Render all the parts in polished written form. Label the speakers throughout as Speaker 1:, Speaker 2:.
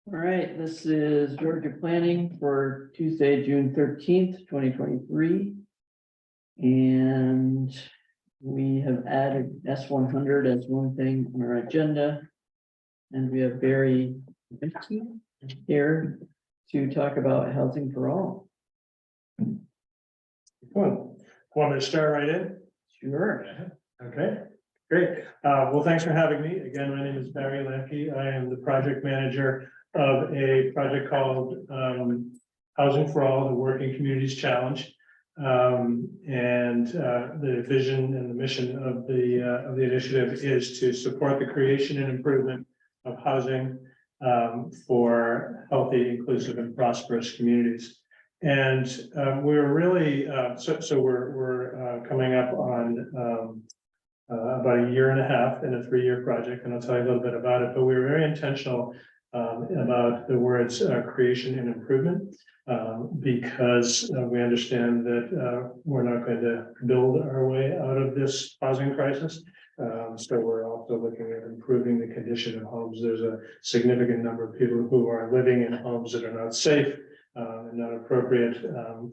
Speaker 1: All right, this is Georgia Planning for Tuesday, June 13th, 2023. And we have added S100 as one thing on our agenda. And we have Barry here to talk about housing for all.
Speaker 2: Cool. Want me to start right in?
Speaker 1: Sure.
Speaker 2: Okay, great. Well, thanks for having me. Again, my name is Barry Lemke. I am the project manager of a project called Housing for All, the Working Communities Challenge. The vision and the mission of the initiative is to support the creation and improvement of housing for healthy, inclusive, and prosperous communities. And we're really we're coming up on about a year and a half in a 3-year project, and I'll tell you a little bit about it. But we were very intentional about the words creation and improvement because we understand that we're not going to build our way out of this housing crisis. So we're also looking at improving the condition of homes. There's a significant number of people who are living in homes that are not safe and not appropriate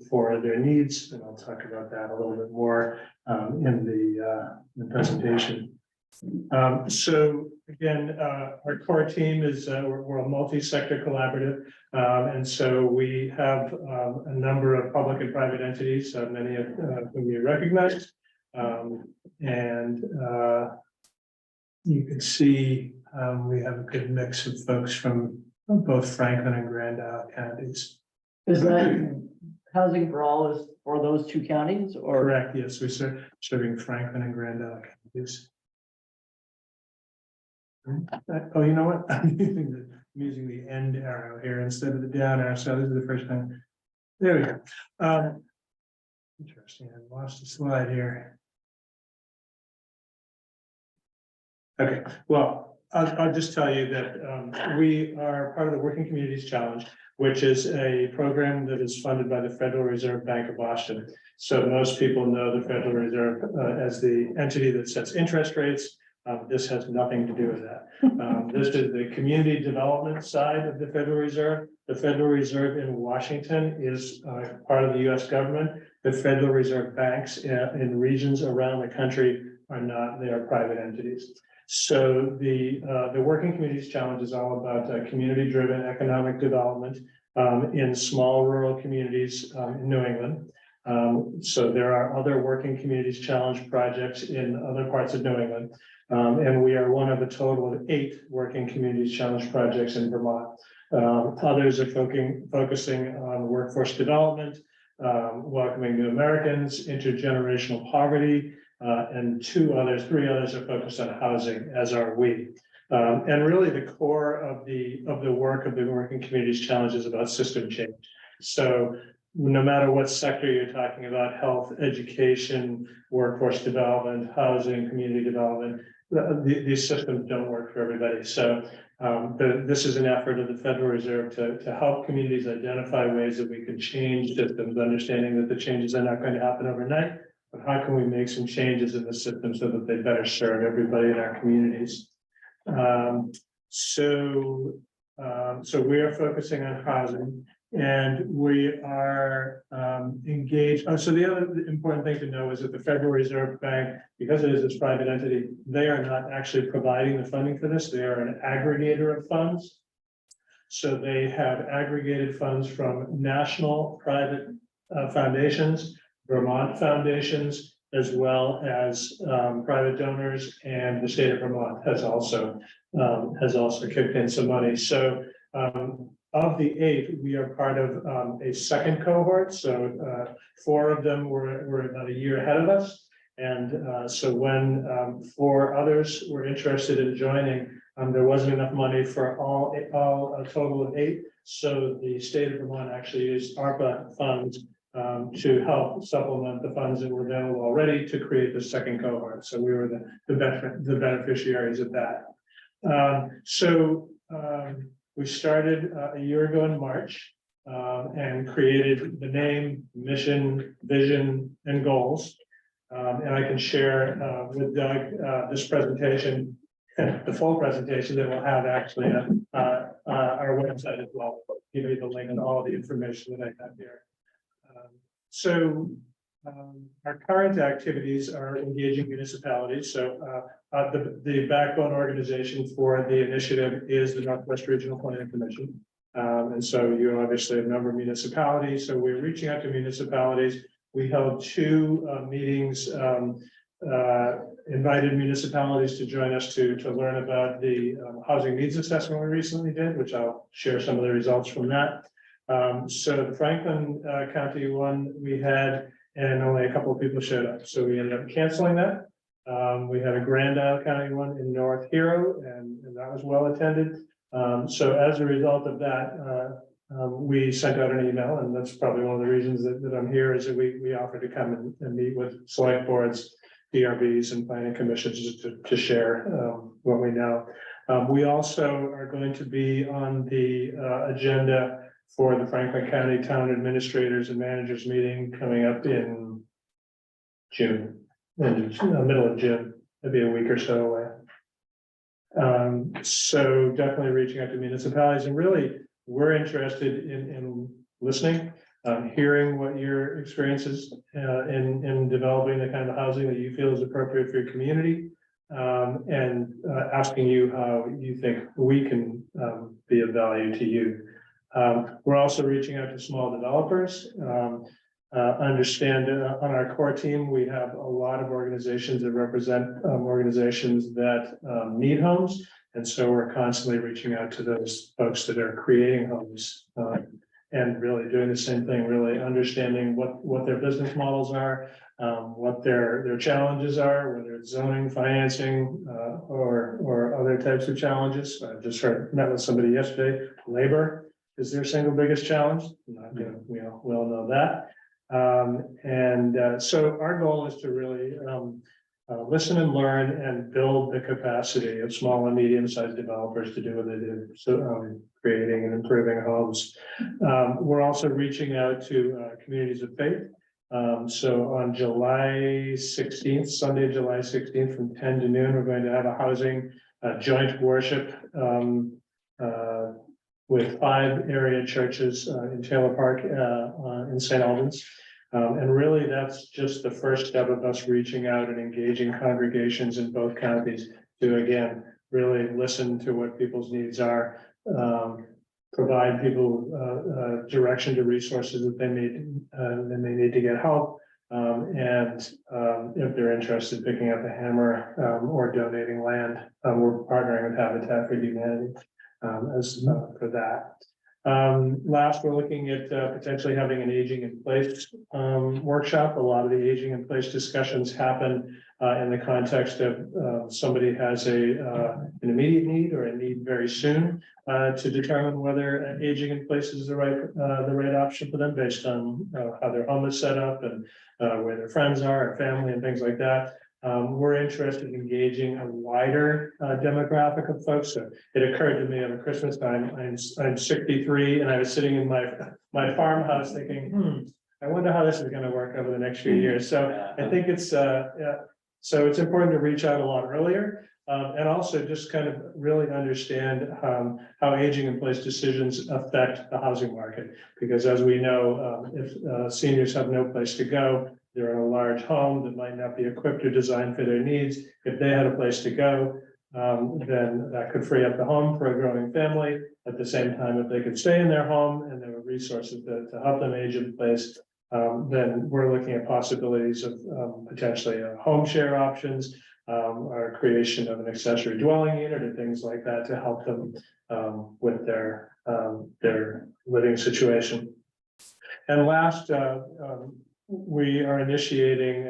Speaker 2: for their needs. And I'll talk about that a little bit more in the presentation. So again, our core team is we're a multi-sector collaborative. And so we have a number of public and private entities, many of whom you recognize. You can see we have a good mix of folks from both Franklin and Grand Isle counties.
Speaker 1: Is that housing for all is for those two counties or?
Speaker 2: Correct, yes, we're serving Franklin and Grand Isle counties. Oh, you know what? I'm using the end arrow here instead of the down arrow. So this is the first time. There we go. Interesting. I lost a slide here. Okay, well, I'll just tell you that we are part of the Working Communities Challenge, which is a program that is funded by the Federal Reserve Bank of Boston. So most people know the Federal Reserve as the entity that sets interest rates. This has nothing to do with that. This is the community development side of the Federal Reserve. The Federal Reserve in Washington is part of the US government. The Federal Reserve banks in regions around the country are not, they are private entities. So the Working Communities Challenge is all about community-driven economic development in small rural communities in New England. So there are other Working Communities Challenge projects in other parts of New England. And we are one of a total of 8 Working Communities Challenge projects in Vermont. Others are focusing on workforce development, welcoming new Americans, intergenerational poverty, and 3 others are focused on housing, as are we. And really the core of the work of the Working Communities Challenge is about system change. So no matter what sector you're talking about, health, education, workforce development, housing, community development, these systems don't work for everybody. So this is an effort of the Federal Reserve to help communities identify ways that we can change systems, understanding that the changes are not going to happen overnight, but how can we make some changes in the system so that they better serve everybody in our communities? So we are focusing on housing. And we are engaged. So the other important thing to know is that the Federal Reserve Bank, because it is this private entity, they are not actually providing the funding for this. They are an aggregator of funds. So they have aggregated funds from national private foundations, Vermont foundations, as well as private donors, and the state of Vermont has also kicked in some money. So of the 8, we are part of a second cohort. So 4 of them were about a year ahead of us. And so when 4 others were interested in joining, there wasn't enough money for a total of 8. So the state of Vermont actually used ARPA funds to help supplement the funds that were available already to create the second cohort. So we were the beneficiaries of that. We started a year ago in March and created the name, mission, vision, and goals. And I can share with Doug this presentation, the full presentation that we'll have actually our website as well. Give you the link and all the information that I have here. So our current activities are engaging municipalities. So the backbone organization for the initiative is the Northwest Regional Planning Commission. And so you obviously have a number of municipalities. So we're reaching out to municipalities. We held two meetings, invited municipalities to join us to learn about the housing needs assessment we recently did, which I'll share some of the results from that. So the Franklin County one we had, and only a couple of people showed up. So we ended up canceling that. We had a Grand Isle County one in North Hero, and that was well attended. So as a result of that, we sent out an email, and that's probably one of the reasons that I'm here, is that we offered to come and meet with select boards, DRBs and planning commissions to share what we know. We also are going to be on the agenda for the Franklin County Town Administrators and Managers meeting coming up in June, in the middle of June. It'll be a week or so away. So definitely reaching out to municipalities, and really we're interested in listening, hearing what your experiences in developing the kind of housing that you feel is appropriate for your community, and asking you how you think we can be of value to you. We're also reaching out to small developers. Understand on our core team, we have a lot of organizations that represent organizations that need homes. And so we're constantly reaching out to those folks that are creating homes and really doing the same thing, really understanding what their business models are, what their challenges are, whether it's zoning, financing, or other types of challenges. I just met with somebody yesterday. Labor is their single biggest challenge. We all know that. So our goal is to really listen and learn and build the capacity of small and medium-sized developers to do what they do. So creating and improving homes. We're also reaching out to communities of faith. So on July 16th, Sunday, July 16th, from 10 to noon, we're going to have a housing joint worship with 5 area churches in Taylor Park in St. Albans. And really, that's just the first step of us reaching out and engaging congregations in both counties to, again, really listen to what people's needs are, provide people direction to resources that they may need to get help. And if they're interested, picking up a hammer or donating land, we're partnering with Habitat for Humanity for that. Last, we're looking at potentially having an aging in place workshop. A lot of the aging in place discussions happen in the context of somebody has an immediate need or a need very soon to determine whether aging in place is the right option for them based on how their home is set up and where their friends are, or family, and things like that. We're interested in engaging a wider demographic of folks. So it occurred to me over Christmas time, I'm 63, and I was sitting in my farmhouse thinking, I wonder how this is going to work over the next few years. So I think it's so it's important to reach out a lot earlier, and also just kind of really understand how aging in place decisions affect the housing market. Because as we know, if seniors have no place to go, they're in a large home that might not be equipped or designed for their needs. If they had a place to go, then that could free up the home for a growing family. At the same time, if they could stay in their home and there were resources to help them age in place, then we're looking at possibilities of potentially home share options, or creation of an accessory dwelling unit or things like that to help them with their living situation. And last, we are initiating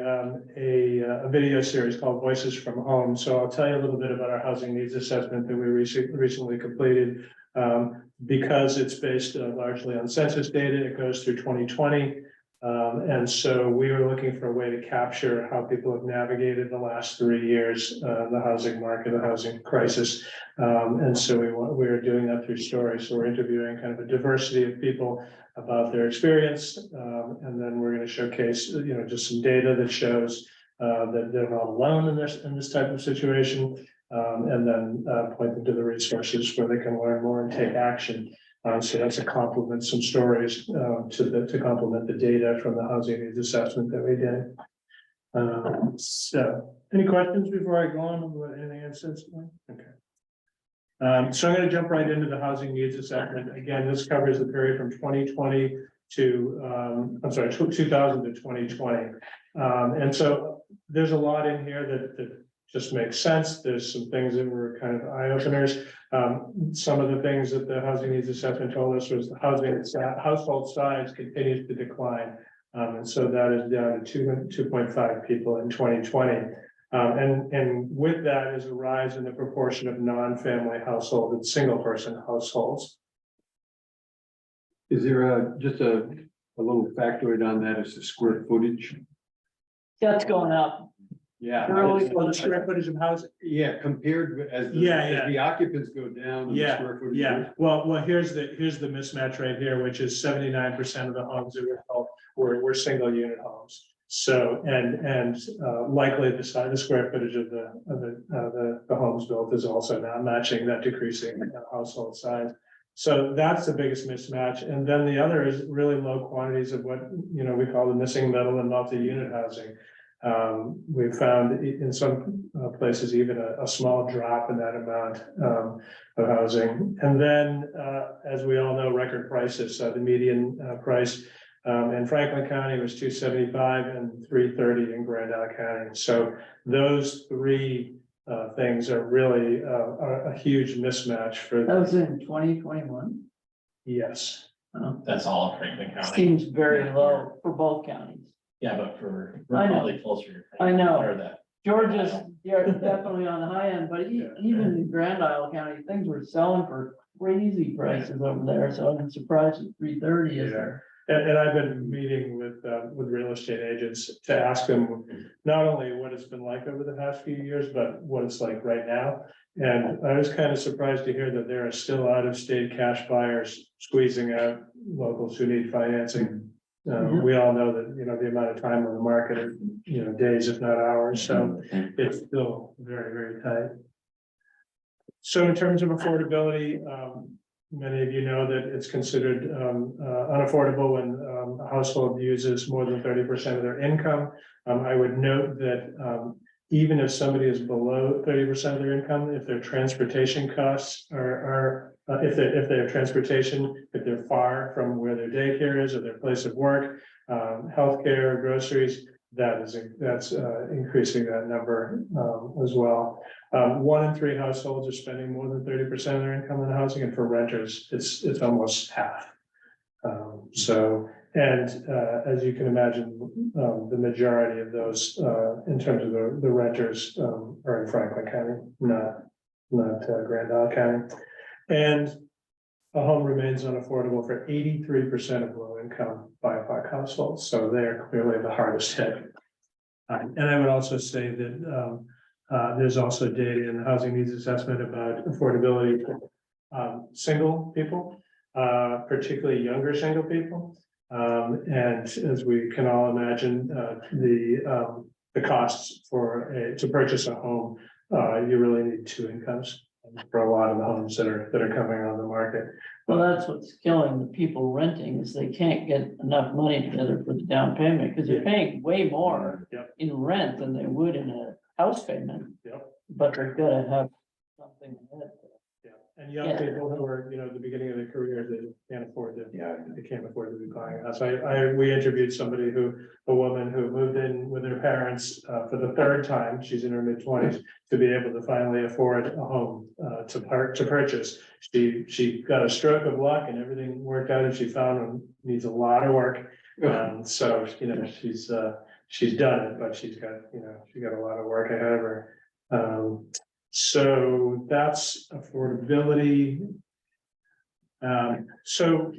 Speaker 2: a video series called Voices from Home. So I'll tell you a little bit about our housing needs assessment that we recently completed. Because it's based largely on census data, it goes through 2020. And so we were looking for a way to capture how people have navigated the last 3 years, the housing market, the housing crisis. And so we are doing that through stories. So we're interviewing kind of a diversity of people about their experience. And then we're going to showcase, just some data that shows that they're not alone in this type of situation. And then point them to the resources where they can learn more and take action. So that's a complement, some stories to complement the data from the housing needs assessment that we did. So any questions before I go on with anything I've said? Okay. So I'm going to jump right into the housing needs assessment. Again, this covers the period from 2020 to 2000 to 2020. And so there's a lot in here that just makes sense. There's some things that were kind of eye openers. Some of the things that the housing needs assessment told us was the household size continues to decline. And so that is down to 2.5 people in 2020. And with that is a rise in the proportion of non-family household and single person households.
Speaker 3: Is there just a little factoid on that as the square footage?
Speaker 1: That's going up.
Speaker 3: Yeah.
Speaker 1: Really?
Speaker 2: Well, the square footage of housing.
Speaker 3: Yeah, compared with as
Speaker 2: Yeah.
Speaker 3: the occupants go down. And the square footage
Speaker 2: Yeah.
Speaker 3: goes-
Speaker 2: Well, here's the mismatch right here, which is 79% of the homes that were built were single unit homes. So, and likely the square footage of the homes built is also not matching that decreasing household size. So that's the biggest mismatch. And then the other is really low quantities of what, we call the missing middle and multi-unit housing. We found in some places even a small drop in that amount of housing. And then, as we all know, record prices. So the median price in Franklin County was $275 and $330 in Grand Isle County. So those three things are really a huge mismatch for.
Speaker 1: That was in 2021.
Speaker 2: Yes.
Speaker 4: That's all of Franklin County.
Speaker 1: Seems very low for both counties.
Speaker 4: Yeah, but we're
Speaker 1: I know.
Speaker 4: probably closer.
Speaker 1: I know.
Speaker 4: Or that.
Speaker 1: Georgia's, yeah, definitely on the high end, but even in Grand Isle County, things were selling for crazy prices over there, so I'm surprised at 330 is there.
Speaker 2: And I've been meeting with real estate agents to ask them not only what it's been like over the past few years, but what it's like right now. And I was kind of surprised to hear that there are still out-of-state cash buyers squeezing out locals who need financing. We all know that, the amount of time on the market is, days, if not hours, so it's still very, very tight. So in terms of affordability, many of you know that it's considered unaffordable when a household uses more than 30% of their income. I would note that even if somebody is below 30% of their income, if their transportation costs if they have transportation, if they're far from where their daycare is or their place of work, healthcare, groceries, that's increasing that number as well. 1 in 3 households are spending more than 30% of their income on housing, and for renters, it's almost half. As you can imagine, the majority of those, in terms of the renters, are in Franklin County, not Grand Isle County. And a home remains unaffordable for 83% of low income BIPOC households. So they're clearly the hardest hit. And I would also say that there's also data in the housing needs assessment about affordability for single people, particularly younger single people. And as we can all imagine, the costs to purchase a home, you really need 2 incomes for a lot of the homes that are coming on the market.
Speaker 1: Well, that's what's killing the people renting is they can't get enough money together for the down payment because they're paying way more in rent than they would in a house payment. But they're gonna have something ahead.
Speaker 2: And young people who are, at the beginning of their career, they can't afford to be buying a house. We interviewed a woman who moved in with her parents for the 3rd time. She's in her mid-20s to be able to finally afford a home to purchase. She got a stroke of luck and everything worked out, and she found one needs a lot of work. So she's done it, but she's got a lot of work ahead of her. So that's affordability. So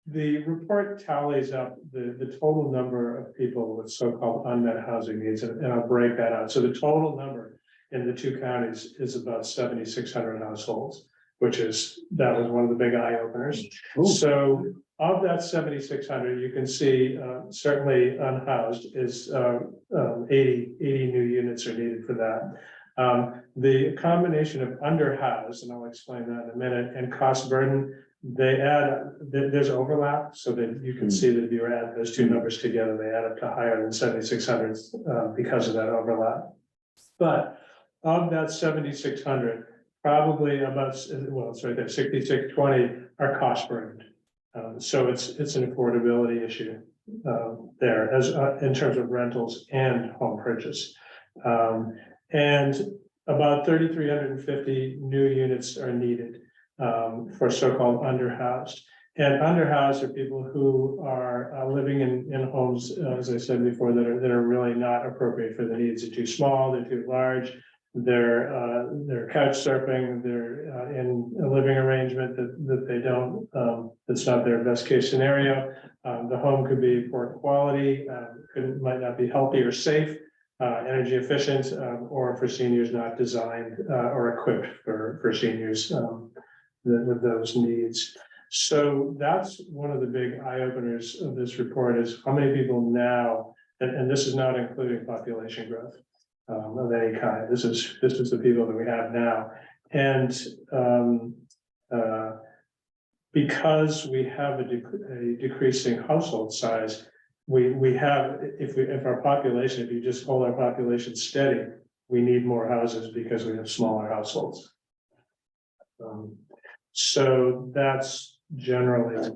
Speaker 2: the report tallies up the total number of people with so-called unmet housing needs, and I'll break that out. So the total number in the 2 counties is about 7,600 households, that was one of the big eye openers. So of that 7,600, you can see certainly unhoused is 80 new units are needed for that. The combination of underhoused, and I'll explain that in a minute, and cost burden, they add, there's overlap, so that you can see that if you add those two numbers together, they add up to higher than 7,600 because of that overlap. But of that 7,600, probably about, well, it's right there, 6,620 are cost burdened. So it's an affordability issue there as in terms of rentals and home purchase. And about 3,350 new units are needed for so-called underhoused. And underhoused are people who are living in homes, as I said before, that are really not appropriate for the needs. They're too small, they're too large, they're couch surfing, they're in a living arrangement that they don't, that's not their best case scenario. The home could be poor quality, might not be healthy or safe, energy efficient, or for seniors not designed or equipped for seniors with those needs. So that's one of the big eye openers of this report is how many people now, and this is not including population growth of any kind. This is the people that we have now. And because we have a decreasing household size, we have, if our population, if you just hold our population steady, we need more houses because we have smaller households. So that's generally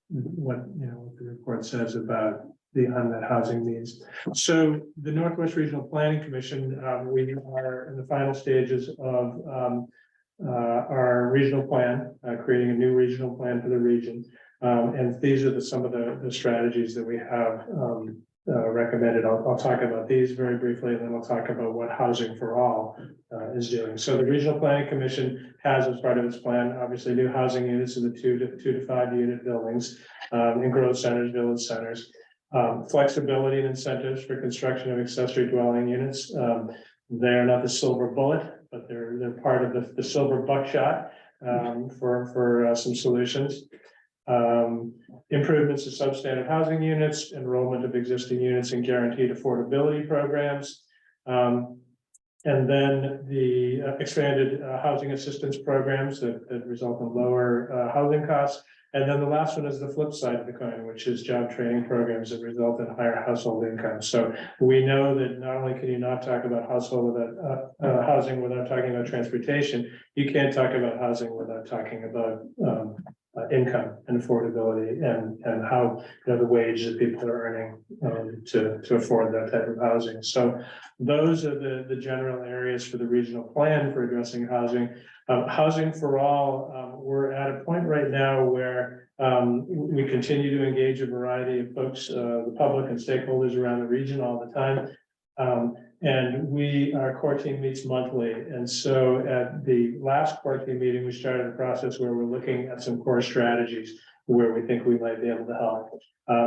Speaker 2: what what the report says about the unmet housing needs. So the Northwest Regional Planning Commission, we are in the final stages of our regional plan, creating a new regional plan for the region. And these are some of the strategies that we have recommended. I'll talk about these very briefly, and then I'll talk about what Housing for All is doing. So the Regional Planning Commission has, as part of its plan, obviously new housing units in the 2 to 5 unit buildings in growth centers, village centers, flexibility and incentives for construction of accessory dwelling units. They're not the silver bullet, but they're part of the silver buckshot for some solutions. Improvements to substandard housing units, enrollment of existing units and guaranteed affordability programs. And then the expanded housing assistance programs that result in lower housing costs. And then the last one is the flip side of the coin, which is job training programs that result in higher household income. So we know that not only can you not talk about household without housing without talking about transportation, you can't talk about housing without talking about income and affordability and how the wage that people are earning to afford that type of housing. So those are the general areas for the regional plan for addressing housing. Housing for All, we're at a point right now where we continue to engage a variety of folks, the public and stakeholders around the region all the time. And our core team meets monthly. And so at the last core team meeting, we started a process where we're looking at some core strategies where we think we might be able to help.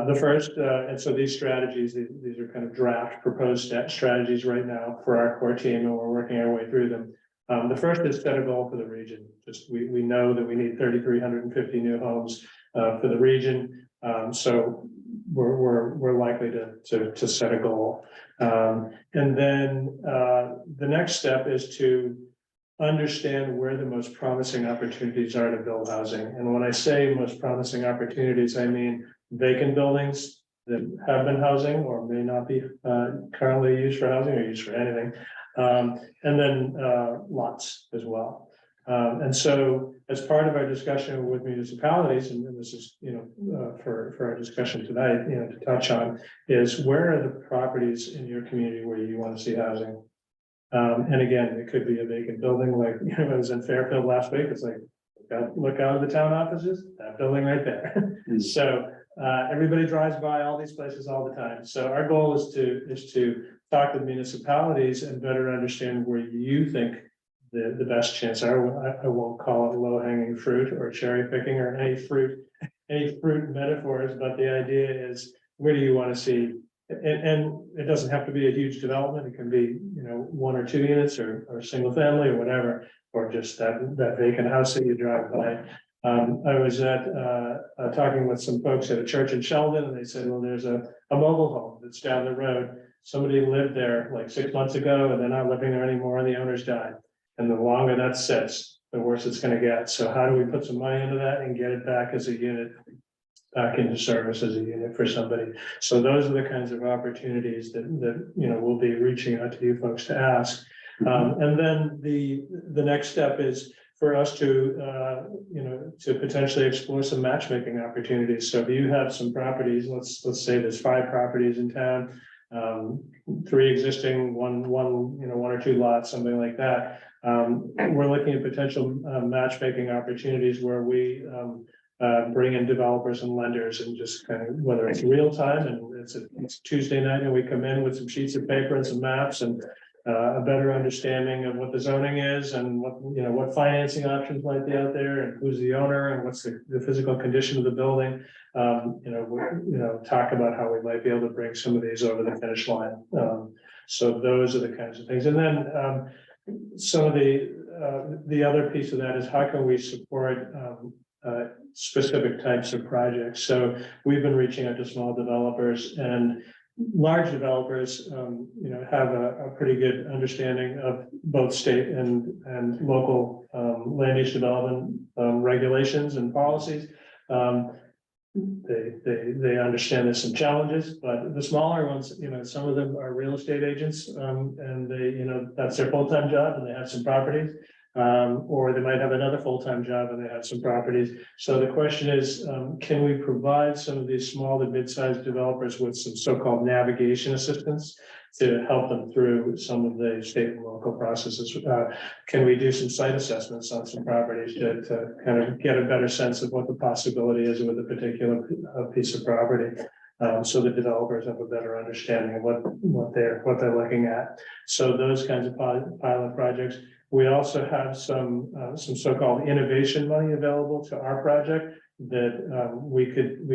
Speaker 2: The first, and so these strategies, these are kind of draft proposed strategies right now for our core team, and we're working our way through them. The first is set a goal for the region. Just we know that we need 3,350 new homes for the region. So we're likely to set a goal. And then the next step is to understand where the most promising opportunities are to build housing. And when I say most promising opportunities, I mean vacant buildings that have been housing or may not be currently used for housing or used for anything. And then lots as well. And so as part of our discussion with municipalities, and this is, for our discussion tonight, to touch on is where are the properties in your community where you want to see housing? And again, it could be a vacant building, like, I was in Fairfield last week. It's like, look out of the town offices, that building right there. So everybody drives by all these places all the time. So our goal is to talk with municipalities and better understand where you think the best chance are. I won't call it low-hanging fruit or cherry picking or any fruit metaphors, but the idea is where do you want to see, and it doesn't have to be a huge development. It can be 1 or 2 units or single family or whatever, or just that vacant house that you drive by. I was talking with some folks at a church in Sheldon, and they said, well, there's a mobile home that's down the road. somebody lived there like 6 months ago and they're not living there anymore and the owner's died. And the longer that sits, the worse it's gonna get. So how do we put some money into that and get it back as a unit? Back into service as a unit for somebody. So those are the kinds of opportunities that, you know, we'll be reaching out to you folks to ask. And then the next step is for us to, you know, to potentially explore some matchmaking opportunities. So if you have some properties, let's say there's 5 properties in town, 3 existing, one, you know, 1 or 2 lots, something like that. We're looking at potential matchmaking opportunities where we bring in developers and lenders and just kind of, whether it's real time and it's Tuesday night and we come in with some sheets of paper and some maps and a better understanding of what the zoning is and what, you know, what financing options might be out there and who's the owner and what's the physical condition of the building. You know, talk about how we might be able to bring some of these over the finish line. So those are the kinds of things. And then some of the other piece of that is how can we support specific types of projects. So we've been reaching out to small developers and large developers, you know, have a pretty good understanding of both state and local land use development regulations and policies. They understand there's some challenges, but the smaller ones, you know, some of them are real estate agents, and they, you know, that's their full-time job and they have some properties. Or they might have another full-time job and they have some properties. So the question is, can we provide some of these small to mid-sized developers with some so-called navigation assistance to help them through some of the state and local processes? Can we do some site assessments on some properties to kind of get a better sense of what the possibility is with a particular piece of property? So the developers have a better understanding of what they're looking at. So those kinds of pilot projects. We also have some so-called innovation money available to our project that we could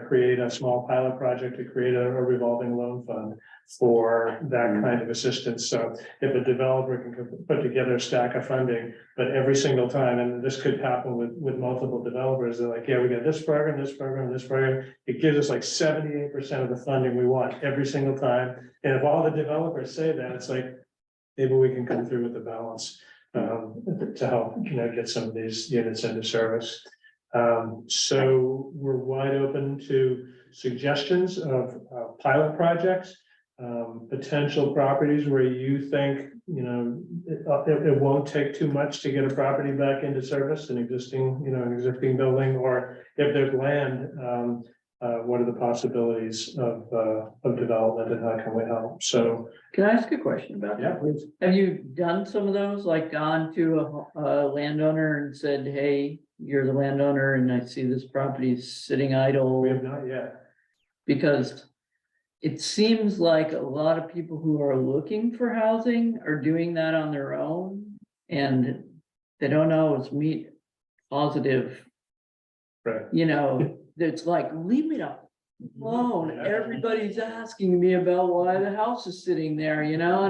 Speaker 2: create a small pilot project to create a revolving loan fund for that kind of assistance. So if a developer can put together a stack of funding, but every single time, and this could happen with multiple developers, they're like, yeah, we got this program, this program, this program. It gives us like 78% of the funding we want every single time. And if all the developers say that, it's like, maybe we can come through with the balance to help, you know, get some of these units into service. So we're wide open to suggestions of pilot projects, potential properties where you think, you know, it won't take too much to get a property back into service, an existing building, or if there's land, what are the possibilities of development and how can we help? So,
Speaker 1: Can I ask a question about
Speaker 2: yeah,
Speaker 1: that?
Speaker 2: please.
Speaker 1: Have you done some of those, like gone to a landowner and said, hey, you're the landowner and I see this property sitting idle?
Speaker 2: We have not yet.
Speaker 1: Because it seems like a lot of people who are looking for housing are doing that on their own. And they don't always meet positive,
Speaker 2: Right.
Speaker 1: you know, it's like, leave me alone.
Speaker 2: Yeah.
Speaker 1: Everybody's asking me about why the house is sitting there, you know,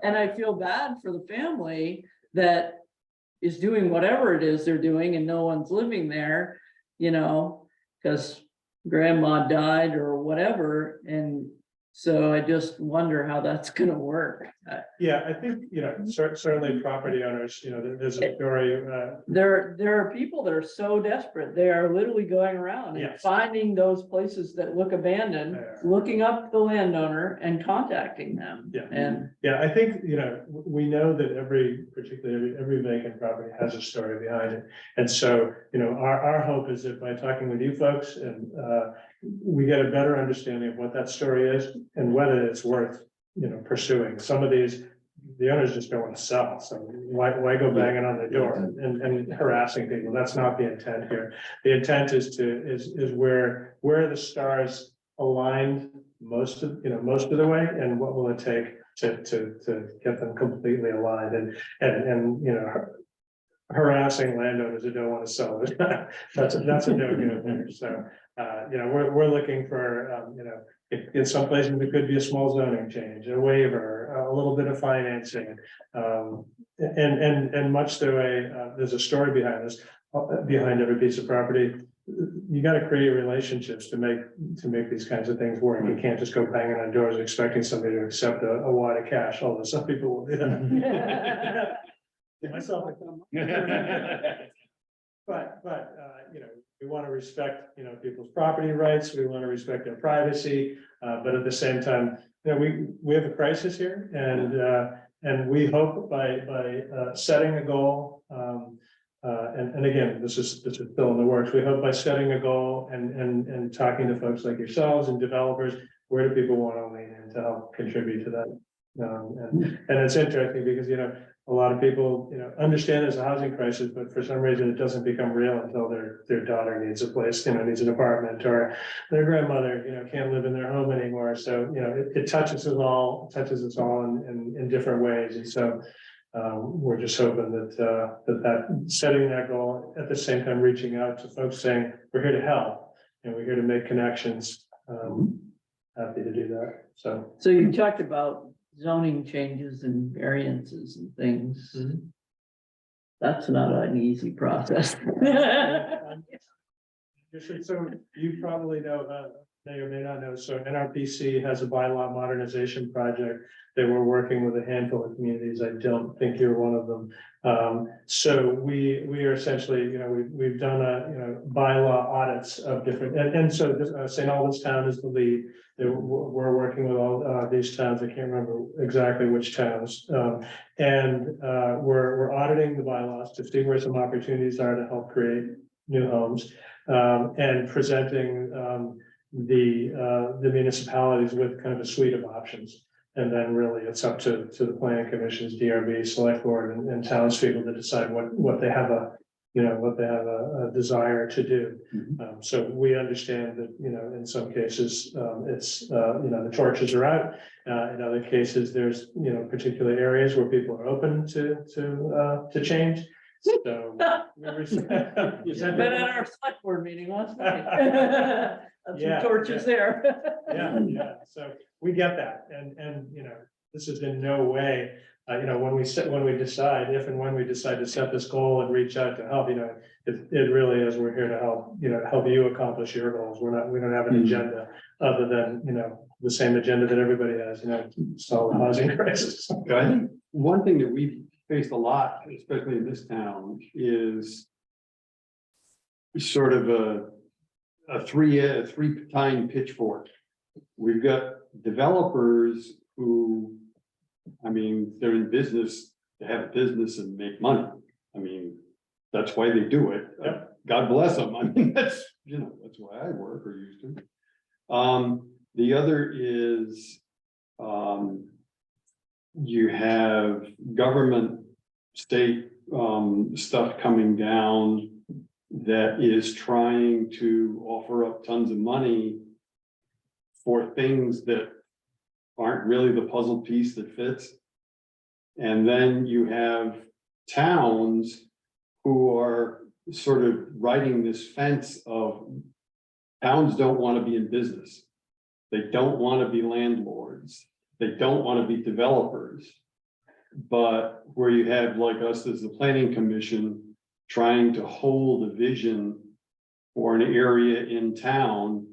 Speaker 1: and I feel bad for the family that is doing whatever it is they're doing and no one's living there, you know, because grandma died or whatever. And so I just wonder how that's gonna work.
Speaker 2: Yeah, I think, you know, certainly property owners, you know, there's a story,
Speaker 1: There are people that are so desperate, they are literally going around and
Speaker 2: Yes.
Speaker 1: finding those places that look abandoned,
Speaker 2: Yeah.
Speaker 1: looking up the landowner and contacting them.
Speaker 2: Yeah.
Speaker 1: And
Speaker 2: yeah, I think, you know, we know that particularly every vacant property has a story behind it. And so, you know, our hope is that by talking with you folks and we get a better understanding of what that story is and whether it's worth, you know, pursuing. Some of these, the owners just don't want to sell, so why go banging on the door and harassing people? That's not the intent here. The intent is where the stars aligned most of the way, and what will it take to get them completely aligned and you know, harassing landowners who don't want to sell it. That's a no-go there. So you know, we're looking for you know, in some places it could be a small zoning change, a waiver, a little bit of financing, and much the way there's a story behind this, behind every piece of property. you gotta create relationships to make these kinds of things work. You can't just go banging on doors expecting somebody to accept a wad of cash, although some people will do that. Myself. But, you know, we want to respect, you know, people's property rights, we want to respect their privacy, but at the same time, you know, we have a crisis here, and we hope by setting a goal, and again, this is still in the works, we hope by setting a goal and talking to folks like yourselves and developers, where do people want to lean in to help contribute to that? And it's interesting because, you know, a lot of people, you know, understand there's a housing crisis, but for some reason it doesn't become real until their daughter needs a place, you know, needs an apartment, or their grandmother, you know, can't live in their home anymore. So, you know, it touches us all in different ways. And so we're just hoping that setting that goal at the same time, reaching out to folks saying, we're here to help and we're here to make connections. Happy to do that. So
Speaker 1: you talked about zoning changes and variances and things. That's not an easy process.
Speaker 2: So you probably know, may or may not know, so NRPC has a bylaw modernization project. They were working with a handful of communities. I don't think you're one of them. So we are essentially, you know, we've done bylaw audits of different, and so St. Albans town is the lead. We're working with all these towns. I can't remember exactly which towns. And we're auditing the bylaws to see where some opportunities are to help create new homes, and presenting the municipalities with kind of a suite of options. And then really it's up to the planning commissions, DRB, select board, and townspeople to decide what they have a desire to do. So we understand that, you know, in some cases, it's, you know, the torches are out. In other cases, there's, you know, particular areas where people are open to change. So.
Speaker 1: Been at our select board meeting last night.
Speaker 2: Yeah,
Speaker 1: Some torches there.
Speaker 2: Yeah, so we get that, and you know, this is in no way, you know, when we decide, if and when we decide to set this goal and reach out to help, you know, it really is, we're here to help, you know, help you accomplish your goals. We don't have an agenda other than, you know, the same agenda that everybody has, you know, solve the housing crisis.
Speaker 3: I think one thing that we've faced a lot, especially in this town, is sort of a three-tine pitchfork. We've got developers who, I mean, they're in business to have a business and make money. I mean, that's why they do it.
Speaker 2: Yep.
Speaker 3: God bless them. I mean, that's, you know, that's why I work or used to. The other is, you have government, state, stuff coming down that is trying to offer up tons of money for things that aren't really the puzzle piece that fits. And then you have towns who are sort of riding this fence of towns don't want to be in business. They don't want to be landlords. They don't want to be developers. But where you have like us as the planning commission trying to hold a vision for an area in town,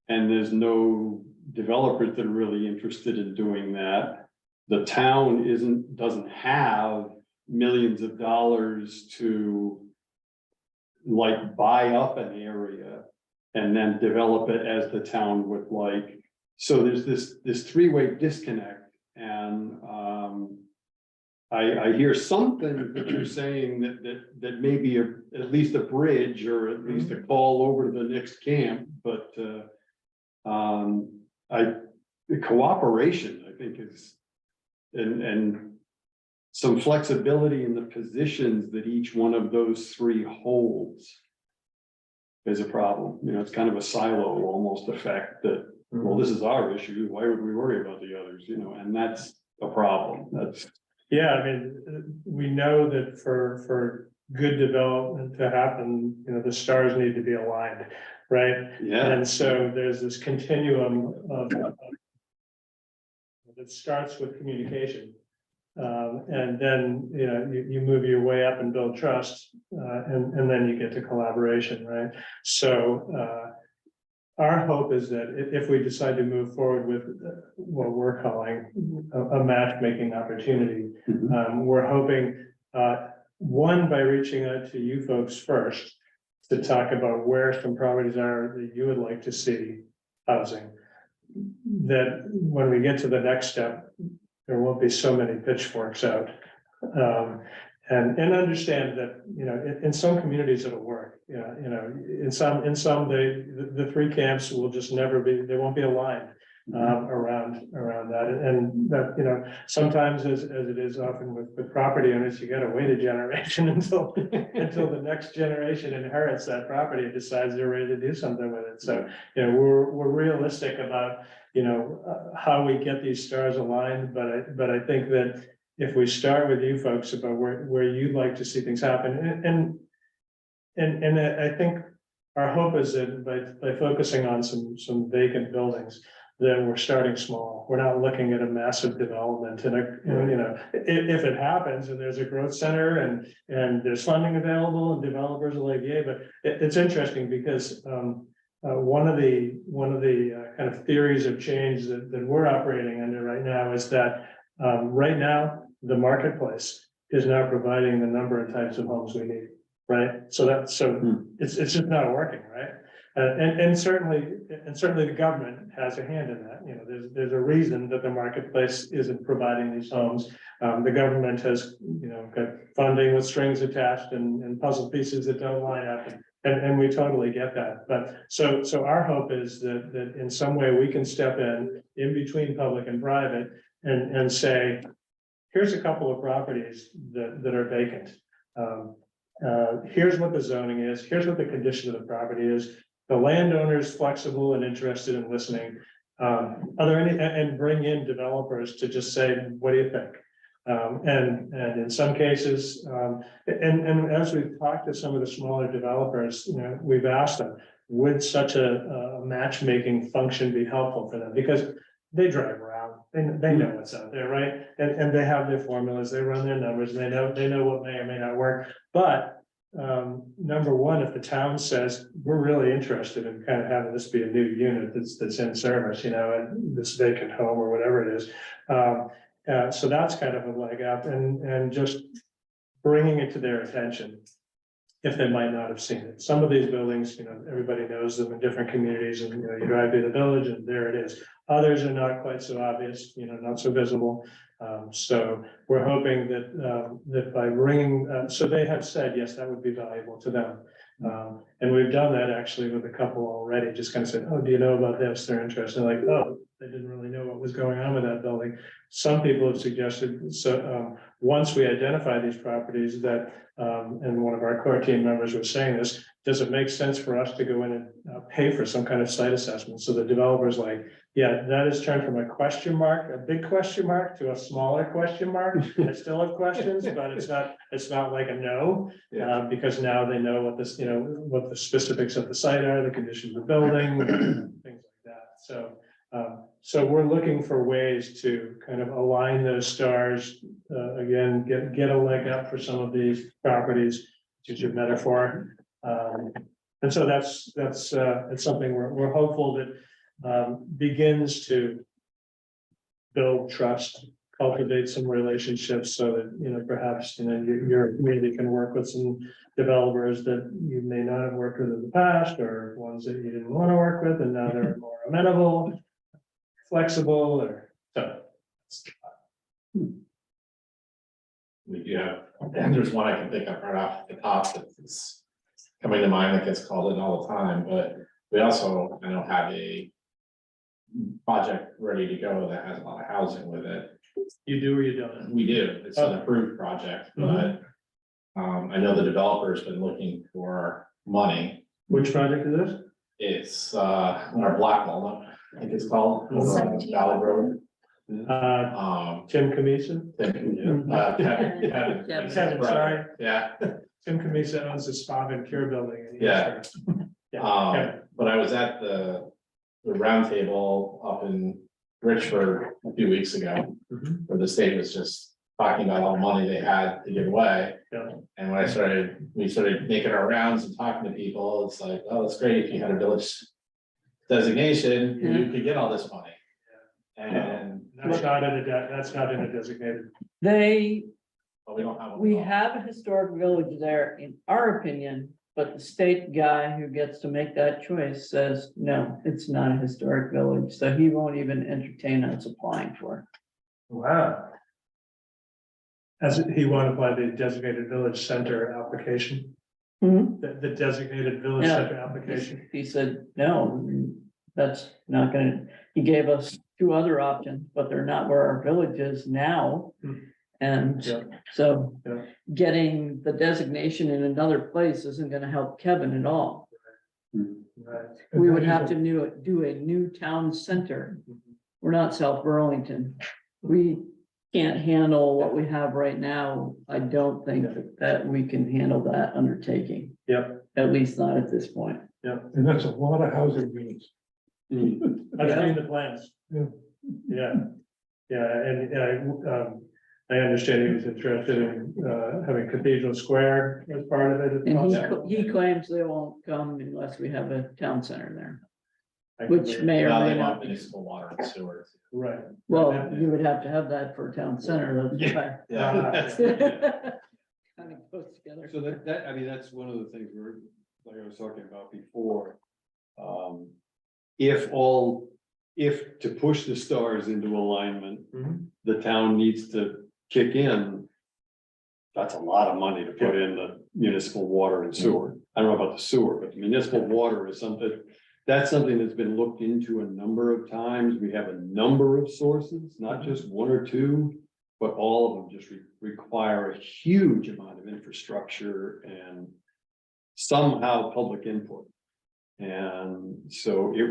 Speaker 3: and there's no developers that are really interested in doing that. The town doesn't have millions of dollars to like buy up an area and then develop it as the town would like. So there's this three-way disconnect, and I hear something that you're saying that may be at least a bridge or at least a call over to the next camp, but the cooperation, I think, is and some flexibility in the positions that each one of those three holds is a problem. You know, it's kind of a silo almost effect that, well, this is our issue. Why would we worry about the others? You know, and that's a problem. That's.
Speaker 2: Yeah, I mean, we know that for good development to happen, you know, the stars need to be aligned, right?
Speaker 3: Yeah.
Speaker 2: And so there's this continuum of that starts with communication. And then, you know, you move your way up and build trust, and then you get to collaboration, right? So, our hope is that if we decide to move forward with what we're calling a matchmaking opportunity, we're hoping, one, by reaching out to you folks first to talk about where some properties are that you would like to see housing. That when we get to the next step, there won't be so many pitchforks out. And understand that, you know, in some communities it'll work, in some, the three camps will just never be, they won't be aligned. Around that, and that, you know, sometimes as it is often with property owners, you gotta wait a generation until the next generation inherits that property and decides they're ready to do something with it. So, you know, we're realistic about, you know, how we get these stars aligned, but I think that if we start with you folks about where you'd like to see things happen, and I think our hope is that by focusing on some vacant buildings, that we're starting small. We're not looking at a massive development and you know, if it happens and there's a growth center and there's funding available and developers are like, yeah, but it's interesting because one of the kind of theories of change that we're operating under right now is that right now the marketplace is now providing the number and types of homes we need, right? So it's just not working, right? And certainly the government has a hand in that. You know, there's a reason that the marketplace isn't providing these homes. The government has, you know, got funding with strings attached and puzzle pieces that don't line up, and we totally get that. But so our hope is that in some way we can step in between public and private and say, here's a couple of properties that are vacant. Here's what the zoning is. Here's what the condition of the property is. The landowner is flexible and interested in listening. Are there any, and bring in developers to just say, what do you think? And in some cases, and as we've talked to some of the smaller developers, you know, we've asked them, would such a matchmaking function be helpful for them? Because they drive around, they know what's out there, right? And they have their formulas, they run their numbers, and they know what may or may not work. But number one, if the town says, we're really interested in kind of having this be a new unit that's in service, you know, and this vacant home or whatever it is. So that's kind of a leg up and just bringing it to their attention if they might not have seen it. Some of these buildings, you know, everybody knows them in different communities and, you know, you drive through the village and there it is. Others are not quite so obvious, you know, not so visible. So we're hoping that by bringing, so they have said, yes, that would be valuable to them. And we've done that actually with a couple already, just kind of said, oh, do you know about this? They're interested, like, oh, they didn't really know what was going on with that building. Some people have suggested, so once we identify these properties that, and one of our core team members was saying this, does it make sense for us to go in and pay for some kind of site assessment? So the developer's like, yeah, that has turned from a question mark, a big question mark, to a smaller question mark. I still have questions, but it's not like a no, because now they know what this, you know, what the specifics of the site are, the condition of the building, things like that. So we're looking for ways to kind of align those stars, again, get a leg up for some of these properties, to use your metaphor. And so that's it's something we're hopeful that begins to build trust, cultivate some relationships, so that, you know, perhaps, you know, your community can work with some developers that you may not have worked with in the past, or ones that you didn't want to work with, and now they're more amenable, flexible, or so.
Speaker 4: We do have, and there's one I can think of right off the top that's coming to mind that gets called in all the time, but we also, I know, have a project ready to go that has a lot of housing with it.
Speaker 2: You do or you don't?
Speaker 4: We do, it's an approved project, but I know the developer's been looking for money.
Speaker 2: Which project is this?
Speaker 4: It's on our Black Walnut, I think it's called, Valley Road.
Speaker 2: Tim Camisa? Kevin, sorry.
Speaker 4: Yeah.
Speaker 2: Tim Camisa owns the Spa and Cure building. In
Speaker 4: Yeah.
Speaker 2: Kevin.
Speaker 4: But I was at the roundtable up in Richford a few weeks ago, where the state was just talking about all the money they had to give away.
Speaker 2: Yeah.
Speaker 4: And when we started making our rounds and talking to people, it's like, oh, it's great if you had a village designation, you could get all this money. And,
Speaker 2: That's not in a designated.
Speaker 4: but we don't have. one
Speaker 1: We
Speaker 4: at all.
Speaker 1: have a historic village there, in our opinion, but the state guy who gets to make that choice says, no, it's not a historic village, so he won't even entertain us applying for
Speaker 2: Wow. As he won't apply the designated village center application,
Speaker 1: it. Hmm?
Speaker 2: the designated village
Speaker 1: Yeah.
Speaker 2: center application.
Speaker 1: He said, no, that's not gonna, he gave us two other options, but they're not where our village is now.
Speaker 2: Hmm.
Speaker 1: And
Speaker 2: Yeah.
Speaker 1: so
Speaker 2: Yeah.
Speaker 1: getting the designation in another place isn't gonna help Kevin at all.
Speaker 2: Right.
Speaker 1: We would have to do a new town center. We're not South Burlington. We can't handle what we have right now. I don't think that we can handle that undertaking.
Speaker 2: Yep.
Speaker 1: At least not at this point.
Speaker 5: And that's a lot of housing units.
Speaker 2: I've seen the plans.
Speaker 5: Yeah.
Speaker 2: Yeah, yeah, and I understand he was interested in having Cathedral Square as part of it. if
Speaker 1: And
Speaker 2: possible.
Speaker 1: he claims they won't come unless we have a town center there,
Speaker 2: I can
Speaker 1: which
Speaker 2: believe-
Speaker 1: may or
Speaker 4: Well,
Speaker 1: may
Speaker 4: they want
Speaker 1: not.
Speaker 4: municipal water and sewer.
Speaker 2: Right.
Speaker 1: Well, you would have to have that for a town center. That's why. Kind of goes together.
Speaker 3: So that, I mean, that's one of the things we're, like I was talking about before. If to push the stars into alignment,
Speaker 2: Mhm.
Speaker 3: the town needs to kick in. That's a lot of money to put in the municipal water and sewer. I don't know about the sewer, but the municipal water is something. That's something that's been looked into a number of times. We have a number of sources, not just one or two. But all of them just require a huge amount of infrastructure and somehow public input. And so it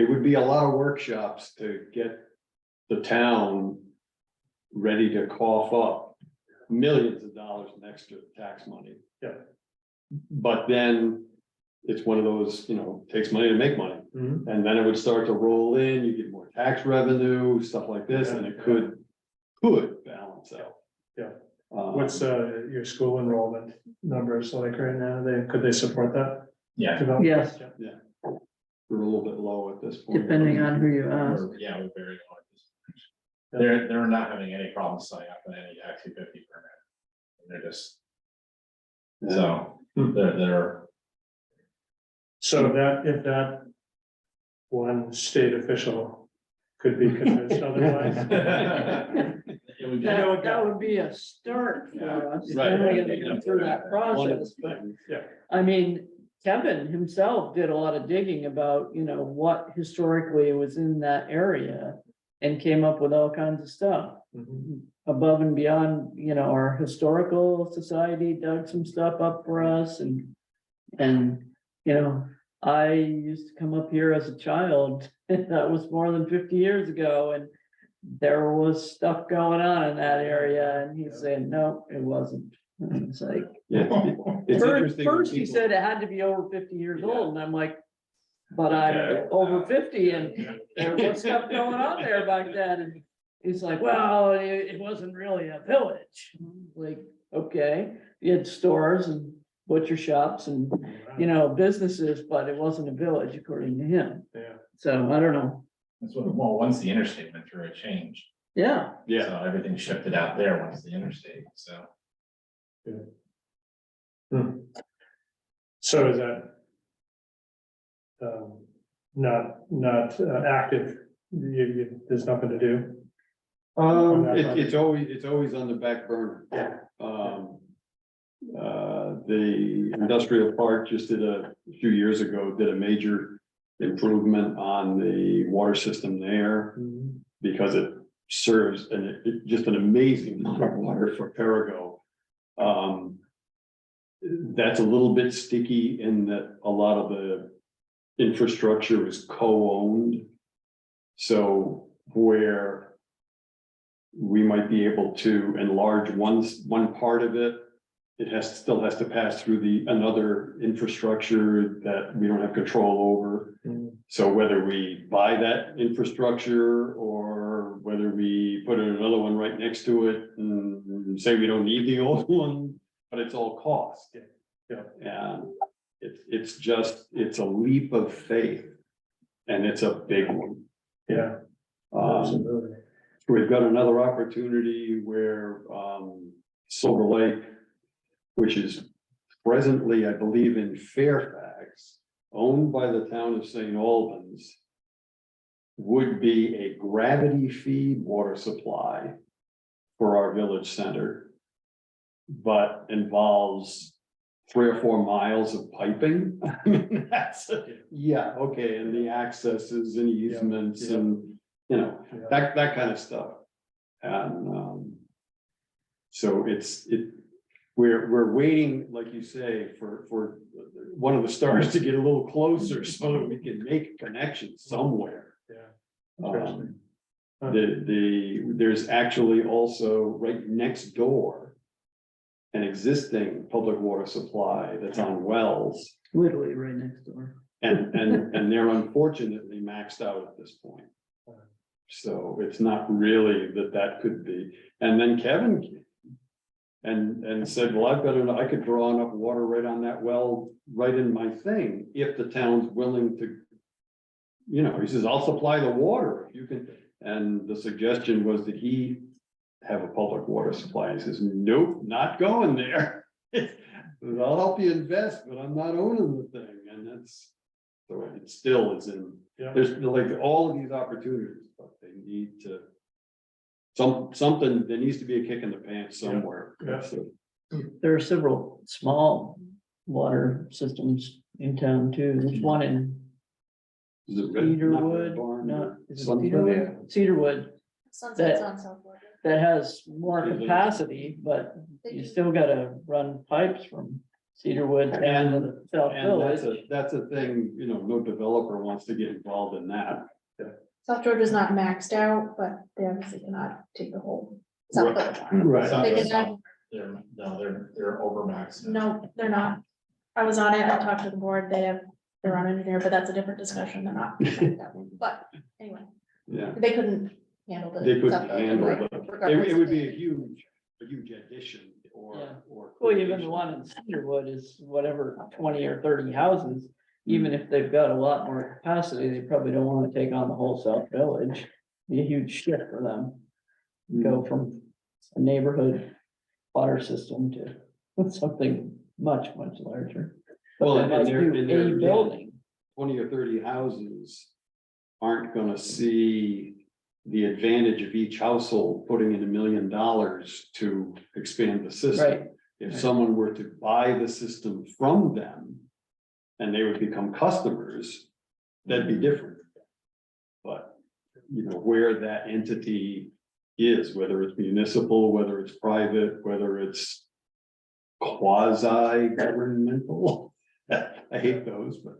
Speaker 3: would be a lot of workshops to get the town ready to cough up millions of dollars in extra tax money.
Speaker 2: Yeah.
Speaker 3: But then it's one of those, takes money to make money.
Speaker 2: Mhm.
Speaker 3: And then it would start to roll in, you get more tax revenue, stuff like this, and it could balance out.
Speaker 2: Yeah.
Speaker 3: Um,
Speaker 2: What's your school enrollment numbers like right now? Could they support that?
Speaker 4: Yeah,
Speaker 2: development?
Speaker 1: Yes.
Speaker 2: Yeah.
Speaker 3: We're a little bit low at this point.
Speaker 1: Depending on who you ask.
Speaker 4: we're very low. They're not having any problems signing up on any Act 250 permit. They're just, so, they're,
Speaker 2: So if that one state official could be convinced otherwise.
Speaker 4: it would be-
Speaker 1: That would be a start for us.
Speaker 3: Right.
Speaker 1: Then we gotta go through that process, but I mean, Kevin himself did a lot of digging about, what historically was in that area. And came up with all kinds of stuff
Speaker 2: Mhm.
Speaker 1: above and beyond, our historical society dug some stuff up for us and. I used to come up here as a child, that was more than 50 years ago, and there was stuff going on in that area, and he's saying, no, it wasn't. And it's like,
Speaker 3: Yeah, it's interesting. when
Speaker 1: first he
Speaker 3: people-
Speaker 1: said it had to be over 50 years old, and I'm like, but I'm
Speaker 4: Okay.
Speaker 1: over 50 and there was stuff going on there back then, and he's like, well, it wasn't really a village. Like, okay, you had stores and butcher shops and, businesses, but it wasn't a village according to him.
Speaker 2: Yeah.
Speaker 1: So I don't know.
Speaker 4: that's what, well, once the interstate went through, it changed.
Speaker 1: Yeah,
Speaker 3: Yeah,
Speaker 4: So everything shifted out there once the interstate, so.
Speaker 2: So is that not active? There's nothing to do?
Speaker 3: it's always on the back burner. The industrial park just a few years ago, did a major improvement on the water system there. Because it serves just an amazing amount of water for Perigo. That's a little bit sticky in that a lot of the infrastructure is co-owned. So where we might be able to enlarge one part of it, it still has to pass through another infrastructure that we don't have control over. So whether we buy that infrastructure or whether we put in another one right next to it and say we don't need the old one. but it's all cost.
Speaker 2: Yeah.
Speaker 3: And it's a leap of faith. And it's a big one.
Speaker 2: Yeah, absolutely.
Speaker 3: We've got another opportunity where, Silver Lake, which is presently, I believe, in Fairfax, owned by the town of St. Albans, would be a gravity feed water supply for our village center, but involves 3 or 4 miles of piping. I mean, that's, yeah, okay, and the accesses and easements
Speaker 2: Yeah.
Speaker 3: and, you know,
Speaker 2: Yeah.
Speaker 3: that kind of stuff. And, so we're waiting, like you say, for one of the stars to get a little closer so that we can make a connection somewhere.
Speaker 2: Yeah. Interesting.
Speaker 3: There's actually also right next door an existing public water supply that's on wells,
Speaker 1: Literally right next door.
Speaker 3: and they're unfortunately maxed out at this point. So it's not really that could be, and then Kevin came and said, well, I could draw enough water right on that well, right in my thing, if the town's willing to. You know, he says, I'll supply the water if you can, and the suggestion was that he have a public water supply. He says, nope, not going there. I'll help you invest, but I'm not owning the thing, and that's, so it still is in,
Speaker 2: Yeah.
Speaker 3: there's like all of these opportunities, but they need to. Something, there needs to be a kick in the pants somewhere.
Speaker 2: Yeah.
Speaker 3: So,
Speaker 1: There are several small water systems in town too. There's one in
Speaker 3: is it Red- not Red
Speaker 1: Cedarwood,
Speaker 3: Barn,
Speaker 1: no,
Speaker 3: or
Speaker 1: is it
Speaker 3: Sunset?
Speaker 1: Cedarwood? Cedarwood,
Speaker 6: Sunset's
Speaker 1: That-
Speaker 6: on Southwood.
Speaker 1: that has more
Speaker 3: Yeah.
Speaker 1: capacity, but
Speaker 6: They
Speaker 1: you
Speaker 6: do.
Speaker 1: still gotta run pipes from Cedarwood down to the South
Speaker 3: And
Speaker 1: Village.
Speaker 3: that's a thing, you know, no developer wants to get involved in that.
Speaker 6: South Georgia's not maxed out, but they obviously cannot take the whole South Village on.
Speaker 3: Right.
Speaker 4: It's not
Speaker 6: They
Speaker 4: just
Speaker 6: can-
Speaker 4: not- they're over max.
Speaker 6: No, they're not. I was on it, I talked to the board, they have their own engineer, but that's a different discussion, they're not. maxed out. But anyway,
Speaker 3: Yeah,
Speaker 6: they couldn't handle the.
Speaker 3: they couldn't
Speaker 6: South Village
Speaker 3: handle
Speaker 6: anyway,
Speaker 3: it.
Speaker 6: regardless.
Speaker 3: It would be a huge addition or.
Speaker 1: Yeah.
Speaker 3: or
Speaker 1: Well, even the
Speaker 3: creation.
Speaker 1: one in Cedarwood is whatever, 20 or 30 houses. Even if they've got a lot more capacity, they probably don't wanna take on the whole South Village. Be a huge shift for them. Go from a neighborhood water system to something much larger. But
Speaker 3: Well,
Speaker 1: they
Speaker 3: and
Speaker 1: must
Speaker 3: they're-
Speaker 1: do
Speaker 3: and they're-
Speaker 1: a building.
Speaker 3: 20 or 30 houses aren't gonna see the advantage of each household putting in $1 million to expand the system.
Speaker 1: Right.
Speaker 3: If
Speaker 1: Right.
Speaker 3: someone were to buy the system from them and they would become customers, that'd be different. But, you know, where that entity is, whether it's municipal, whether it's private, whether it's quasi-governmental, I hate those, but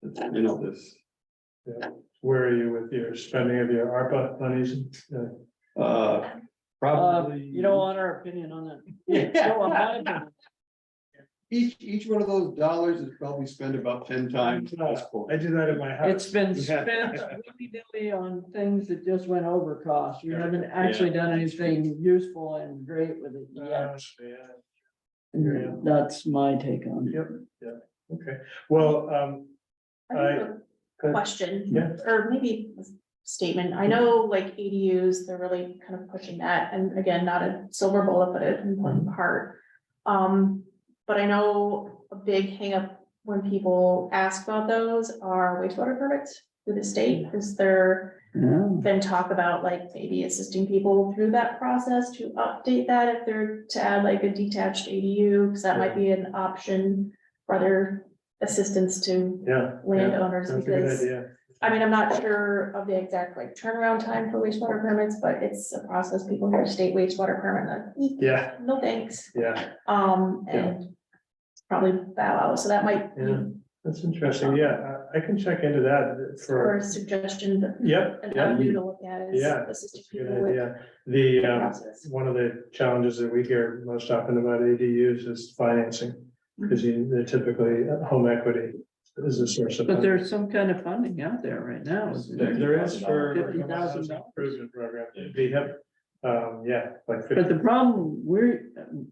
Speaker 3: it's, you know, this,
Speaker 2: Where are you with your spending of your ARPA monies?
Speaker 3: probably.
Speaker 1: You don't want our opinion on that.
Speaker 3: Yeah.
Speaker 1: Don't want my opinion.
Speaker 3: Each one of those dollars is probably spent about 10 times. at this point.
Speaker 2: I do that in my house.
Speaker 1: It's been
Speaker 3: Yeah.
Speaker 1: spent willy-nilly on things that just went over cost. You haven't actually done anything useful and great with it yet.
Speaker 2: Yeah.
Speaker 1: And that's my take on it.
Speaker 2: Yep, okay, well,
Speaker 6: I have a
Speaker 2: Good.
Speaker 6: question,
Speaker 2: Yeah.
Speaker 6: or maybe a statement. I know like ADUs, they're really kind of pushing that, and again, not a silver bullet, but an important part. But I know a big hangup when people ask about those are wastewater permits through the state. Is there
Speaker 1: Yeah.
Speaker 6: been talk about like maybe assisting people through that process to update that if they're to add like a detached ADU? Because that might be an option for other assistance to
Speaker 2: yeah.
Speaker 6: landowners,
Speaker 2: That's a good
Speaker 6: because
Speaker 2: idea.
Speaker 6: I mean, I'm not sure of the exact like turnaround time for wastewater permits, but it's a process. People hear state wastewater permit, like, "Eek,
Speaker 2: Yeah,
Speaker 6: no thanks."
Speaker 2: yeah,
Speaker 6: And probably bow out, so that might be
Speaker 2: Yeah. that's interesting, yeah, I can check into that
Speaker 6: for a
Speaker 2: for,
Speaker 6: suggestion, that
Speaker 2: yep,
Speaker 6: an
Speaker 2: yeah,
Speaker 6: avenue to look at is
Speaker 2: Yeah,
Speaker 6: assisting
Speaker 2: that's a good
Speaker 6: people with
Speaker 2: idea. The,
Speaker 6: the process.
Speaker 2: one of the challenges that we hear most often about ADUs is financing, because they're typically home equity is a source of.
Speaker 1: But
Speaker 2: funding.
Speaker 1: there's some kind of funding out there right now. isn't there?
Speaker 2: There is for.
Speaker 1: $50,000.
Speaker 2: Improvement program, VHIP, yeah, like.
Speaker 1: But the problem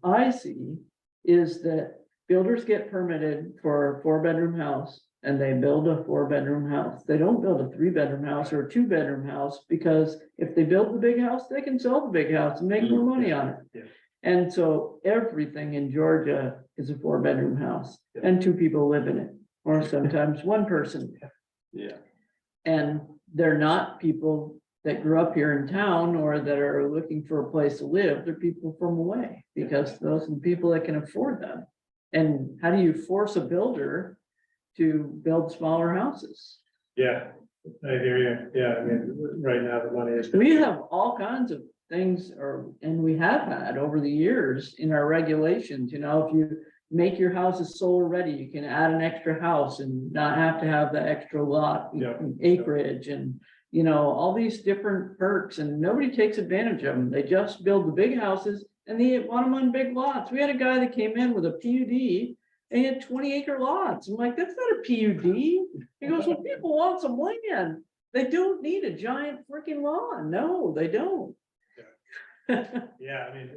Speaker 1: I see is that builders get permitted for a 4-bedroom house and they build a 4-bedroom house. They don't build a 3-bedroom house or a 2-bedroom house, because if they build the big house, they can sell the big house and make more money on it.
Speaker 2: Yeah.
Speaker 1: And so everything in Georgia is a 4-bedroom house
Speaker 2: Yeah.
Speaker 1: and 2 people live in it, or sometimes 1 person.
Speaker 3: Yeah.
Speaker 1: And they're not people that grew up here in town or that are looking for a place to live. They're people from away, because those are the people that can afford them. And how do you force a builder to build smaller houses?
Speaker 2: Yeah, I hear you. Yeah, I mean, right now the money is.
Speaker 1: We have all kinds of things, and we have had over the years in our regulations, if you make your houses solar ready, you can add an extra house and not have to have the extra lot,
Speaker 2: Yeah.
Speaker 1: acreage, and all these different perks, and nobody takes advantage of them. They just build the big houses and they want them on big lots. We had a guy that came in with a PUD and he had 20-acre lots. I'm like, that's not a PUD. He goes, well, people want some land. They don't need a giant freaking lawn. No, they don't.
Speaker 2: Yeah, I mean,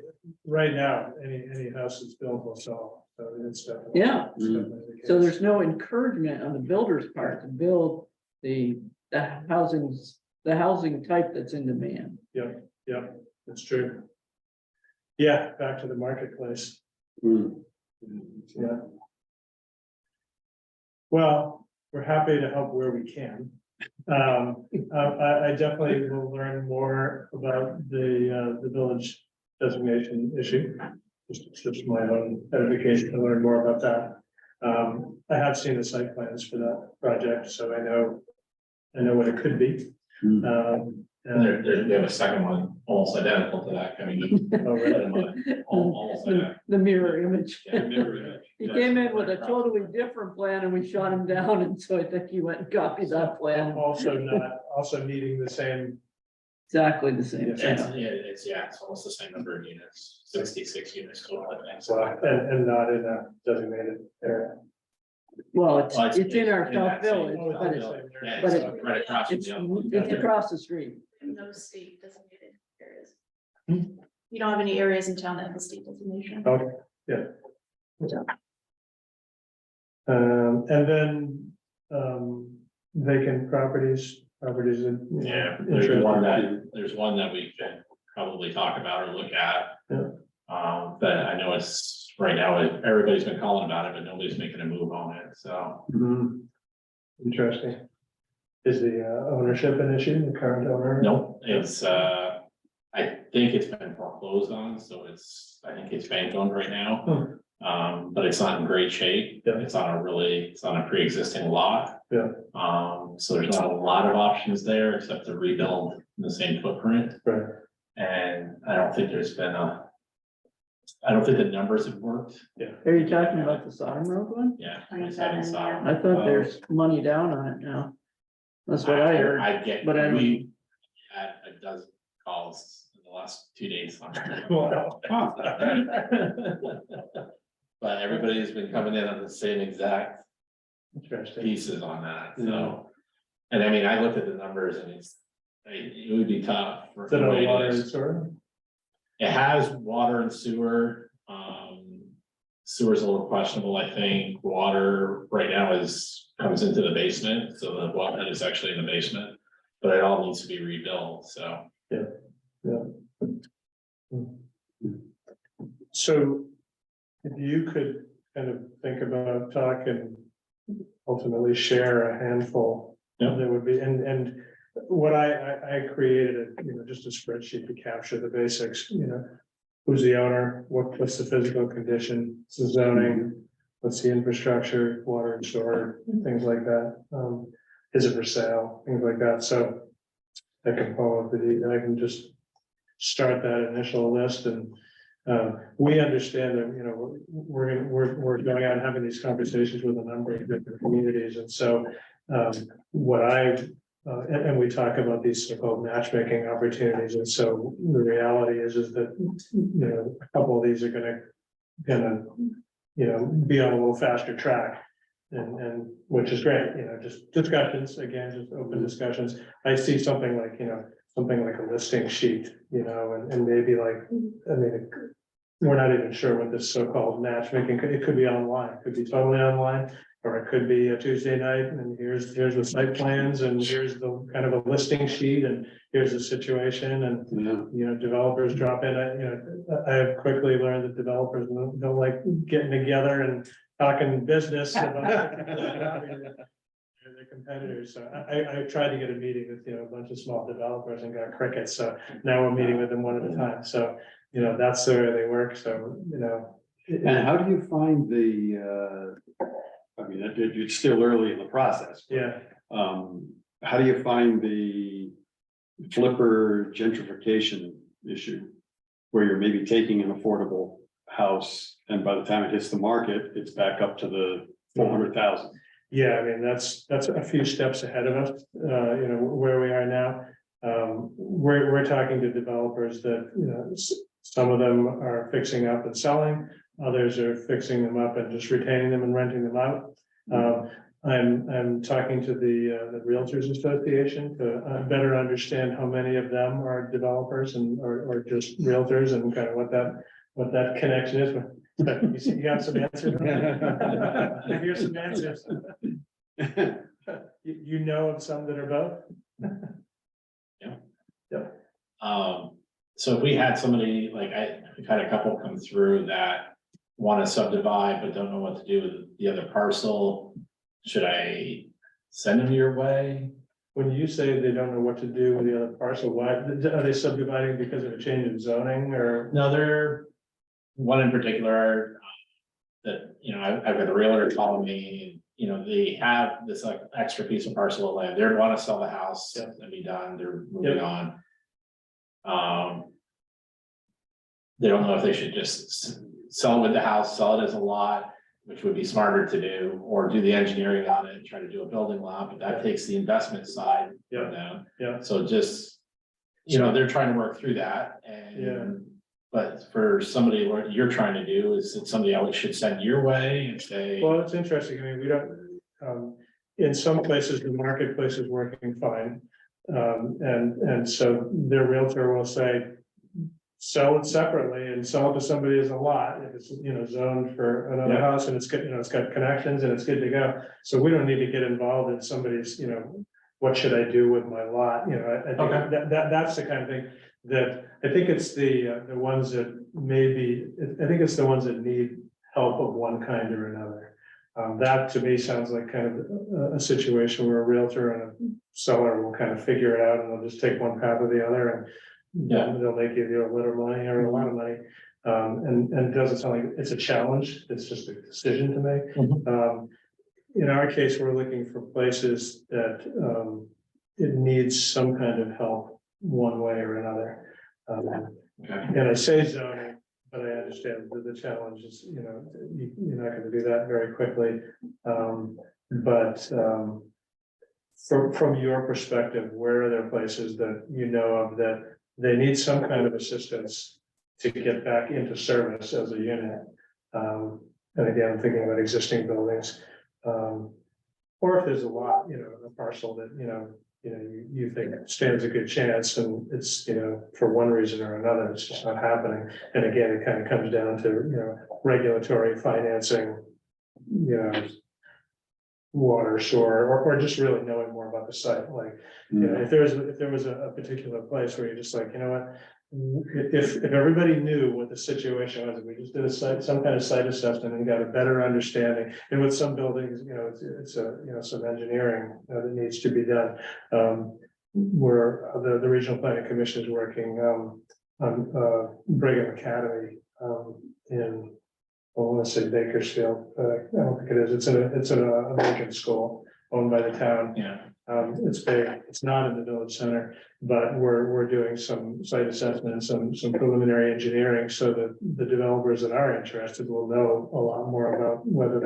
Speaker 2: right now, any house that's built will sell, so it's definitely.
Speaker 1: Yeah.
Speaker 2: it's definitely the
Speaker 1: So
Speaker 2: case.
Speaker 1: there's no encouragement on the builder's part to build the housing type that's in demand.
Speaker 2: Yeah, that's true. Yeah, back to the marketplace,
Speaker 3: Mm.
Speaker 2: yeah. Well, we're happy to help where we can. I definitely will learn more about the village designation issue. It's just my own edification to learn more about that. I have seen the site plans for that project, so I know what it could be.
Speaker 3: Hmm.
Speaker 2: And
Speaker 4: We have a second one almost identical to that coming in.
Speaker 2: oh, really?
Speaker 4: Almost identical.
Speaker 1: The mirror image.
Speaker 4: Yeah, mirror image.
Speaker 1: He
Speaker 4: Yeah,
Speaker 1: came in
Speaker 4: so
Speaker 1: with a
Speaker 4: right across.
Speaker 1: totally different plan and we shot him down, and so I think he went and copied that plan.
Speaker 2: Also needing the same,
Speaker 1: Exactly the same.
Speaker 4: It's almost the same number of units, 66 units total, I think.
Speaker 2: so, and not in a designated area.
Speaker 1: Well,
Speaker 4: Well,
Speaker 1: it's in our
Speaker 4: in
Speaker 1: South
Speaker 4: that same-
Speaker 1: Village,
Speaker 2: Oh,
Speaker 1: but
Speaker 2: it's
Speaker 1: it's,
Speaker 2: in the same
Speaker 4: Yeah,
Speaker 2: area.
Speaker 1: but
Speaker 4: it's right across from the other one.
Speaker 1: it's across the street.
Speaker 6: No state designated areas. You don't have any areas in town that have a state designation.
Speaker 2: Okay, yeah. And then, vacant properties in.
Speaker 4: Yeah, there's one that we can probably talk about or look at.
Speaker 2: Yeah.
Speaker 4: But I know it's, right now, everybody's been calling about it, but nobody's making a move on it, so.
Speaker 2: Mhm. Interesting. Is the ownership an issue, the current owner?
Speaker 4: Nope, it's, I think it's been foreclosed on, so I think it's bank owned right now. But it's not in great shape.
Speaker 2: Yeah.
Speaker 4: It's on a pre-existing lot.
Speaker 2: Yeah.
Speaker 4: So there's not a lot of options there except to rebuild in the same footprint.
Speaker 2: Right.
Speaker 4: And I don't think the numbers have worked.
Speaker 1: Are you talking about the Sodom Road one?
Speaker 4: Yeah.
Speaker 6: 27,
Speaker 4: Sodom.
Speaker 1: I thought there's money down on it now. That's what I heard.
Speaker 4: I get,
Speaker 1: but I don't-
Speaker 4: we had a dozen calls in the last 2 days. on it.
Speaker 2: Wow.
Speaker 4: But everybody's been coming in on the same exact
Speaker 2: Interesting.
Speaker 4: pieces on that, so. And I mean, I looked at the numbers and it would be tough. for
Speaker 2: Is it
Speaker 4: the way
Speaker 2: a
Speaker 4: it
Speaker 2: water
Speaker 4: is.
Speaker 2: and sewer?
Speaker 4: It has water and sewer, sewer's a little questionable, I think. Water right now comes into the basement, so the water is actually in the basement. But it all needs to be rebuilt, so.
Speaker 2: So if you could kind of think about, talk and ultimately share a handful.
Speaker 4: Yeah.
Speaker 2: There would be, and what I created, just a spreadsheet to capture the basics, who's the owner, what's the physical condition, what's the zoning, what's the infrastructure, water and sewer, things like that. Is it for sale, things like that, so I can follow up with you, I can just start that initial list and we understand that, we're going out and having these conversations with a number of different communities, and so what and we talk about these so-called matchmaking opportunities, and so the reality is that, a couple of these are gonna be on a little faster track. And which is great, just discussions, again, just open discussions. I see something like a listing sheet, and maybe like, we're not even sure what this so-called matchmaking, it could be online, it could be totally online. Or it could be a Tuesday night and here's the site plans and here's the kind of a listing sheet and here's the situation and.
Speaker 3: Yeah.
Speaker 2: Developers drop in, I have quickly learned that developers don't like getting together and talking business about. Their competitors, so I tried to get a meeting with, a bunch of small developers and got crickets, so now we're meeting with them one at a time, so, that's the way they work, so,
Speaker 3: And how do you find I mean, it's still early in the process. But,
Speaker 2: yeah.
Speaker 3: how do you find the flipper gentrification issue? Where you're maybe taking an affordable house and by the time it hits the market, it's back up to the 400,000.
Speaker 2: Yeah, I mean, that's a few steps ahead of us, where we are now. We're talking to developers that, some of them are fixing up and selling, others are fixing them up and just retaining them and renting them out. I'm talking to the Realtors Association to better understand how many of them are developers or just realtors and kind of what that connection is. You got some answers? Here's some answers. You know of some that are both?
Speaker 4: So if we had somebody, like we've had a couple come through that want to subdivide but don't know what to do with the other parcel, should I send them your way?
Speaker 2: When you say they don't know what to do with the other parcel, why, are they subdividing because of a change in zoning or?
Speaker 4: No, they're, one in particular, that, I've got a realtor calling me, they have this like extra piece of parcel of land, they want to sell the house and be done, they're moving on. They don't know if they should just sell it with the house, sell it as a lot, which would be smarter to do, or do the engineering on it and try to do a building lot, but that takes the investment side down.
Speaker 2: Yeah.
Speaker 4: So just, they're trying to work through that and. But for somebody, what you're trying to do, is it somebody I should send your way and say?
Speaker 2: Well, it's interesting. I mean, we don't, in some places, the marketplace is working fine. And so their realtor will say, sell it separately and sell it to somebody as a lot. If it's, zoned for another house and it's good, it's got connections and it's good to go. So we don't need to get involved in somebody's, what should I do with my lot? I think that's the kind of thing that I think it's the ones that I think it's the ones that need help of one kind or another. That to me sounds like kind of a situation where a realtor and a seller will kind of figure it out and they'll just take one path or the other and they'll make you a little money or a lot of money. And it doesn't sound like it's a challenge, it's just a decision to make. In our case, we're looking for places that it needs some kind of help one way or another. And I say zoning, but I understand that the challenge is, you're not gonna do that very quickly. But from your perspective, where are there places that you know of that they need some kind of assistance to get back into service as a unit? And again, I'm thinking about existing buildings. Or if there's a lot, a parcel that, you think stands a good chance and it's, for one reason or another, it's just not happening. And again, it kind of comes down to, regulatory financing, water, sewer, or just really knowing more about the site. Like, if there was a particular place where you're just like, what? If everybody knew what the situation was, if we just did some kind of site assessment and got a better understanding, and with some buildings, it's some engineering that needs to be done. Where the regional planning commission is working on Brigham Academy in, I want to say Bakersfield, I don't think it is. It's an American school owned by the town. It's big. It's not in the village center, but we're doing some site assessment and some preliminary engineering so that the developers that are interested will know a lot more about whether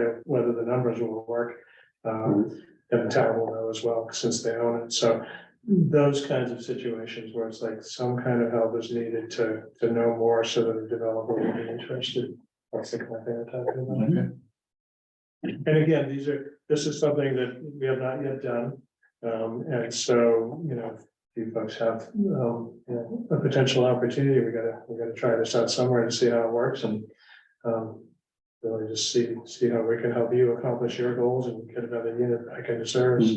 Speaker 2: the numbers will work. And the town will know as well, since they own it. So those kinds of situations where it's like some kind of help is needed to know more so that a developer will be interested. That's the kind of thing we're talking about. And again, this is something that we have not yet done. And so, you folks have, a potential opportunity, we gotta try this out somewhere to see how it works and, really just see how we can help you accomplish your goals and get another unit back into service.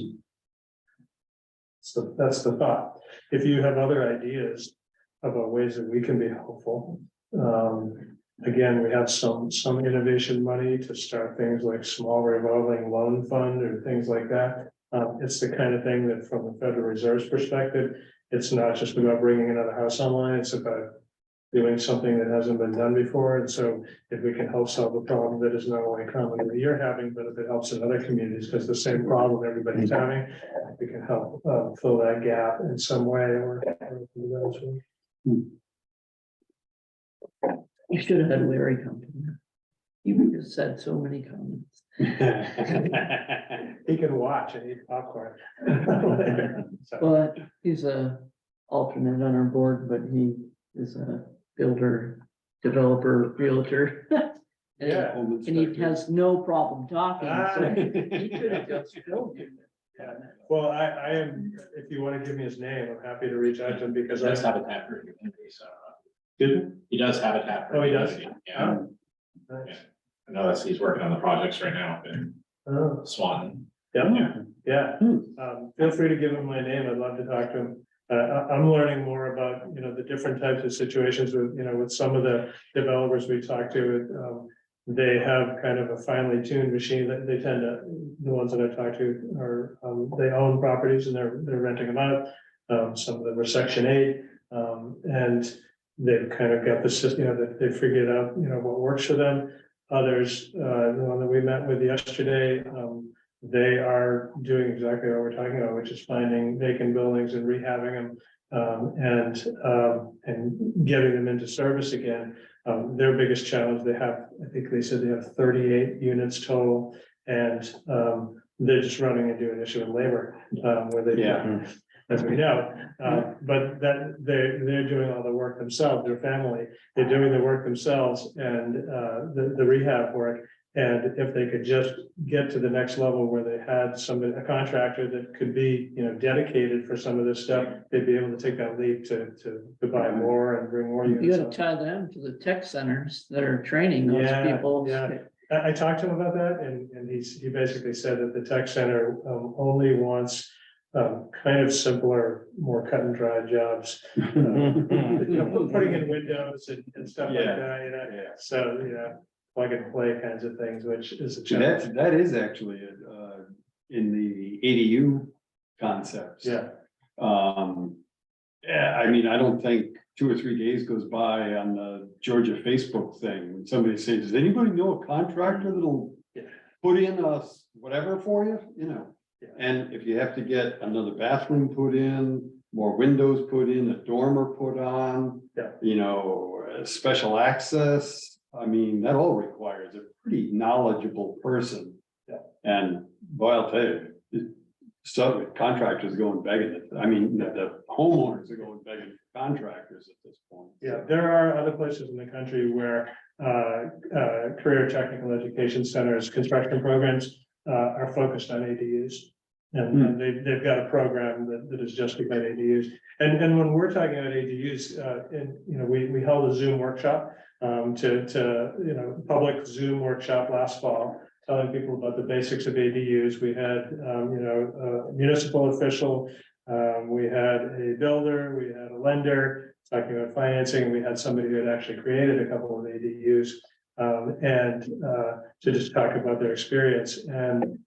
Speaker 2: So that's the thought. If you have other ideas about ways that we can be helpful, again, we have some innovation money to start things like small revolving loan fund or things like that. It's the kind of thing that from the Federal Reserve's perspective, it's not just about bringing another house online, it's about doing something that hasn't been done before. And so if we can help solve a problem that is not only common that you're having, but if it helps in other communities, because the same problem everybody's having, we can help fill that gap in some way or.
Speaker 1: You should have had Larry come. You just said so many comments.
Speaker 2: He can watch and eat popcorn. So,
Speaker 1: But he's a alternate on our board, but he is a builder, developer, realtor. And
Speaker 2: Yeah.
Speaker 1: And he has no problem talking, so he could have just filled you.
Speaker 2: Yeah. Well, I am, if you want to give me his name, I'm happy to reach out to him because
Speaker 4: He does
Speaker 2: I.
Speaker 4: habitat for humanity, so
Speaker 2: Did
Speaker 4: he does habitat. for
Speaker 2: Oh, he does?
Speaker 4: Humanity, Yeah,
Speaker 2: Nice.
Speaker 4: I know that he's working on the projects right now in
Speaker 2: Oh,
Speaker 4: Swan.
Speaker 2: yeah, yeah.
Speaker 1: Hmm.
Speaker 2: Feel free to give him my name. I'd love to talk to him. I'm learning more about, the different types of situations with, with some of the developers we talk to. They have kind of a finely tuned machine that they tend to, the ones that I talk to are, they own properties and they're renting them out. Some of them are Section 8, and they've kind of got the system, that they figured out, what works for them. Others, the one that we met with yesterday, they are doing exactly what we're talking about, which is finding vacant buildings and rehabbing them. And getting them into service again. Their biggest challenge, they have, I think they said they have 38 units total. And they're just running into an issue in labor, where they.
Speaker 3: Yeah.
Speaker 2: As we know, but that they're doing all the work themselves, their family, they're doing the work themselves and the rehab work. And if they could just get to the next level where they had a contractor that could be, dedicated for some of this stuff, they'd be able to take that leap to buy more and bring more
Speaker 1: You
Speaker 2: units.
Speaker 1: gotta tie them to the tech centers that are training those
Speaker 2: Yeah,
Speaker 1: people.
Speaker 2: yeah. I talked to him about that and he basically said that the tech center only wants kind of simpler, more cut and dry jobs. Putting in windows and stuff like
Speaker 3: Yeah.
Speaker 2: that,
Speaker 3: Yeah.
Speaker 2: so, plug and play kinds of things, which is a
Speaker 3: That,
Speaker 2: challenge.
Speaker 3: that is actually, in the ADU concepts.
Speaker 2: Yeah,
Speaker 3: Yeah, I mean, I don't think 2 or 3 days goes by on the Georgia Facebook thing, when somebody says, does anybody know a contractor that'll put in a whatever for you,
Speaker 2: Yeah.
Speaker 3: And if you have to get another bathroom put in, more windows put in, a dormer put on.
Speaker 2: Yeah.
Speaker 3: Special access, I mean, that all requires a pretty knowledgeable person.
Speaker 2: Yeah.
Speaker 3: And boy, I'll tell you, so contractors going begging it, I mean, the homeowners are going begging for contractors at this point.
Speaker 2: yeah, there are other places in the country where career technical education centers, construction programs are focused on ADUs. And they've got a program that is just about ADUs. And when we're talking about ADUs, we held a Zoom workshop public Zoom workshop last fall, telling people about the basics of ADUs. We had, a municipal official, we had a builder, we had a lender talking about financing. We had somebody who had actually created a couple of ADUs, and to just talk about their experience. And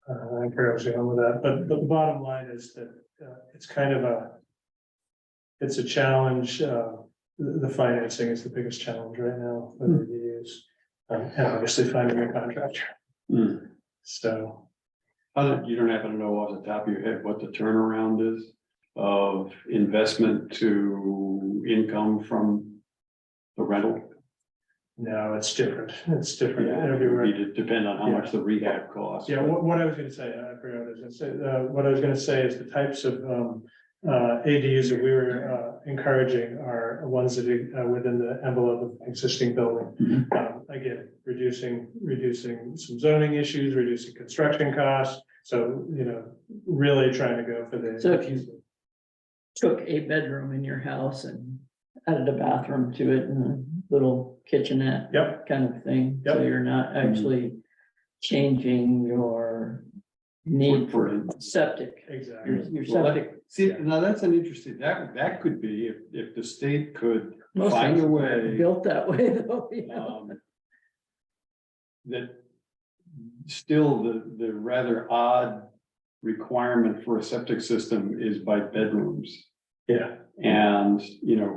Speaker 2: I forget where I was going with that, but the bottom line is that it's kind of it's a challenge. The financing is the biggest challenge right now for the ADUs, and obviously finding a contractor. So
Speaker 3: You don't happen to know off the top of your head what the turnaround is of investment to income from the rental?
Speaker 2: no, it's different. It's different everywhere.
Speaker 3: It depend on how much the rehab costs.
Speaker 2: Yeah, what I was gonna say, I forgot what I was gonna say, what I was gonna say is the types of ADUs that we were encouraging are ones that are within the envelope of existing building. Again, reducing some zoning issues, reducing construction costs, So, really trying to go for the.
Speaker 1: So if you took a bedroom in your house and added a bathroom to it and a little kitchenette.
Speaker 2: Yep.
Speaker 1: Kind of thing, so
Speaker 2: Yep.
Speaker 1: you're not actually changing your need for
Speaker 3: Footprint.
Speaker 1: septic.
Speaker 2: Exactly.
Speaker 1: Your
Speaker 3: Well,
Speaker 1: septic.
Speaker 3: See, now that's an interesting, that could be, if the state could
Speaker 1: Most
Speaker 3: find a
Speaker 1: things are
Speaker 3: way.
Speaker 1: built that way though, you know?
Speaker 3: That still the rather odd requirement for a septic system is by bedrooms.
Speaker 2: Yeah,
Speaker 3: And,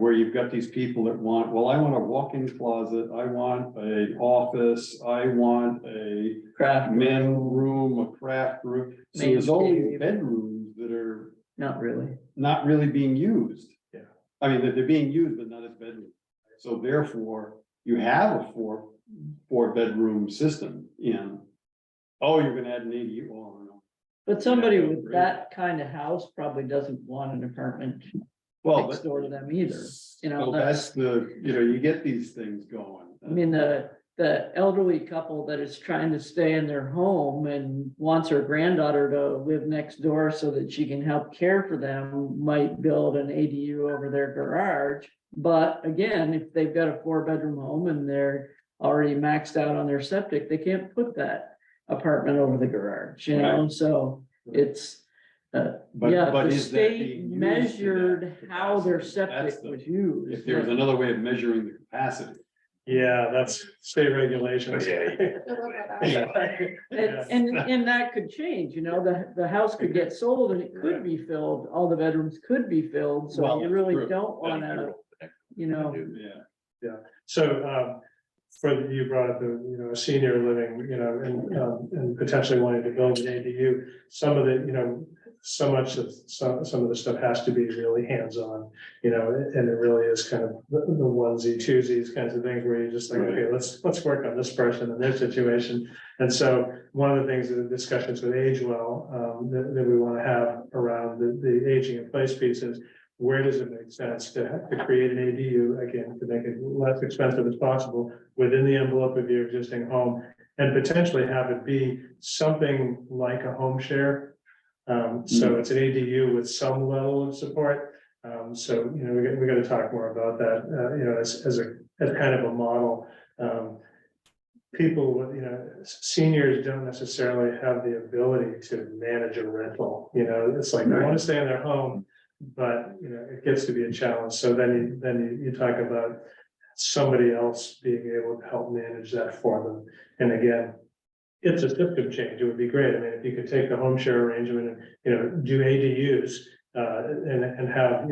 Speaker 3: where you've got these people that want, well, I want a walk-in closet, I want an office, I want a
Speaker 1: Craft
Speaker 3: men
Speaker 1: room,
Speaker 3: room, a craft room. So there's all these
Speaker 1: Manscaped.
Speaker 3: bedrooms that are
Speaker 1: not really.
Speaker 3: not really being used.
Speaker 2: Yeah.
Speaker 3: I mean, they're being used, but not as bedrooms. So therefore, you have a four-bedroom system in. Oh, you're gonna add an ADU, oh, I don't know.
Speaker 1: But somebody
Speaker 3: Yeah,
Speaker 1: with
Speaker 3: right.
Speaker 1: that kind of house probably doesn't want an apartment
Speaker 3: Well,
Speaker 1: next
Speaker 3: but.
Speaker 1: door to them either, you know,
Speaker 3: So that's the, you get these things going.
Speaker 1: I mean, the elderly couple that is trying to stay in their home and wants her granddaughter to live next door so that she can help care for them, might build an ADU over their garage. But again, if they've got a 4-bedroom home and they're already maxed out on their septic, they can't put that apartment over the garage, you know, so it's.
Speaker 3: But-
Speaker 1: Yeah,
Speaker 3: but
Speaker 1: the
Speaker 3: is that
Speaker 1: state
Speaker 3: being used to
Speaker 1: measured
Speaker 3: that
Speaker 1: how their
Speaker 3: capacity? That's
Speaker 1: septic
Speaker 3: the-
Speaker 1: was used.
Speaker 3: If there was another way of measuring the capacity.
Speaker 2: yeah, that's state regulations.
Speaker 1: And that could change, you know, the house could get sold and it could be filled, all the bedrooms could be filled, so
Speaker 3: Well,
Speaker 1: you
Speaker 3: that's
Speaker 1: really
Speaker 3: true.
Speaker 1: don't wanna, you know.
Speaker 3: Yeah.
Speaker 2: So, you brought up a senior living, and potentially wanting to build an ADU, some of the, some of the stuff has to be really hands-on, and it really is kind of the onesie twosies kinds of things where you're just like, okay, let's work on this person and their situation. And so one of the things, the discussions with AgeWell, that we want to have around the aging in place piece is, where does it make sense to create an ADU, again, to make it less expensive as possible within the envelope of your existing home, and potentially have it be something like a home share. So it's an ADU with some level of support. So, we got to talk more about that, as kind of a model. People, seniors don't necessarily have the ability to manage a rental, it's like they want to stay in their home, but, it gets to be a challenge. So then you talk about somebody else being able to help manage that for them. And again, it's a system change. It would be great. I mean, if you could take the home share arrangement and, do ADUs, and have,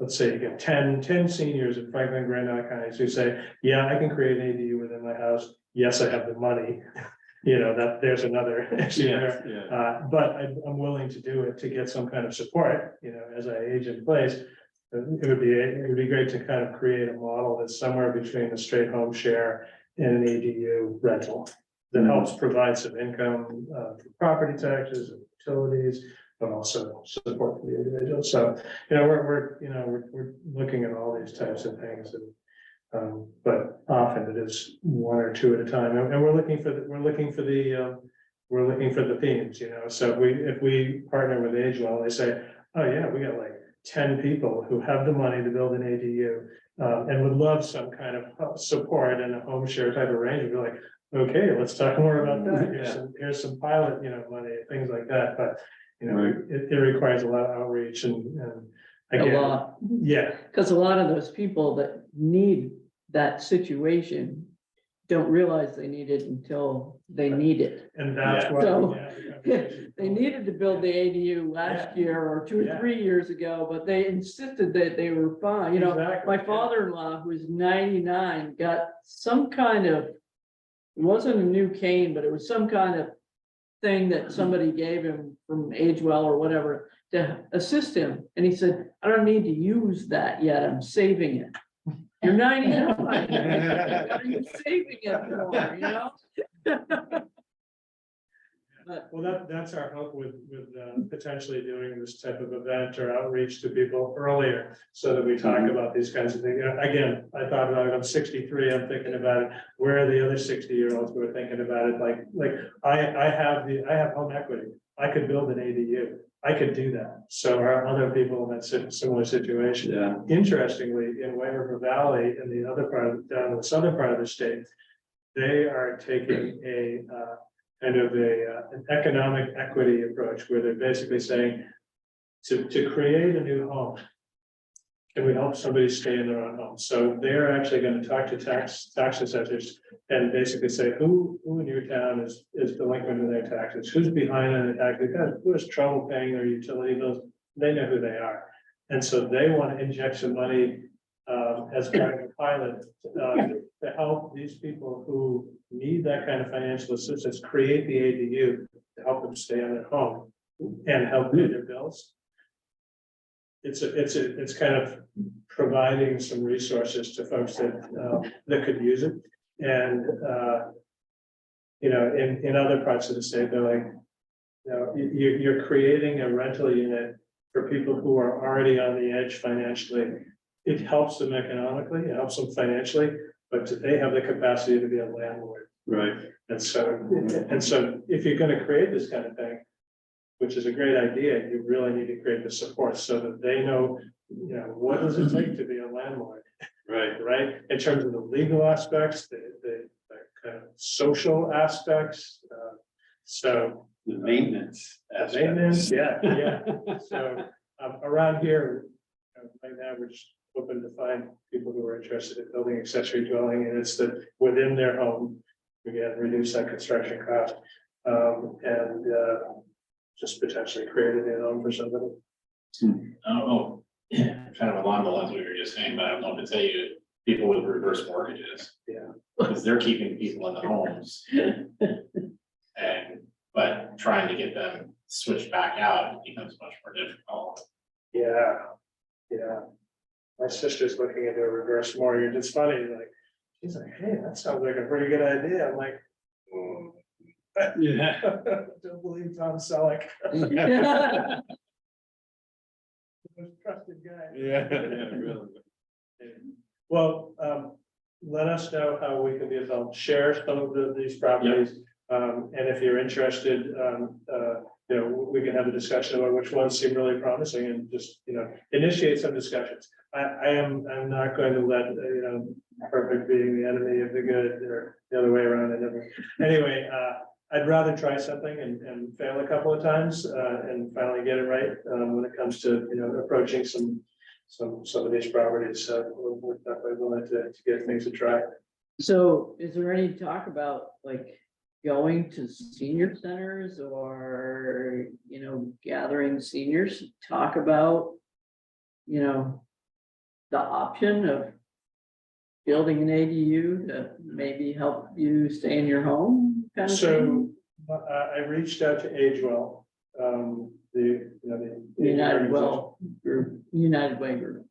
Speaker 2: let's say you get 10 seniors in Franklin, Grand Island counties who say, yeah, I can create an ADU within my house. Yes, I have the money. There's another issue there.
Speaker 3: Yeah.
Speaker 2: But I'm willing to do it to get some kind of support, as I age in place. It would be great to kind of create a model that's somewhere between a straight home share and an ADU rental. That helps provide some income, for property taxes and utilities, but also support for the individual. So, we're looking at all these types of things and. But often it is one or two at a time, and we're looking for the themes, so if we partner with AgeWell, they say, oh yeah, we got like 10 people who have the money to build an ADU. And would love some kind of support and a home share type of arrangement, we're like, okay, let's talk more about that, here's some pilot, money, things like that, but.
Speaker 3: Right.
Speaker 2: It requires a lot of outreach and
Speaker 1: A
Speaker 2: again,
Speaker 1: lot,
Speaker 2: yeah,
Speaker 1: because a lot of those people that need that situation don't realize they need it until they need it.
Speaker 2: and that's
Speaker 3: Yeah.
Speaker 2: why.
Speaker 1: So,
Speaker 2: yeah, the conversation-
Speaker 1: They needed to build the ADU last year or 2 or
Speaker 2: Yeah.
Speaker 1: 3 years ago, but they insisted that they were fine,
Speaker 2: Exactly,
Speaker 1: My father-in-law, who's 99, got some kind of, it wasn't a new cane, but it was some kind of thing that somebody gave him from AgeWell or whatever to assist him. And he said, I don't need to use that yet. I'm saving it. You're 99. What are you saving it for,
Speaker 2: Well, that's our hope with potentially doing this type of event or outreach to people earlier, so that we talk about these kinds of things. You know, again, I thought about it, I'm 63, I'm thinking about it, where are the other 60-year-olds who are thinking about it, like, I have home equity, I could build an ADU, I could do that, so are other people in that similar situation.
Speaker 3: Yeah,
Speaker 2: Interestingly, in White River Valley, in the other part, down in the southern part of the state, they are taking a kind of an economic equity approach, where they're basically saying to create a new home, can we help somebody stay in their own home? So they're actually going to talk to tax assessors and basically say, who in your town is delinquent in their taxes? Who's behind on the taxes? Who has trouble paying their utility bills? They know who they are. And so they want to inject some money as part of a pilot to help these people who need that kind of financial assistance, create the ADU to help them stay in their home and help pay their bills. It's kind of providing some resources to folks that could use it. And you know, in other parts of the state, they're like, you know, you're creating a rental unit for people who are already on the edge financially. It helps them economically, it helps them financially, but they have the capacity to be a landlord.
Speaker 3: right.
Speaker 2: And so if you're gonna create this kind of thing, which is a great idea, you really need to create the support so that they know, you know, what does it take to be a landlord? Right, in terms of the legal aspects, the kind of social aspects, so.
Speaker 3: The maintenance. aspect.
Speaker 2: Maintenance, yeah. So, around here, right now, we're just hoping to find people who are interested in building accessory dwelling units that within their home, we can reduce that construction cost. And just potentially create a new home for somebody.
Speaker 4: I don't know, kind of along the lines of what you were just saying, but I don't know if to tell you, people with reverse mortgages.
Speaker 2: Yeah.
Speaker 4: Because they're keeping people in the homes. But trying to get them switched back out becomes much more difficult.
Speaker 2: Yeah. My sister's looking into a reverse mortgage. It's funny, like, she's like, hey, that sounds like a pretty good idea. I'm like,
Speaker 3: Yeah.
Speaker 2: don't believe Tom Selleck. Most trusted guy.
Speaker 3: Yeah, really.
Speaker 2: Well, let us know how we can be involved. Share some of these properties. And if you're interested, you know, we can have a discussion about which ones seem really promising and just, you know, initiate some discussions. I'm not going to let, you know, perfect being the enemy of the good or the other way around. Anyway, I'd rather try something and fail a couple of times, and finally get it right, when it comes to, you know, approaching some of these properties. We're definitely willing to give things a try.
Speaker 1: So is there any talk about like going to senior centers or, you know, gathering seniors to talk about, you know, the option of building an ADU to maybe help you stay in your home kind of thing?
Speaker 2: So I reached out to Agewell, the
Speaker 1: United Way Group.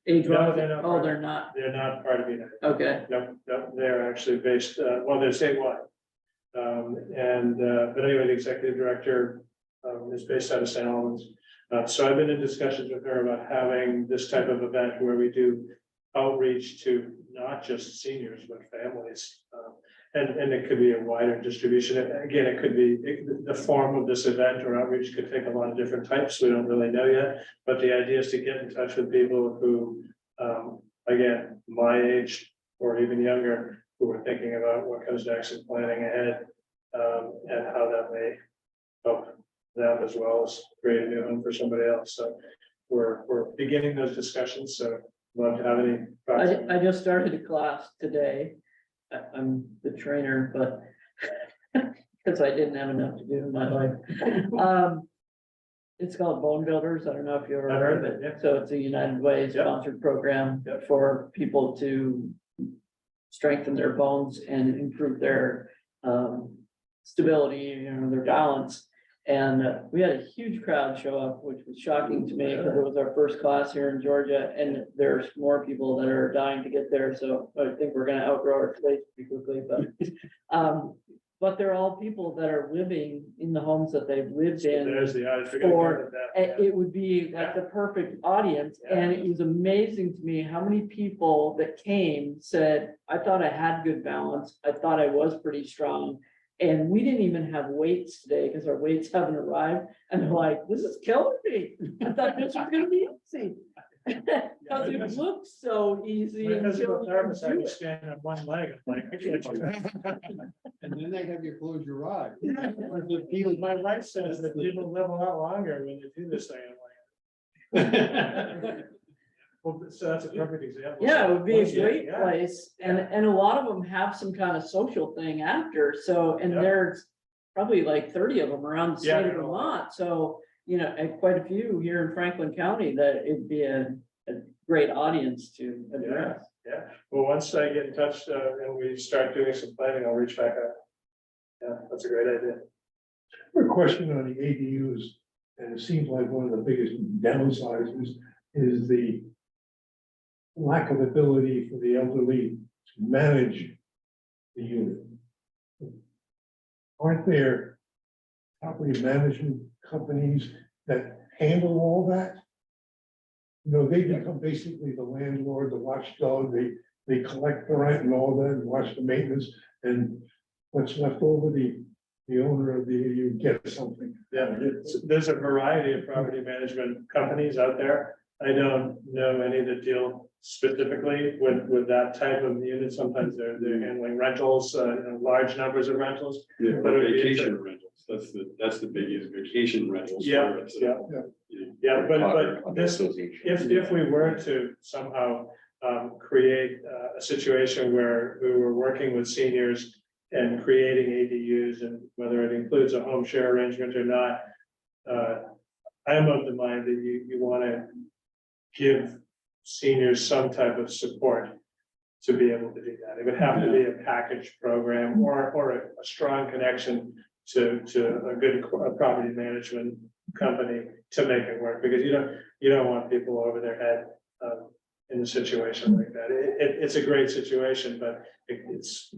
Speaker 1: Age
Speaker 2: No, they're not.
Speaker 1: oh, they're not,
Speaker 2: They're not part of United.
Speaker 1: okay,
Speaker 2: No, they're actually based, well, they're statewide. But anyway, the executive director is based out of St. Albans. So I've been in discussions with her about having this type of event where we do outreach to not just seniors, but families. And it could be a wider distribution. Again, it could be, the form of this event or outreach could take a lot of different types. We don't really know yet. But the idea is to get in touch with people who, again, my age or even younger, who are thinking about what comes next and planning ahead, and how that may help them as well as create a new home for somebody else. So we're beginning those discussions. So love to have any thoughts.
Speaker 1: I just started a class today. I'm the trainer, but because I didn't have enough to do in my life. It's called Bone Builders. I don't know if you ever
Speaker 2: I've
Speaker 1: heard of
Speaker 2: heard
Speaker 1: it.
Speaker 2: of it, yeah.
Speaker 1: So it's a United Way sponsored program for people to strengthen their bones and improve their stability, you know, their balance. And we had a huge crowd show up, which was shocking to me because it was our first class here in Georgia, and there's more people that are dying to get there. So I think we're gonna outgrow our space pretty quickly, but but they're all people that are living in the homes that they've lived
Speaker 2: So
Speaker 1: in.
Speaker 2: there's the odds. We're gonna
Speaker 1: For-
Speaker 2: go with that,
Speaker 1: And
Speaker 2: yeah.
Speaker 1: it would be like the perfect audience, and it was amazing to me how many people that came said, I thought I had good balance, I thought I was pretty strong. And we didn't even have weights today, because our weights haven't arrived, and they're like, this is killing me, I thought this was gonna be easy. Cause it looks so easy.
Speaker 2: My physical
Speaker 1: until you
Speaker 2: therapist, I
Speaker 1: do
Speaker 2: can
Speaker 1: it.
Speaker 2: stand on one leg, I'm like, I can't.
Speaker 3: And then they have you close your eyes.
Speaker 2: My wife says that people live a lot longer when you do this thing. I'm like, well, so that's a perfect example.
Speaker 1: Yeah, it would be a
Speaker 2: Yeah,
Speaker 1: great
Speaker 2: yeah.
Speaker 1: place, and a lot of them have some kind of social thing after, so, and
Speaker 2: Yeah.
Speaker 1: there's probably like 30 of them around the
Speaker 2: Yeah,
Speaker 1: state of
Speaker 2: they're all-
Speaker 1: Vermont, so, you know, and quite a few here in Franklin County, that it'd be a great audience to address.
Speaker 2: Yeah, well, once I get in touch, and we start doing some planning, I'll reach back out. Yeah, that's a great idea.
Speaker 5: A question on the ADUs, and it seems like one of the biggest downsides is the lack of ability for the elderly to manage the unit. Aren't there property management companies that handle all that? You know, they become basically the landlord, the watchdog, they collect the rent and all that, and watch the maintenance, and what's left over, the owner of the ADU gets something.
Speaker 2: Yeah, there's a variety of property management companies out there. I don't know any that deal specifically with that type of unit. Sometimes they're handling rentals, large numbers of rentals.
Speaker 3: Yeah,
Speaker 2: But it'd be
Speaker 3: vacation rentals, that's the biggiest, vacation rentals.
Speaker 2: Yeah,
Speaker 3: where it's,
Speaker 2: yeah. Yeah, but this, if we were to somehow create a situation where we were working with seniors and creating ADUs, and whether it includes a home share arrangement or not, I'm of the mind that you want to give seniors some type of support to be able to do that. It would have to be a package program or a strong connection to a good property management company to make it work, because you don't want people over their head in a situation like that. It's a great situation, but it's,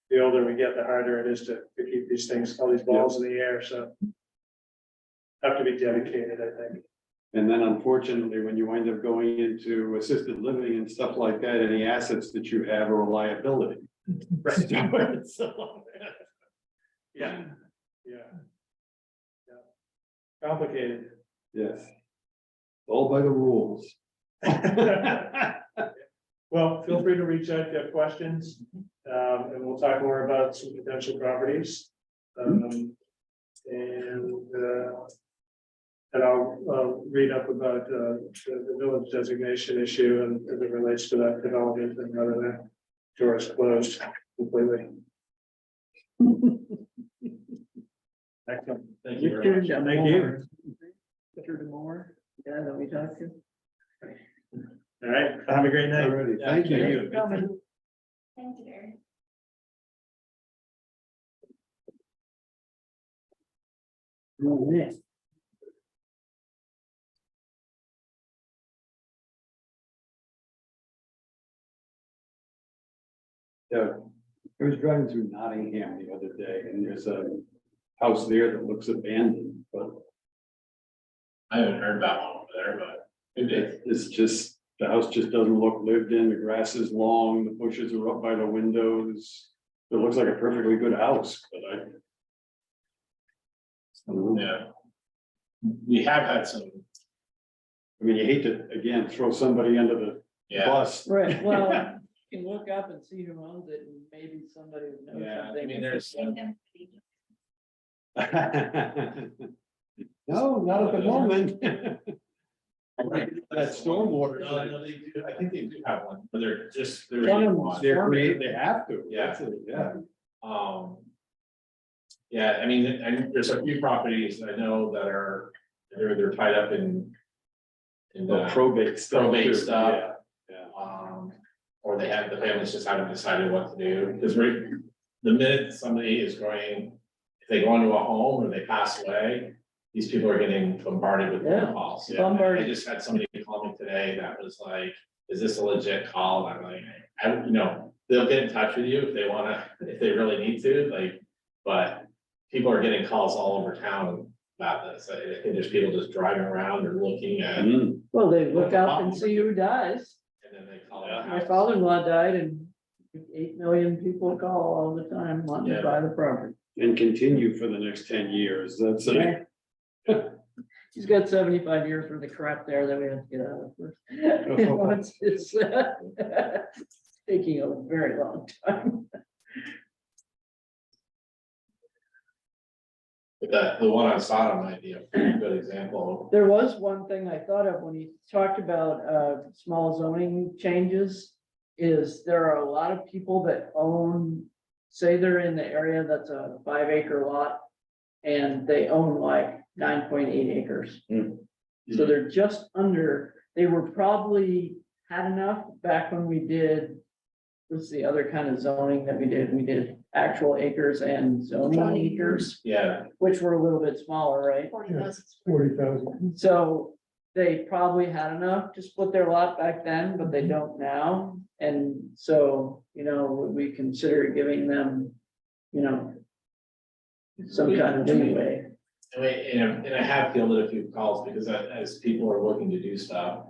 Speaker 2: the older we get, the harder it is to keep these things, all these balls in the air, so have to be dedicated, I think.
Speaker 3: And then unfortunately, when you wind up going into assisted living and stuff like that, any assets that you have are a liability.
Speaker 2: Right.
Speaker 3: So,
Speaker 2: Yeah. Complicated.
Speaker 3: yes. All by the rules.
Speaker 2: Well, feel free to reach out if you have questions, and we'll talk more about some potential properties. And I'll read up about the village designation issue and as it relates to that development, and whether that door is closed completely. Excellent.
Speaker 4: Thank you very much.
Speaker 2: Thank you.
Speaker 1: Richard Moore, yeah, that we talked to.
Speaker 2: All right, have a great night.
Speaker 3: Alrighty, thank you.
Speaker 1: Coming.
Speaker 6: Thank you, Gary.
Speaker 1: Oh, man.
Speaker 3: Yeah, I was driving through Nottingham the other day and there's a house there that looks abandoned, but
Speaker 4: I haven't heard about one over there, but
Speaker 3: it's just, the house just doesn't look lived in, the grass is long, the bushes are up by the windows. It looks like a perfectly good house, but I don't know.
Speaker 4: yeah. We have had some,
Speaker 3: I mean, you hate to, again, throw somebody under the
Speaker 4: yeah,
Speaker 3: bus.
Speaker 1: Right, well, you can look up and see who owns it, and maybe somebody would know
Speaker 4: yeah, I
Speaker 1: something.
Speaker 4: mean, there's.
Speaker 3: No, not at the moment. That stormwater.
Speaker 4: No, they do, I think they do have one, but they're just,
Speaker 1: One of
Speaker 4: they're.
Speaker 1: them's
Speaker 3: They're created, they have to.
Speaker 4: Yeah.
Speaker 3: That's it, yeah.
Speaker 4: Yeah, I mean, there's a few properties I know that are, they're tied up in.
Speaker 3: The probate stuff.
Speaker 4: Probate
Speaker 3: too,
Speaker 4: stuff.
Speaker 3: yeah, yeah.
Speaker 4: Or they have, the families just haven't decided what to do, because the minute somebody is going, if they go into a home or they pass away, these people are getting bombarded with
Speaker 1: Yeah,
Speaker 4: phone calls.
Speaker 1: bombarded.
Speaker 4: I just had somebody call me today that was like, is this a legit call? And I'm like, they'll get in touch with you if they wanna, if they really need to, like, But people are getting calls all over town about this. I think there's people just driving around or looking at, and
Speaker 3: Mm,
Speaker 1: Well, they look up and see who dies.
Speaker 4: then they call it.
Speaker 1: My father-in-law died and 8 million people call all the time wanting to
Speaker 4: Yeah.
Speaker 1: buy the property.
Speaker 3: and continue for the next 10 years, that's it.
Speaker 1: He's got 75 years worth of crap there that we have to get out of first. You know, it's taking a very long time.
Speaker 4: But the one on Sodom might be a pretty good example.
Speaker 1: There was one thing I thought of when he talked about small zoning changes. Is there are a lot of people that own, say they're in the area that's a 5-acre lot. And they own like 9.8 acres. So they're just under, they were probably had enough back when we did. What's the other kind of zoning that we did? We did actual acres and zoning acres,
Speaker 4: Yeah,
Speaker 1: which were a little bit smaller, right?
Speaker 6: 40,000.
Speaker 5: 40,000.
Speaker 1: So they probably had enough to split their lot back then, but they don't now. And so, you know, would we consider giving them, you know, some kind of leeway?
Speaker 4: I mean, and I have fielded a few calls because as people are looking to do stuff.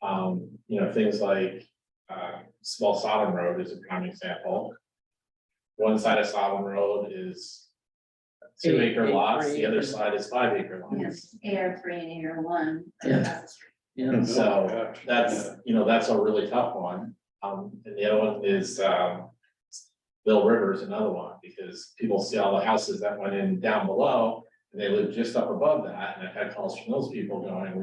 Speaker 4: You know, things like, Small Sodom Road is a prime example. One side of Sodom Road is 2-acre lots, the other side is 5-acre lots.
Speaker 7: AR3 and AR1.
Speaker 1: Yeah. Yeah.
Speaker 4: So that's, you know, that's a really tough one. And the other one is, Bill Rivers, another one, because people see all the houses that went in down below. And they live just up above that, and I've had calls from those people going,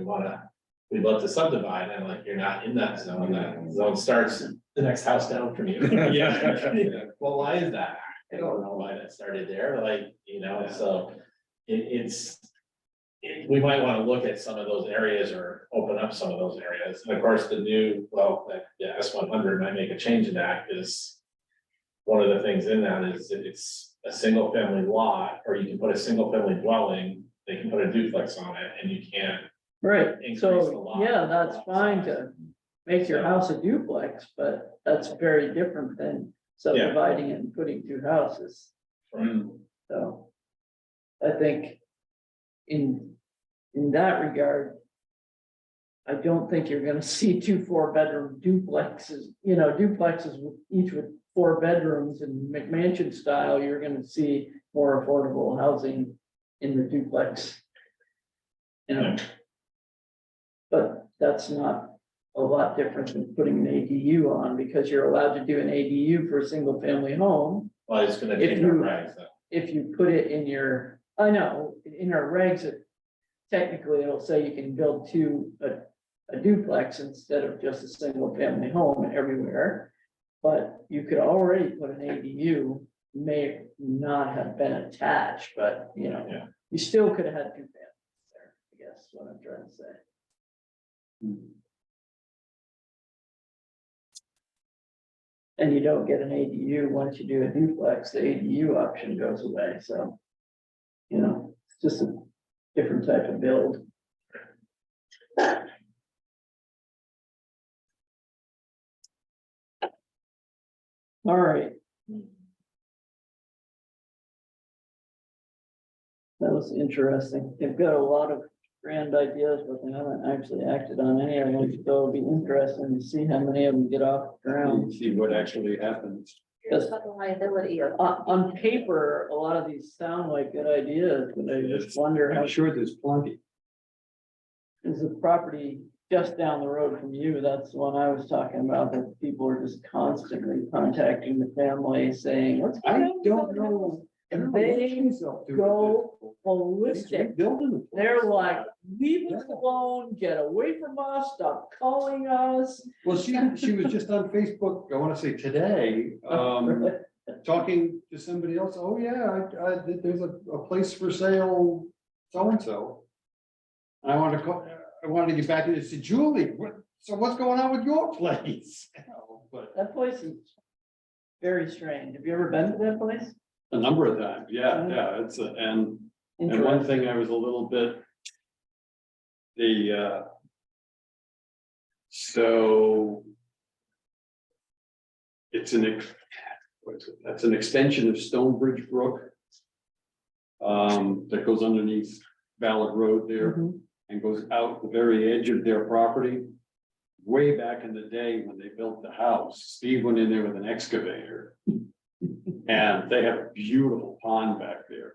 Speaker 4: we'd love to subdivide, and I'm like, you're not in that zone, that zone starts the next house down from you.
Speaker 3: Yeah.
Speaker 4: Well, why is that? I don't know why that started there, like, you know, so we might wanna look at some of those areas or open up some of those areas, and of course, the new, S100 might make a change in that, because one of the things in that is if it's a single family lot, or you can put a single family dwelling, they can put a duplex on it, and you can't.
Speaker 1: Right,
Speaker 4: Increase the
Speaker 1: so,
Speaker 4: lot.
Speaker 1: yeah, that's fine to make your house a duplex, but that's very different than subdividing it and putting 2 houses. So I think in that regard, I don't think you're gonna see 2 4-bedroom duplexes, you know, duplexes with each with 4 bedrooms and McMansion style, you're gonna see more affordable housing in the duplex. You know, but that's not a lot different than putting an ADU on, because you're allowed to do an ADU for a single family home.
Speaker 4: Well, it's gonna
Speaker 1: If
Speaker 4: change our
Speaker 1: you-
Speaker 4: regs, though.
Speaker 1: If you put it in your, I know, in our regs, technically it'll say you can build a duplex instead of just a single family home everywhere. But you could already put an ADU, may not have been attached, but you know,
Speaker 4: Yeah.
Speaker 1: you still could have had 2 families there, I guess, is what I'm trying to say. And you don't get an ADU once you do a duplex, the ADU option goes away, so. You know, it's just a different type of build. All right. That was interesting. They've got a lot of grand ideas, but they haven't actually acted on any of them, so it'll be interesting to see how many of them get off the ground.
Speaker 3: See what actually happens.
Speaker 1: Yes.
Speaker 7: About the liability of.
Speaker 1: On paper, a lot of these sound like good ideas, but I just wonder how,
Speaker 3: I'm sure there's plenty.
Speaker 1: is the property just down the road from you? That's the one I was talking about, that people are just constantly contacting the family saying, what's
Speaker 3: I
Speaker 1: going on?
Speaker 3: don't know.
Speaker 1: And they go ballistic. They're like, leave us alone, get away from us, stop calling us.
Speaker 3: Well, she was just on Facebook, I wanna say today, talking to somebody else. Oh, yeah, there's a place for sale, so-and-so. And I wanted to get back and say, Julie, what's going on with your place? But
Speaker 1: That place is very strange. Have you ever been to that place?
Speaker 3: a number of times, yeah, it's and one
Speaker 1: Interesting.
Speaker 3: thing I was a little bit. So. It's that's an extension of Stonebridge Brook. that goes underneath Ballard Road there
Speaker 1: Mhm.
Speaker 3: and goes out the very edge of their property. Way back in the day when they built the house, Steve went in there with an excavator. And they have a beautiful pond back there.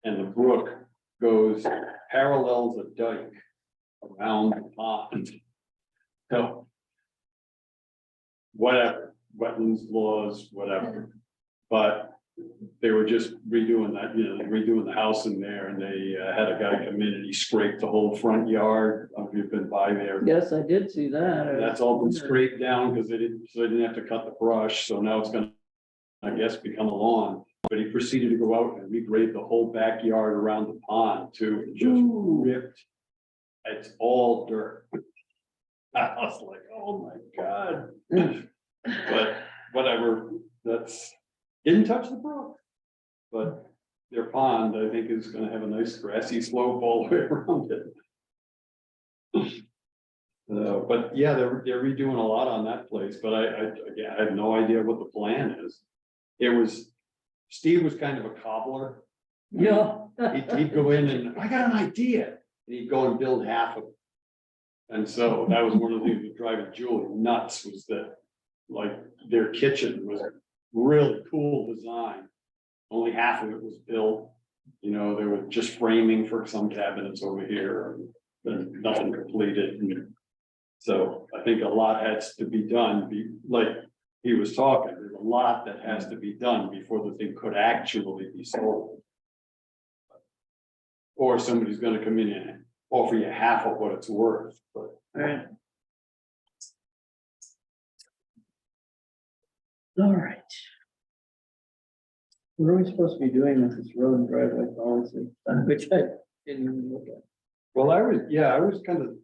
Speaker 3: And the brook goes parallels a dike around the pond. So. Whatever, wetlands laws, whatever. But they were just redoing that, redoing the house in there, and they had a guy come in and he scraped the whole front yard. I don't know if you've been by there.
Speaker 1: Yes, I did see that.
Speaker 3: That's all been scraped down because they didn't have to cut the brush, so now it's gonna, I guess, become a lawn. But he proceeded to go out and regrade the whole backyard around the pond too, and just
Speaker 1: Ooh.
Speaker 3: ripped. It's all dirt. I was like, oh my God. But whatever, didn't touch the brook. But their pond, I think, is gonna have a nice grassy slope all the way around it. But yeah, they're redoing a lot on that place, but again, I have no idea what the plan is. Steve was kind of a cobbler.
Speaker 1: Yeah.
Speaker 3: He'd go in and, I got an idea, and he'd go and build half of it. And so that was one of the things that driving Julie nuts, was that, like, their kitchen was a really cool design. Only half of it was built, they were just framing for some cabinets over here, and nothing completed. And so I think a lot has to be done, like he was talking, there's a lot that has to be done before the thing could actually be sold. Or somebody's gonna come in and offer you half of what it's worth, but.
Speaker 1: Right. All right. What are we supposed to be doing with this road and driveway policy, which I didn't even look at?
Speaker 3: Well, I was kind of,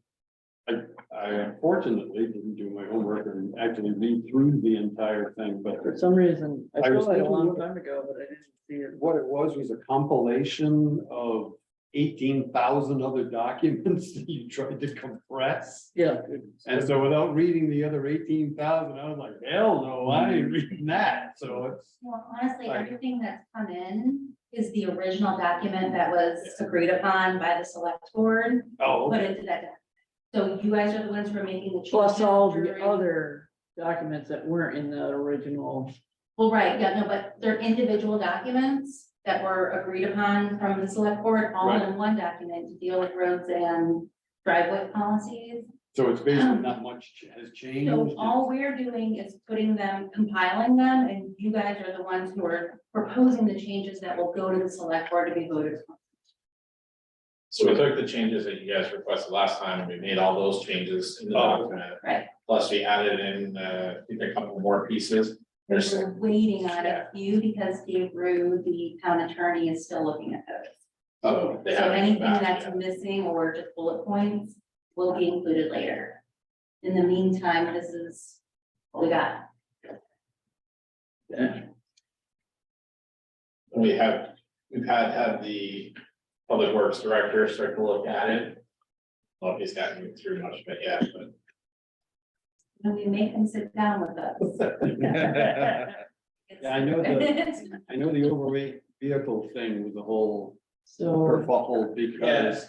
Speaker 3: I unfortunately didn't do my homework and actually read through the entire thing, but
Speaker 1: For some reason, I
Speaker 3: I was
Speaker 1: saw it a
Speaker 3: thinking
Speaker 1: long
Speaker 3: what-
Speaker 1: time ago, but I didn't see it.
Speaker 3: what it was a compilation of 18,000 other documents that you tried to compress.
Speaker 1: Yeah.
Speaker 3: And so without reading the other 18,000, I was like, hell no, I ain't reading that, so it's.
Speaker 7: Well, honestly,
Speaker 3: Right.
Speaker 7: everything that's come in is the original document that was agreed upon by the select board,
Speaker 3: Oh,
Speaker 7: put
Speaker 3: okay.
Speaker 7: into that. So you guys are the ones who are making the changes.
Speaker 1: Plus all the
Speaker 7: during-
Speaker 1: other documents that weren't in the original.
Speaker 7: Well, right, yeah, no, but they're individual documents that were agreed upon from the select board, all in one document to deal with roads and driveway policies.
Speaker 3: So it's basically not much has changed.
Speaker 7: So all we're doing is compiling them, and you guys are the ones who are proposing the changes that will go to the select board to be voted on.
Speaker 4: So we took the changes that you guys requested last time, and we made all those changes in the
Speaker 3: Oh.
Speaker 4: document.
Speaker 7: Right.
Speaker 4: Plus we added in, I think a couple more pieces. There's,
Speaker 7: We're waiting on a few because Dave Rue, the town attorney, is still looking at those.
Speaker 4: so they
Speaker 7: So
Speaker 4: haven't come
Speaker 7: anything
Speaker 4: back
Speaker 7: that's
Speaker 4: yet.
Speaker 7: missing or just bullet points will be included later. In the meantime, this is what we got.
Speaker 4: We've had the public works director start to look at it. Well, he's gotten through much of it yet, but.
Speaker 7: And we make them sit down with us.
Speaker 3: Yeah, I know the overweight vehicle thing was a whole
Speaker 1: So,
Speaker 3: kerfuffle because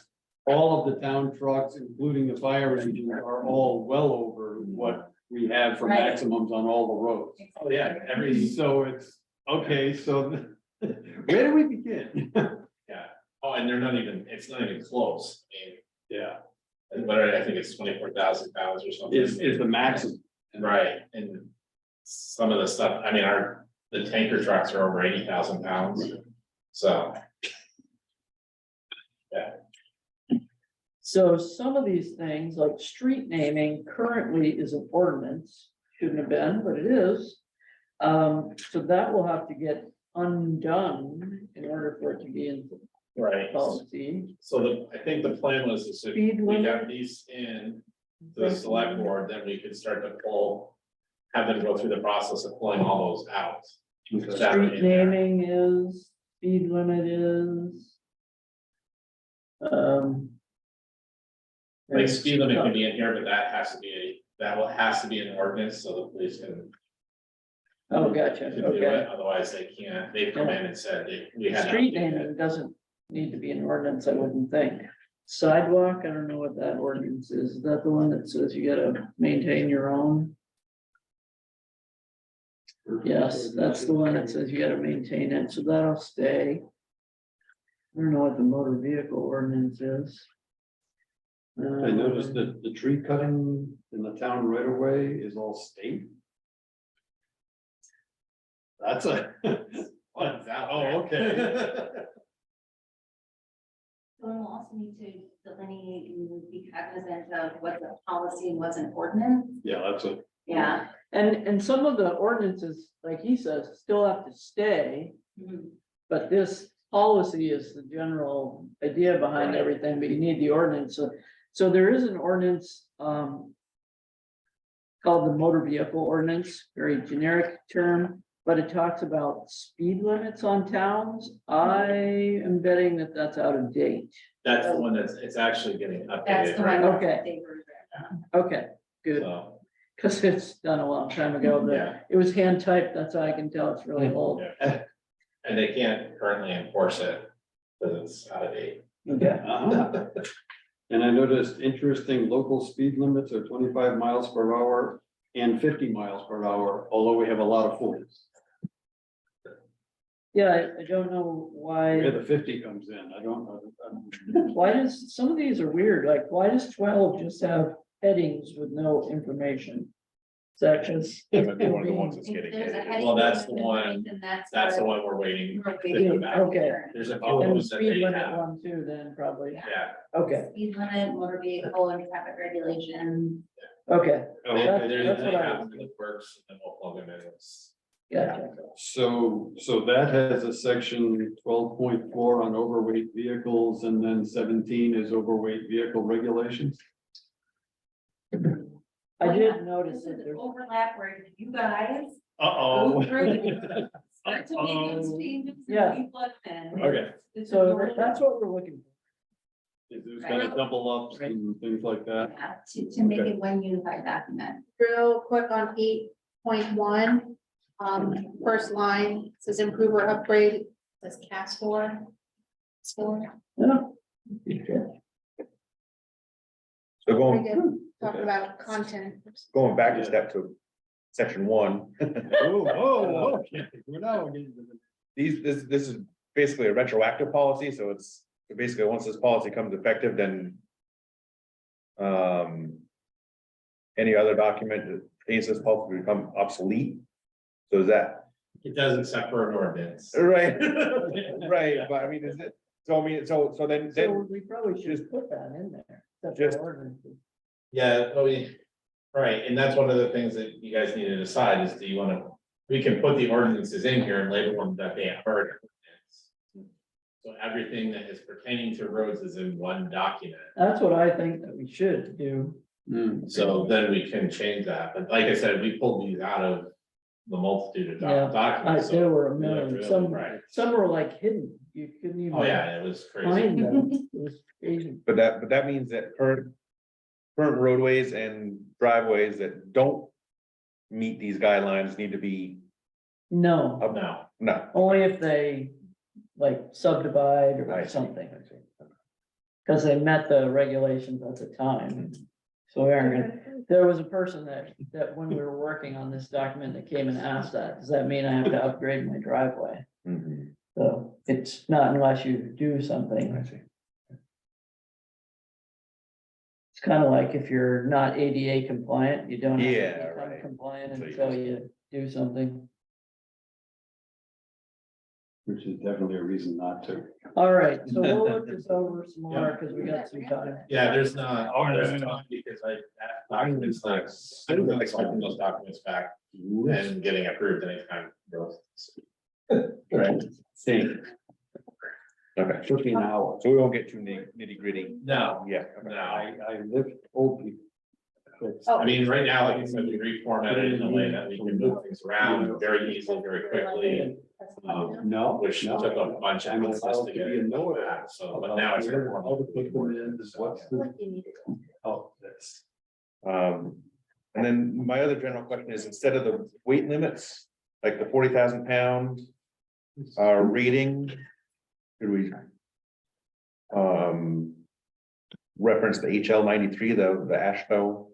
Speaker 3: all of the town trucks, including the fire engine, are all well over what we have for
Speaker 7: Right.
Speaker 3: maximums on all the roads.
Speaker 4: Oh, yeah, every,
Speaker 3: So it's, okay, so where do we begin?
Speaker 4: oh, and they're not even, it's not even close. I mean,
Speaker 3: Yeah,
Speaker 4: and what, I think it's 24,000 pounds or something.
Speaker 3: is the maximum.
Speaker 4: Right, and some of the stuff, I mean, the tanker trucks are over 80,000 pounds, so.
Speaker 1: so some of these things, like street naming, currently is an ordinance, shouldn't have been, but it is. So that will have to get undone in order for it to be in
Speaker 4: Right.
Speaker 1: policy.
Speaker 4: So I think the plan was is if
Speaker 1: Speed
Speaker 4: we
Speaker 1: limit.
Speaker 4: got these in the select board, then we could start to pull. Have them go through the process of pulling all those out. So that would
Speaker 1: Street
Speaker 4: be in there.
Speaker 1: naming is, speed limit is.
Speaker 4: Like speed limit can be in here, but that has to be an ordinance, so the police can.
Speaker 1: Oh, gotcha,
Speaker 4: to do
Speaker 1: okay.
Speaker 4: it, otherwise they can't, they come in and said we had. to
Speaker 1: Street
Speaker 4: update it.
Speaker 1: naming doesn't need to be an ordinance, I wouldn't think. Sidewalk, I don't know what that ordinance is. Is that the one that says you gotta maintain your own? Yes, that's the one that says you gotta maintain it, so that'll stay. I don't know what the motor vehicle ordinance is.
Speaker 3: I noticed that the tree cutting in the town right away is all state. That's a.
Speaker 4: What's out
Speaker 3: Oh,
Speaker 4: there.
Speaker 3: okay.
Speaker 7: So we'll also need to delineate and be cognizant of what's a policy and what's an ordinance.
Speaker 3: Yeah, that's a,
Speaker 7: Yeah.
Speaker 1: And some of the ordinances, like he says, still have to stay,
Speaker 7: Mhm.
Speaker 1: but this policy is the general idea behind
Speaker 4: Right.
Speaker 1: everything, but you need the ordinance, so there is an ordinance, called the motor vehicle ordinance, very generic term, but it talks about speed limits on towns. I am betting that that's out of date.
Speaker 4: That's the one it's actually getting
Speaker 7: That's
Speaker 4: updated,
Speaker 7: the
Speaker 4: right?
Speaker 7: one.
Speaker 1: Okay.
Speaker 7: that they were-
Speaker 1: Okay, good,
Speaker 4: So,
Speaker 1: because it's done a long time ago, but
Speaker 4: yeah,
Speaker 1: it was hand typed, that's how I can tell it's really old.
Speaker 4: yeah. And they can't currently enforce it because it's out of date.
Speaker 1: Okay,
Speaker 3: uh-huh. And I noticed interesting local speed limits are 25 miles per hour and 50 miles per hour, although we have a lot of fools.
Speaker 1: yeah, I don't know
Speaker 3: Where
Speaker 1: why,
Speaker 3: the 50 comes in, I don't know.
Speaker 1: why does, some of these are weird, like, why does 12 just have headings with no information? Sections.
Speaker 8: That might be one of the ones that's
Speaker 7: If
Speaker 8: getting
Speaker 7: there's a
Speaker 8: hit.
Speaker 7: heading
Speaker 4: Well, that's the
Speaker 7: with
Speaker 4: one-
Speaker 7: information,
Speaker 4: That's the
Speaker 7: what
Speaker 4: one we're waiting.
Speaker 7: we're
Speaker 4: to
Speaker 7: waiting
Speaker 4: go
Speaker 7: for.
Speaker 4: back.
Speaker 1: Okay.
Speaker 4: There's a
Speaker 1: And
Speaker 4: few
Speaker 1: the
Speaker 4: ones that
Speaker 1: speed
Speaker 4: they
Speaker 1: limit
Speaker 4: have,
Speaker 1: one too, then probably,
Speaker 4: yeah.
Speaker 1: okay,
Speaker 7: Speed limit, motor vehicle and traffic regulation.
Speaker 1: okay,
Speaker 3: Oh,
Speaker 4: They
Speaker 1: that's what I
Speaker 4: have
Speaker 1: was-
Speaker 4: them in the works, and then we'll plug them in. It's-
Speaker 1: gotcha.
Speaker 3: So that has a section 12.4 on overweight vehicles, and then 17 is overweight vehicle regulations.
Speaker 1: I
Speaker 7: Well,
Speaker 1: did
Speaker 7: yeah,
Speaker 1: notice
Speaker 7: This
Speaker 1: that
Speaker 7: is
Speaker 1: there's,
Speaker 7: overlap where you guys
Speaker 3: Uh-oh.
Speaker 7: go through. Start to make those changes. and
Speaker 1: Yeah.
Speaker 7: we plug them in.
Speaker 3: Okay.
Speaker 7: This is
Speaker 1: so
Speaker 7: normal.
Speaker 1: that's what we're looking
Speaker 3: Is there's kind of double ups and things like that?
Speaker 7: Yeah, to make
Speaker 3: Okay.
Speaker 7: it one unified document.
Speaker 6: Real quick on 8.1, first line says improve or upgrade, says cast for.
Speaker 1: for. Yeah.
Speaker 8: So
Speaker 6: Very
Speaker 8: going,
Speaker 6: good. Talk about content.
Speaker 8: going back a step to section 1,
Speaker 3: Oh, okay, we're now getting to the.
Speaker 8: this is basically a retroactive policy, so it's basically, once this policy comes effective, then any other document that pertains to this policy will become obsolete. So is that,
Speaker 4: It does except for an ordinance.
Speaker 8: right, right, but I mean, is it, so I mean, so then,
Speaker 1: So we probably should put that in there. That's
Speaker 8: Just-
Speaker 1: our ordinances.
Speaker 4: Yeah, right, and that's one of the things that you guys need to decide is, do you wanna, we can put the ordinances in here and label them that they are. an ordinance. So everything that is pertaining to roads is in one document,
Speaker 1: That's what I think that we should do.
Speaker 4: so then we can change that, but like I said, we pulled these out of the multitude of
Speaker 1: Yeah,
Speaker 4: documents.
Speaker 1: There
Speaker 4: so
Speaker 1: were a
Speaker 4: we looked
Speaker 1: million,
Speaker 4: really
Speaker 1: some,
Speaker 4: right.
Speaker 1: some were like hidden, you couldn't even.
Speaker 4: Oh, yeah, it was crazy.
Speaker 1: Find them, it was crazy.
Speaker 8: but that means that current roadways and driveways that don't meet these guidelines need to be,
Speaker 1: No,
Speaker 4: No,
Speaker 8: no.
Speaker 1: only if they like subdivide
Speaker 8: I
Speaker 1: or
Speaker 8: see.
Speaker 1: something, because they met the regulations at the time. So we aren't gonna, there was a person that when we were working on this document that came and asked that, does that mean I have to upgrade my driveway?
Speaker 8: Mhm.
Speaker 1: So it's not unless you do something.
Speaker 8: I see.
Speaker 1: It's kind of like if you're not ADA compliant, you don't have
Speaker 8: Yeah,
Speaker 1: to become
Speaker 8: right.
Speaker 1: compliant
Speaker 8: So you
Speaker 1: until
Speaker 8: just-
Speaker 1: you do something.
Speaker 3: Which is definitely a reason not to.
Speaker 1: All right, so we'll look this over some more because we got some time.
Speaker 4: yeah, there's not, there's not, because that document's not, I'm not expecting those documents back and getting approved anytime. Right,
Speaker 3: Same,
Speaker 8: Okay,
Speaker 3: 15 hours.
Speaker 8: so we won't get too nitty gritty.
Speaker 4: no,
Speaker 8: Yeah. okay.
Speaker 4: no,
Speaker 3: I live old people.
Speaker 6: Oh.
Speaker 4: I mean, right now, like I said, we reformatted it in a way that we can move things around very easily, very quickly.
Speaker 3: No.
Speaker 4: Which
Speaker 3: no.
Speaker 4: took a bunch of
Speaker 3: I'm
Speaker 4: emphasis
Speaker 3: allowed
Speaker 4: to
Speaker 3: to
Speaker 4: get
Speaker 3: be
Speaker 4: it
Speaker 3: a know it
Speaker 4: back, so, but now it's.
Speaker 3: All the people in is what's the, oh, that's.
Speaker 8: And then my other general question is, instead of the weight limits, like the 40,000 pound reading. Could we? Reference the HL 93, the ASHTO.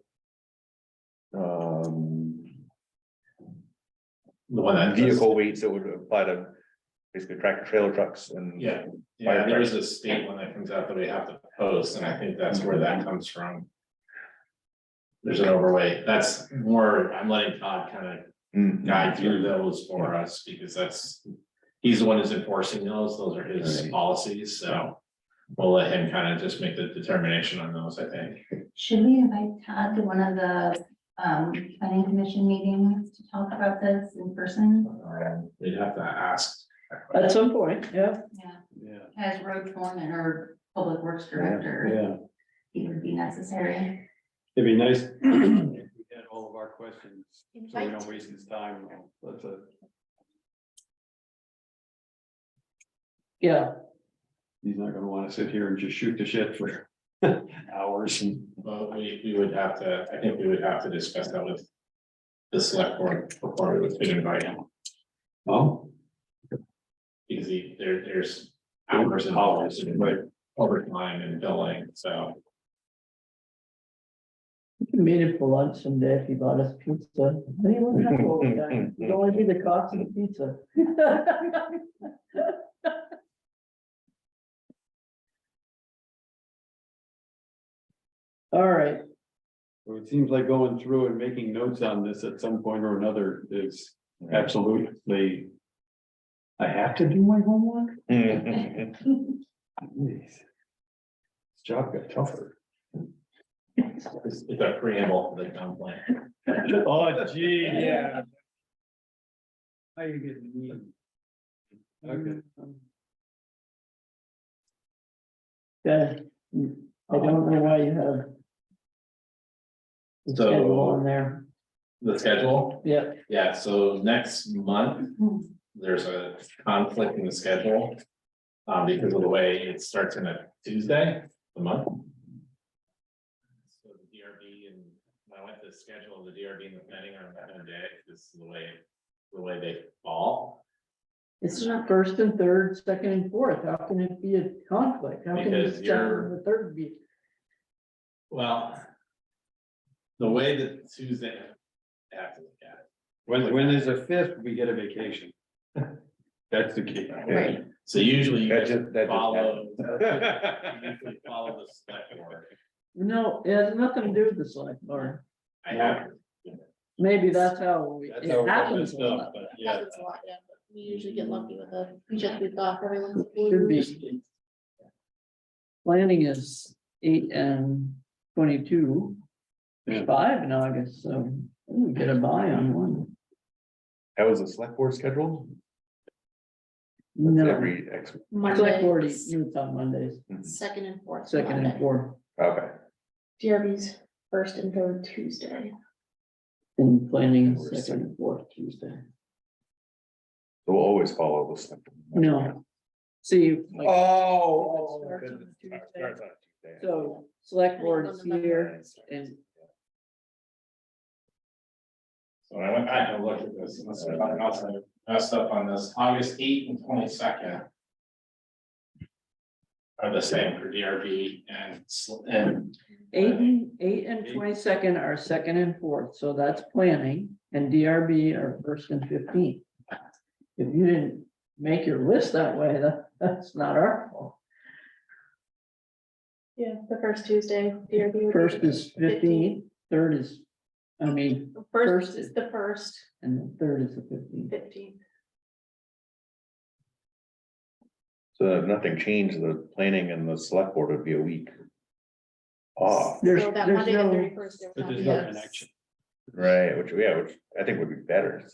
Speaker 4: The one that.
Speaker 8: Vehicle weights that would apply to basically tractor trailer trucks and.
Speaker 4: Yeah, yeah, there is a state one that comes out that we have to post, and I think that's where that comes from. There's an overweight, that's more, I'm letting Todd kind of
Speaker 8: Mm.
Speaker 4: guide through those for us, because he's the one who's enforcing those are his
Speaker 1: Right.
Speaker 4: policies, so. We'll let him kind of just make the determination on those, I think.
Speaker 7: Should we invite Todd to one of the planning commission meetings to talk about this in person?
Speaker 4: We'd have to ask.
Speaker 1: At some point, yeah.
Speaker 7: Yeah,
Speaker 3: Yeah,
Speaker 7: as road foreman or public works director,
Speaker 3: yeah.
Speaker 7: he would be necessary.
Speaker 3: It'd be nice if we had all of our questions, so we don't waste his time. Let's,
Speaker 1: Yeah,
Speaker 3: he's not gonna wanna sit here and just shoot the shit for hours and.
Speaker 4: Well, we would have to, I think we would have to discuss that with the select board before we would invite him,
Speaker 3: Oh,
Speaker 4: because there's hours and hours and like overtime and billing, so.
Speaker 1: we can meet him for lunch someday if he bought us pizza. Then he wouldn't have to overtime. It'd only be the cost of the pizza. All right,
Speaker 3: so it seems like going through and making notes on this at some point or another is absolutely. I have to do my homework?
Speaker 8: Mm.
Speaker 3: Jeez. This job got tougher.
Speaker 4: It's a preamble for the town plan.
Speaker 3: Oh, gee, yeah. How you getting me? Okay.
Speaker 1: okay. I don't know why you have. the
Speaker 4: So-
Speaker 1: schedule on there,
Speaker 4: The schedule,
Speaker 1: yeah,
Speaker 4: yeah, so next month, there's a conflict in the schedule. Because of the way it starts in a Tuesday, the month. So the DRB and when I went to schedule the DRB and the planning are on that one day, this is the way they fall.
Speaker 1: it's not first and third, second and fourth, how can it be a conflict? How can the
Speaker 4: Because
Speaker 1: second
Speaker 4: you're-
Speaker 1: and the third be?
Speaker 4: Well. The way that Tuesday, I have to look at it.
Speaker 3: When there's a fifth, we get a vacation. That's the key.
Speaker 7: Right.
Speaker 4: So usually you
Speaker 8: That
Speaker 4: just
Speaker 8: just- that just
Speaker 4: follow.
Speaker 8: happened.
Speaker 4: You usually follow the select board.
Speaker 1: No, it has nothing to do with the select board,
Speaker 4: I have.
Speaker 1: maybe that's how
Speaker 3: That's how
Speaker 1: it
Speaker 3: it
Speaker 1: happens.
Speaker 3: messed
Speaker 1: a
Speaker 3: up,
Speaker 1: lot.
Speaker 3: but yeah.
Speaker 6: Happens a lot, yeah, but we usually get lucky with a, we just week off, everyone's.
Speaker 1: Should be. Planning is 8 and 22. There's 5 in August, so we get a buy on one.
Speaker 8: How is the select board scheduled?
Speaker 1: No,
Speaker 8: Every X.
Speaker 1: select board
Speaker 6: Monday,
Speaker 1: meets on Mondays,
Speaker 6: second and fourth.
Speaker 1: second and
Speaker 6: Monday.
Speaker 1: fourth,
Speaker 8: Okay.
Speaker 6: DRB's first and third Tuesday.
Speaker 1: and planning is second and fourth Tuesday.
Speaker 8: So we'll always follow the select. board.
Speaker 1: No. See, like,
Speaker 8: Oh.
Speaker 1: Starts on
Speaker 8: goodness.
Speaker 1: Tuesday.
Speaker 8: Starts on Tuesday.
Speaker 1: so select board is here and
Speaker 4: So I went back and looked at this, and this is something else I messed up on this, August 8th and 22nd. Are the same for DRB and.
Speaker 1: 8 and 22nd are second and fourth, so that's planning, and DRB are first and 15th. If you didn't make your list that way, that's not our fault.
Speaker 6: Yeah, the first Tuesday, DRB. would be
Speaker 1: First
Speaker 6: the
Speaker 1: is 15th, third is,
Speaker 6: First
Speaker 1: first
Speaker 6: is the first,
Speaker 1: and the third is the 15th.
Speaker 6: 15th.
Speaker 8: So if nothing changed, the planning and the select board would be a week. Off,
Speaker 1: There's,
Speaker 6: So that
Speaker 1: there's
Speaker 6: Monday, the
Speaker 1: no,
Speaker 6: 31st.
Speaker 3: But there's
Speaker 6: yeah.
Speaker 3: no connection.
Speaker 8: right, which I think would be better.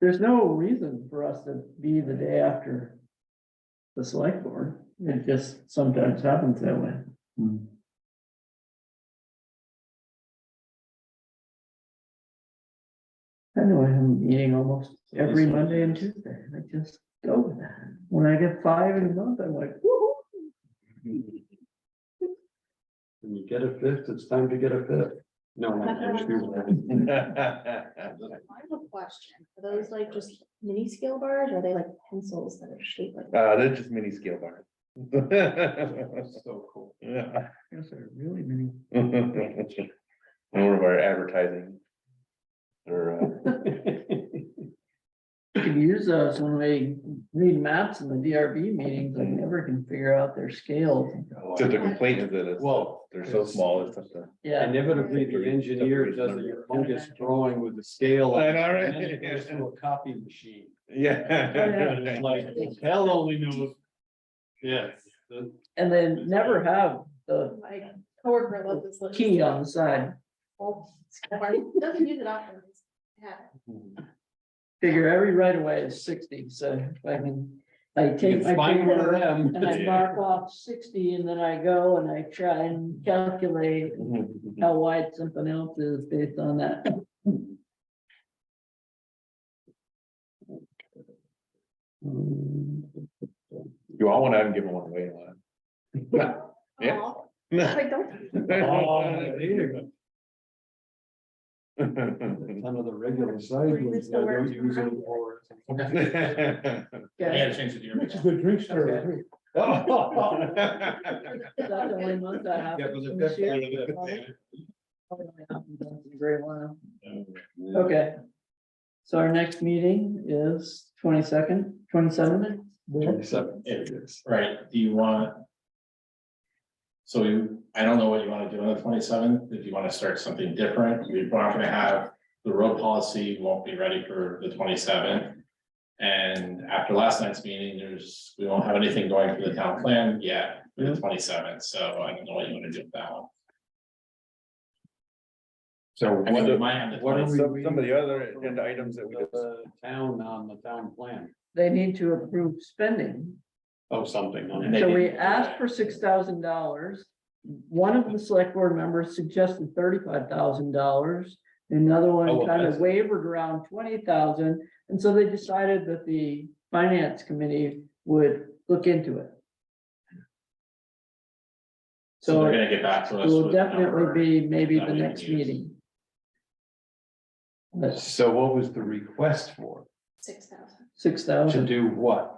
Speaker 1: there's no reason for us to be the day after the select board. It just sometimes happens that way. Anyway, I'm meeting almost every Monday and Tuesday. I just go with that. When I get 5 in a month, I'm like, woo-hoo.
Speaker 3: When you get a fifth, it's time to get a fifth. No, not those two.
Speaker 6: I have a question. Are those like just mini scale bars or are they like pencils that are shaped like?
Speaker 8: They're just mini scale bars.
Speaker 3: So cool.
Speaker 8: Yeah.
Speaker 1: Yes, they're really many.
Speaker 8: One of our advertising. Or,
Speaker 1: You can use those when we read maps in the DRB meetings, I never can figure out their scales.
Speaker 8: so the complaint is that it's,
Speaker 3: Well,
Speaker 8: they're so small, it's tough to.
Speaker 1: Yeah,
Speaker 3: Inevitably, the engineer does a humongous drawing with the scale.
Speaker 8: I know, right?
Speaker 3: And then it goes through a copy machine.
Speaker 8: Yeah.
Speaker 3: It's like, hell only knows. Yes.
Speaker 1: and they never have the
Speaker 6: My coworker loves this. little
Speaker 1: key on the side.
Speaker 6: scale bar. Doesn't use it often. Yeah.
Speaker 1: Figure every right of way is 60, so if I can, I
Speaker 3: You
Speaker 1: take
Speaker 3: can
Speaker 1: my
Speaker 3: find one of
Speaker 1: paper
Speaker 3: them.
Speaker 1: and I mark off 60 and then I go and I try and calculate how wide something else is based on that.
Speaker 8: You all want to have given one away. Yeah.
Speaker 6: Aw, like, don't.
Speaker 3: Oh, there you go. Some of the regular size ones, I don't use them for.
Speaker 4: I
Speaker 1: Okay,
Speaker 4: gotta change the deer.
Speaker 5: It's a good drink starter.
Speaker 1: that's the only month I have.
Speaker 3: Yeah, but
Speaker 1: to
Speaker 3: that's
Speaker 1: share.
Speaker 3: part of it.
Speaker 1: Probably happens once in a great while. Okay. So our next meeting is 22nd, 27th.
Speaker 3: 27.
Speaker 4: Right, do you want? So I don't know what you wanna do on the 27th. If you wanna start something different, we're not gonna have, the road policy won't be ready for the 27th. And after last night's meeting, we won't have anything going for the town plan yet for the 27th, so I don't know what you wanna do with that one.
Speaker 3: So
Speaker 4: I mean, we might have the
Speaker 3: what are
Speaker 4: 27th.
Speaker 3: we?
Speaker 8: Some of the other agenda items that we just.
Speaker 3: The town on the town plan,
Speaker 1: They need to approve spending.
Speaker 3: oh, something. on
Speaker 4: And
Speaker 3: it.
Speaker 4: they
Speaker 1: So we
Speaker 4: didn't do
Speaker 1: asked
Speaker 4: that.
Speaker 1: for $6,000. One of the select board members suggested $35,000. Another
Speaker 3: Oh,
Speaker 1: one
Speaker 3: well,
Speaker 1: kind of
Speaker 3: that's-
Speaker 1: wavered around 20,000. And so they decided that the finance committee would look into it.
Speaker 4: So
Speaker 1: So
Speaker 4: they're
Speaker 1: it
Speaker 4: gonna get back to us.
Speaker 1: will
Speaker 4: with the number
Speaker 1: definitely be maybe
Speaker 4: that
Speaker 1: the
Speaker 4: we
Speaker 1: next
Speaker 4: can use.
Speaker 1: meeting. But
Speaker 3: So what was the request for?
Speaker 6: 6,000.
Speaker 3: To
Speaker 1: 6,000
Speaker 3: do what?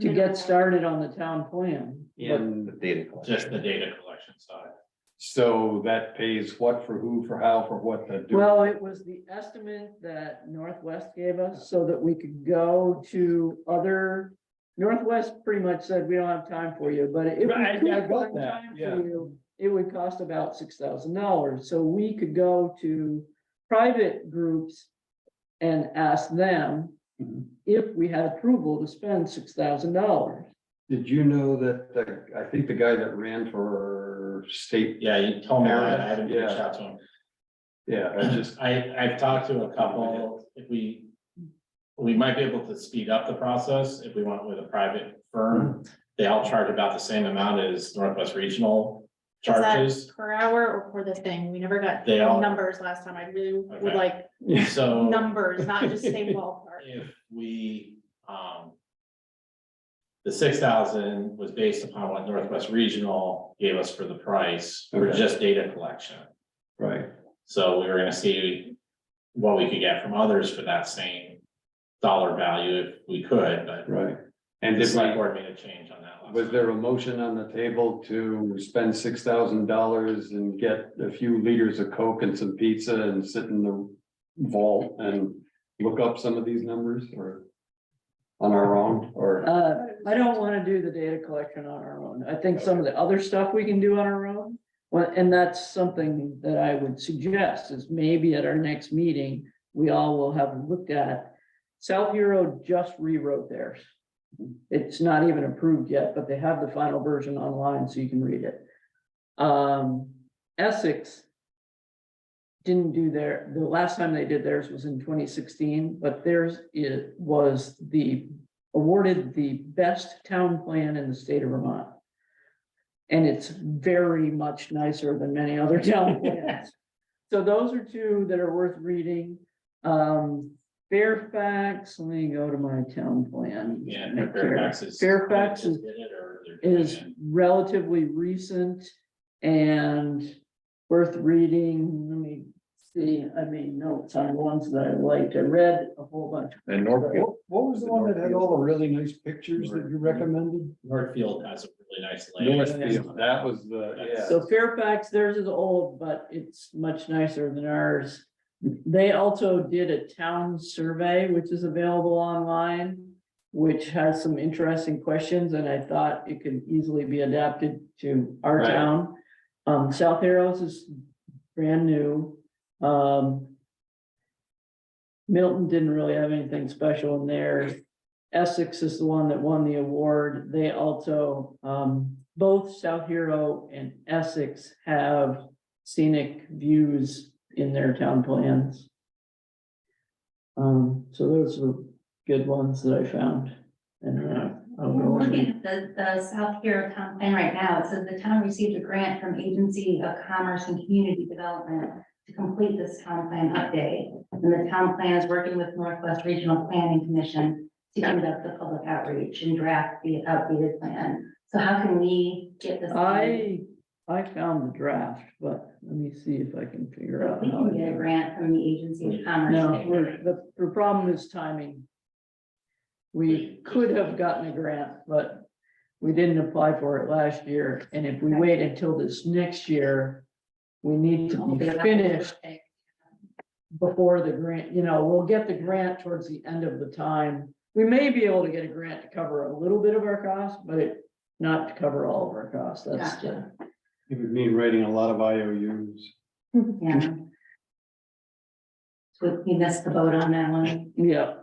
Speaker 1: to get started on the town plan. But
Speaker 3: In,
Speaker 8: The data collection.
Speaker 4: Just the data collection side.
Speaker 3: so that pays what for who, for how, for what to do?
Speaker 1: Well, it was the estimate that Northwest gave us so that we could go to other. Northwest pretty much said, we don't have time for you, but if we
Speaker 3: Right,
Speaker 1: could
Speaker 3: yeah, I got
Speaker 1: find
Speaker 3: that,
Speaker 1: time
Speaker 3: yeah.
Speaker 1: for you, it would cost about $6,000. So we could go to private groups and ask them
Speaker 3: Mhm.
Speaker 1: if we had approval to spend $6,000.
Speaker 3: Did you know that, I think the guy that ran for state,
Speaker 4: Yeah, you told me that, I haven't reached
Speaker 3: Yeah.
Speaker 4: out to him.
Speaker 3: yeah, I just,
Speaker 4: I've talked to a couple, if we might be able to speed up the process if we went with a private firm. They all charge about the same amount as Northwest Regional
Speaker 6: Is that
Speaker 4: charges.
Speaker 6: per hour or for the thing? We never got
Speaker 4: They all-
Speaker 6: numbers last time. I really would
Speaker 4: Okay.
Speaker 6: like
Speaker 4: So
Speaker 6: numbers, not just same ballpark.
Speaker 4: if we, the 6,000 was based upon what Northwest Regional gave us for the price for
Speaker 3: Okay.
Speaker 4: just data collection.
Speaker 3: right,
Speaker 4: So we were gonna see what we could get from others for that same dollar value if we could, but
Speaker 3: right. And
Speaker 4: the
Speaker 3: did
Speaker 4: select
Speaker 3: we,
Speaker 4: board made a change on that. last
Speaker 3: was
Speaker 4: time.
Speaker 3: there a motion on the table to spend $6,000 and get a few liters of Coke and some pizza and sit in the vault and look up some of these numbers or on our own, or?
Speaker 1: I don't want to do the data collection on our own. I think some of the other stuff we can do on our own. Well, and that's something that I would suggest is maybe at our next meeting, we all will have looked at. South Hero just rewrote theirs. It's not even approved yet, but they have the final version online so you can read it. Essex didn't do the last time they did theirs was in 2016, but theirs was awarded the best town plan in the state of Vermont. And it's very much nicer than many other town plans. So those are two that are worth reading. Fairfax, let me go to my town plan.
Speaker 4: Yeah,
Speaker 1: Make sure.
Speaker 4: Fairfax is.
Speaker 1: Fairfax is
Speaker 4: Did it or they're doing
Speaker 1: is
Speaker 4: it.
Speaker 1: relatively recent and worth reading. Let me see, I made notes on the ones that I liked. I read a whole bunch.
Speaker 8: And Northfield,
Speaker 3: What was the one that had all the really nice pictures that you recommended?
Speaker 4: Northfield has a really nice layout.
Speaker 3: Northfield, that was the, yeah.
Speaker 1: So Fairfax, theirs is old, but it's much nicer than ours. They also did a town survey, which is available online, which has some interesting questions, and I thought it could easily be adapted to our
Speaker 3: Right.
Speaker 1: town. South Arrows is brand new. Milton didn't really have anything special in there. Essex is the one that won the award. They also, both South Hero and Essex have scenic views in their town plans. So those are good ones that I found. And, I'll go
Speaker 7: We're
Speaker 1: over
Speaker 7: looking
Speaker 1: them.
Speaker 7: at the South Hero Town Plan right now. It says the town received a grant from Agency of Commerce and Community Development to complete this town plan update. And the town plan is working with Northwest Regional Planning Commission to conduct the public outreach and draft the outdated plan. So how can we get this?
Speaker 1: I found the draft, but let me see if I can figure out.
Speaker 7: We
Speaker 1: how
Speaker 7: can
Speaker 1: I
Speaker 7: get a
Speaker 1: do it.
Speaker 7: grant from the Agency of Commerce.
Speaker 1: No, the problem is timing. We could have gotten a grant, but we didn't apply for it last year, and if we wait until this next year, we need to be finished before the grant, we'll get the grant towards the end of the time. We may be able to get a grant to cover a little bit of our costs, but not to cover all of our costs, that's the.
Speaker 3: It would mean writing a lot of IOUs.
Speaker 7: Yeah. So we missed the boat on that one.
Speaker 1: Yeah.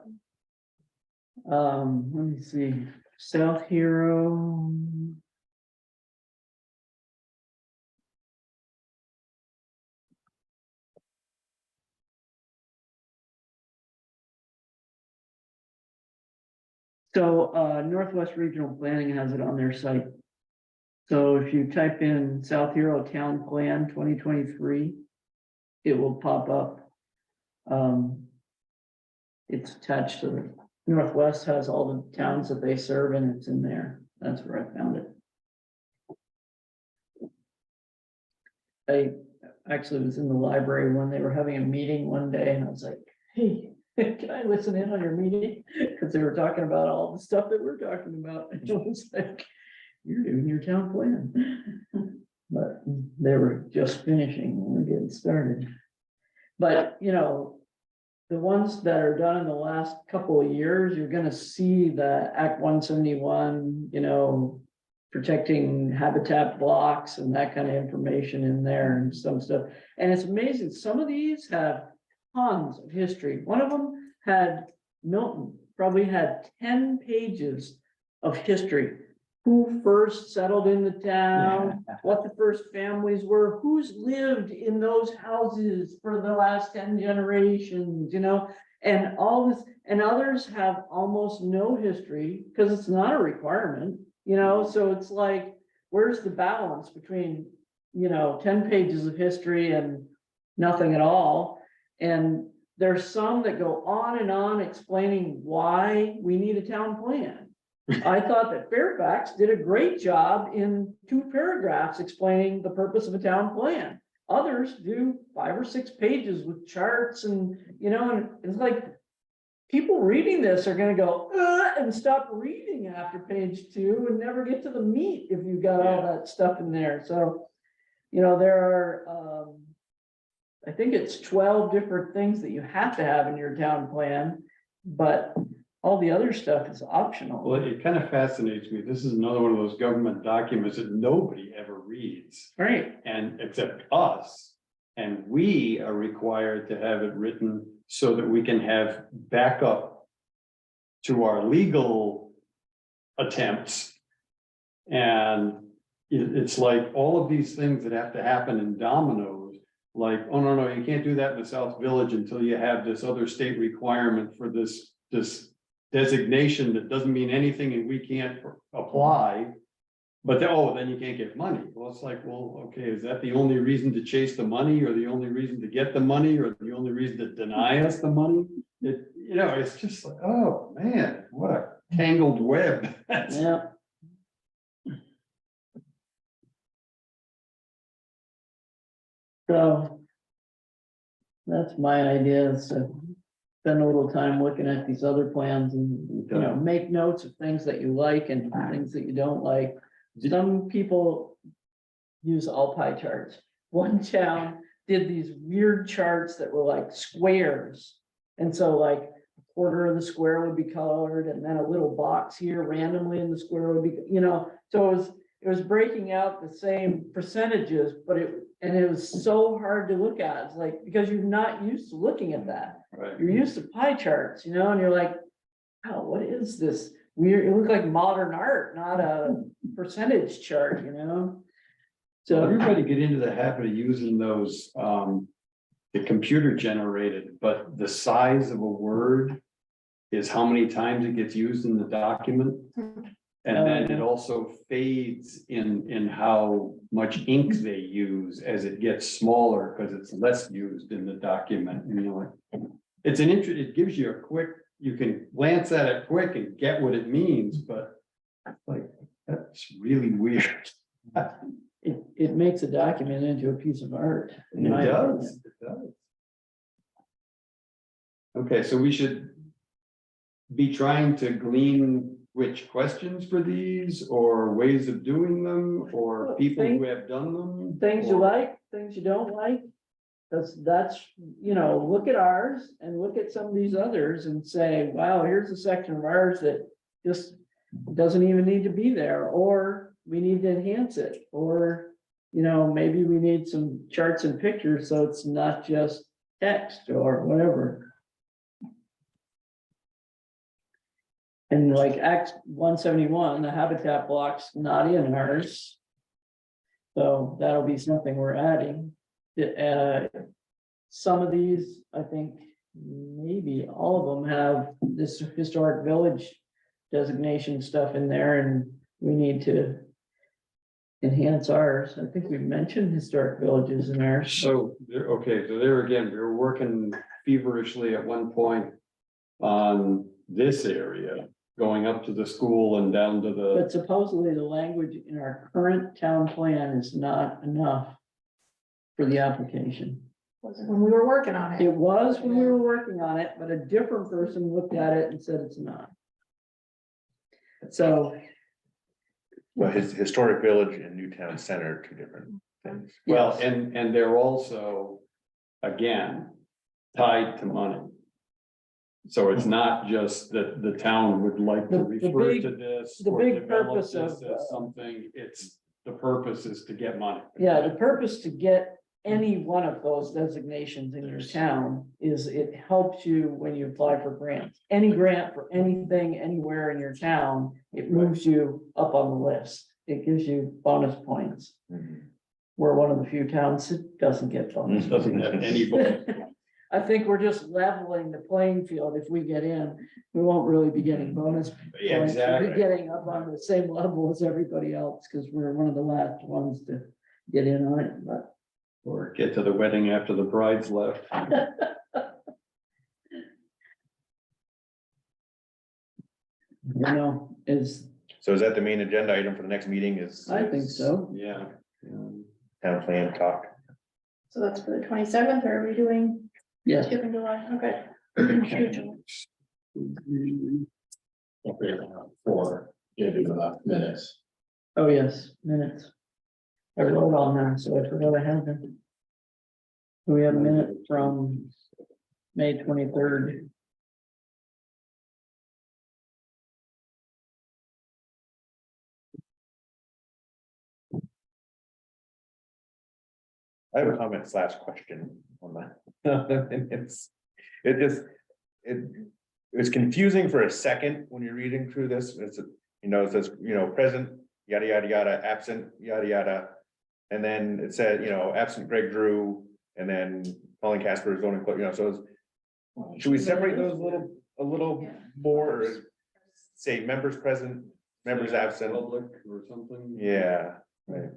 Speaker 1: Let me see, South Hero. So, Northwest Regional Planning has it on their site. So if you type in South Hero Town Plan 2023, it will pop up. It's attached to the Northwest has all the towns that they serve and it's in there. That's where I found it. I actually was in the library when they were having a meeting one day and I was like, hey, can I listen in on your meeting? Because they were talking about all the stuff that we're talking about. And it was like, you're doing your town plan. But they were just finishing when we were getting started. But, the ones that are done in the last couple of years, you're gonna see the Act 171, protecting habitat blocks and that kind of information in there and some stuff. And it's amazing, some of these have tons of history. One of them had Milton, probably had 10 pages of history. Who first settled in the town, what the first families were, who's lived in those houses for the last 10 generations, and all this, and others have almost no history because it's not a requirement, so it's like, where's the balance between, 10 pages of history and nothing at all? And there's some that go on and on explaining why we need a town plan. I thought that Fairfax did a great job in 2 paragraphs explaining the purpose of a town plan. Others do 5 or 6 pages with charts and, and it's like, people reading this are gonna go, and stop reading after page 2 and never get to the meat if you've got all that stuff in there. So, there are, I think it's 12 different things that you have to have in your town plan, but all the other stuff is optional.
Speaker 3: Well, it kind of fascinates me. This is another one of those government documents that nobody ever reads,
Speaker 1: Right,
Speaker 3: and except us. And we are required to have it written so that we can have backup to our legal attempts. And it's like all of these things that have to happen in dominoes, like, oh, no, you can't do that in the South Village until you have this other state requirement for this designation that doesn't mean anything and we can't apply. But then you can't get money. Well, it's like, well, okay, is that the only reason to chase the money or the only reason to get the money or the only reason to deny us the money? It's just like, oh, man, what a tangled web.
Speaker 1: yeah. So, That's my idea, is to spend a little time looking at these other plans and, you know, make notes of things that you like and things that you don't like. Some people use all pie charts. One town did these weird charts that were like squares. And so like a quarter of the square would be colored and then a little box here randomly in the square would be, you know, so it was breaking out the same percentages, but it was so hard to look at. It's like, because you're not used to looking at that.
Speaker 3: Right.
Speaker 1: You're used to pie charts, you know, and you're like, oh, what is this? Weird, it looked like modern art, not a percentage chart, you know?
Speaker 3: So
Speaker 1: So,
Speaker 3: everybody get into the habit of using those, the computer generated, but the size of a word is how many times it gets used in the document. And then it also fades in how much ink they use as it gets smaller, because it's less used in the document, you know. It's it gives you a quick, you can glance at it quick and get what it means, but like, that's really weird.
Speaker 1: it makes a document into a piece of art. in
Speaker 3: It
Speaker 1: my
Speaker 3: does,
Speaker 1: opinion.
Speaker 3: it does. Okay, so we should be trying to glean which questions for these, or ways of doing them, or
Speaker 1: Well,
Speaker 3: people who have done them.
Speaker 1: Things you
Speaker 3: or-
Speaker 1: like, things you don't like. That's, you know, look at ours and look at some of these others and say, wow, here's a section of ours that just doesn't even need to be there, or we need to enhance it, or, you know, maybe we need some charts and pictures, so it's not just text or whatever. And like Act 171, the habitat block's not in ours. So that'll be something we're adding. Some of these, I think, maybe all of them have this historic village designation stuff in there, and we need to enhance ours. I think we mentioned historic villages in ours.
Speaker 3: So, okay, so there again, we were working feverishly at one point on this area, going up to the school and down to the,
Speaker 1: But supposedly the language in our current town plan is not enough for the application.
Speaker 6: Wasn't when we were working on
Speaker 1: It
Speaker 6: it.
Speaker 1: was when we were working on it, but a different person looked at it and said it's not. So,
Speaker 8: Well, his historic village and Newtown Center, are two different things.
Speaker 3: well,
Speaker 1: yes.
Speaker 3: and they're also, again, tied to money. So it's not just that the town would like to
Speaker 1: The
Speaker 3: refer
Speaker 1: big-
Speaker 3: to this.
Speaker 1: the
Speaker 3: or
Speaker 1: big
Speaker 3: develop
Speaker 1: purpose
Speaker 3: this
Speaker 1: of,
Speaker 3: as something, it's, the purpose is to get money.
Speaker 1: Yeah, the purpose to get any one of those designations in your town is it helps you when you apply for grants. Any grant for anything, anywhere in your town, it moves you up on the list. It gives you bonus points. We're one of the few towns that doesn't get bonus.
Speaker 3: Doesn't have any bonus.
Speaker 1: I think we're just leveling the playing field. If we get in, we won't really be getting bonus
Speaker 3: Yeah,
Speaker 1: points. We'll be
Speaker 3: exactly.
Speaker 1: getting up on the same level as everybody else, because we're one of the last ones to get in on it, but.
Speaker 3: Or get to the wedding after the bride's left.
Speaker 1: You know, is,
Speaker 8: So is that the main agenda item for the next meeting is?
Speaker 1: I think so.
Speaker 3: Yeah.
Speaker 8: Town plan talk.
Speaker 6: So that's for the 27th, or are we doing
Speaker 1: Yes,
Speaker 6: June, July? Okay.
Speaker 4: For, you know, the minutes.
Speaker 1: oh, yes, minutes. I wrote on that, so I forgot I had them. We have a minute from May 23rd.
Speaker 8: I have a comment slash question on that. It just, it was confusing for a second when you're reading through this. It's, it says, present, yada, yada, yada, absent, yada, yada. And then it said, absent Greg Drew, and then Colin Casper zoning, so should we separate those a little more, or say members present, members absent?
Speaker 3: Public or something.
Speaker 8: Yeah.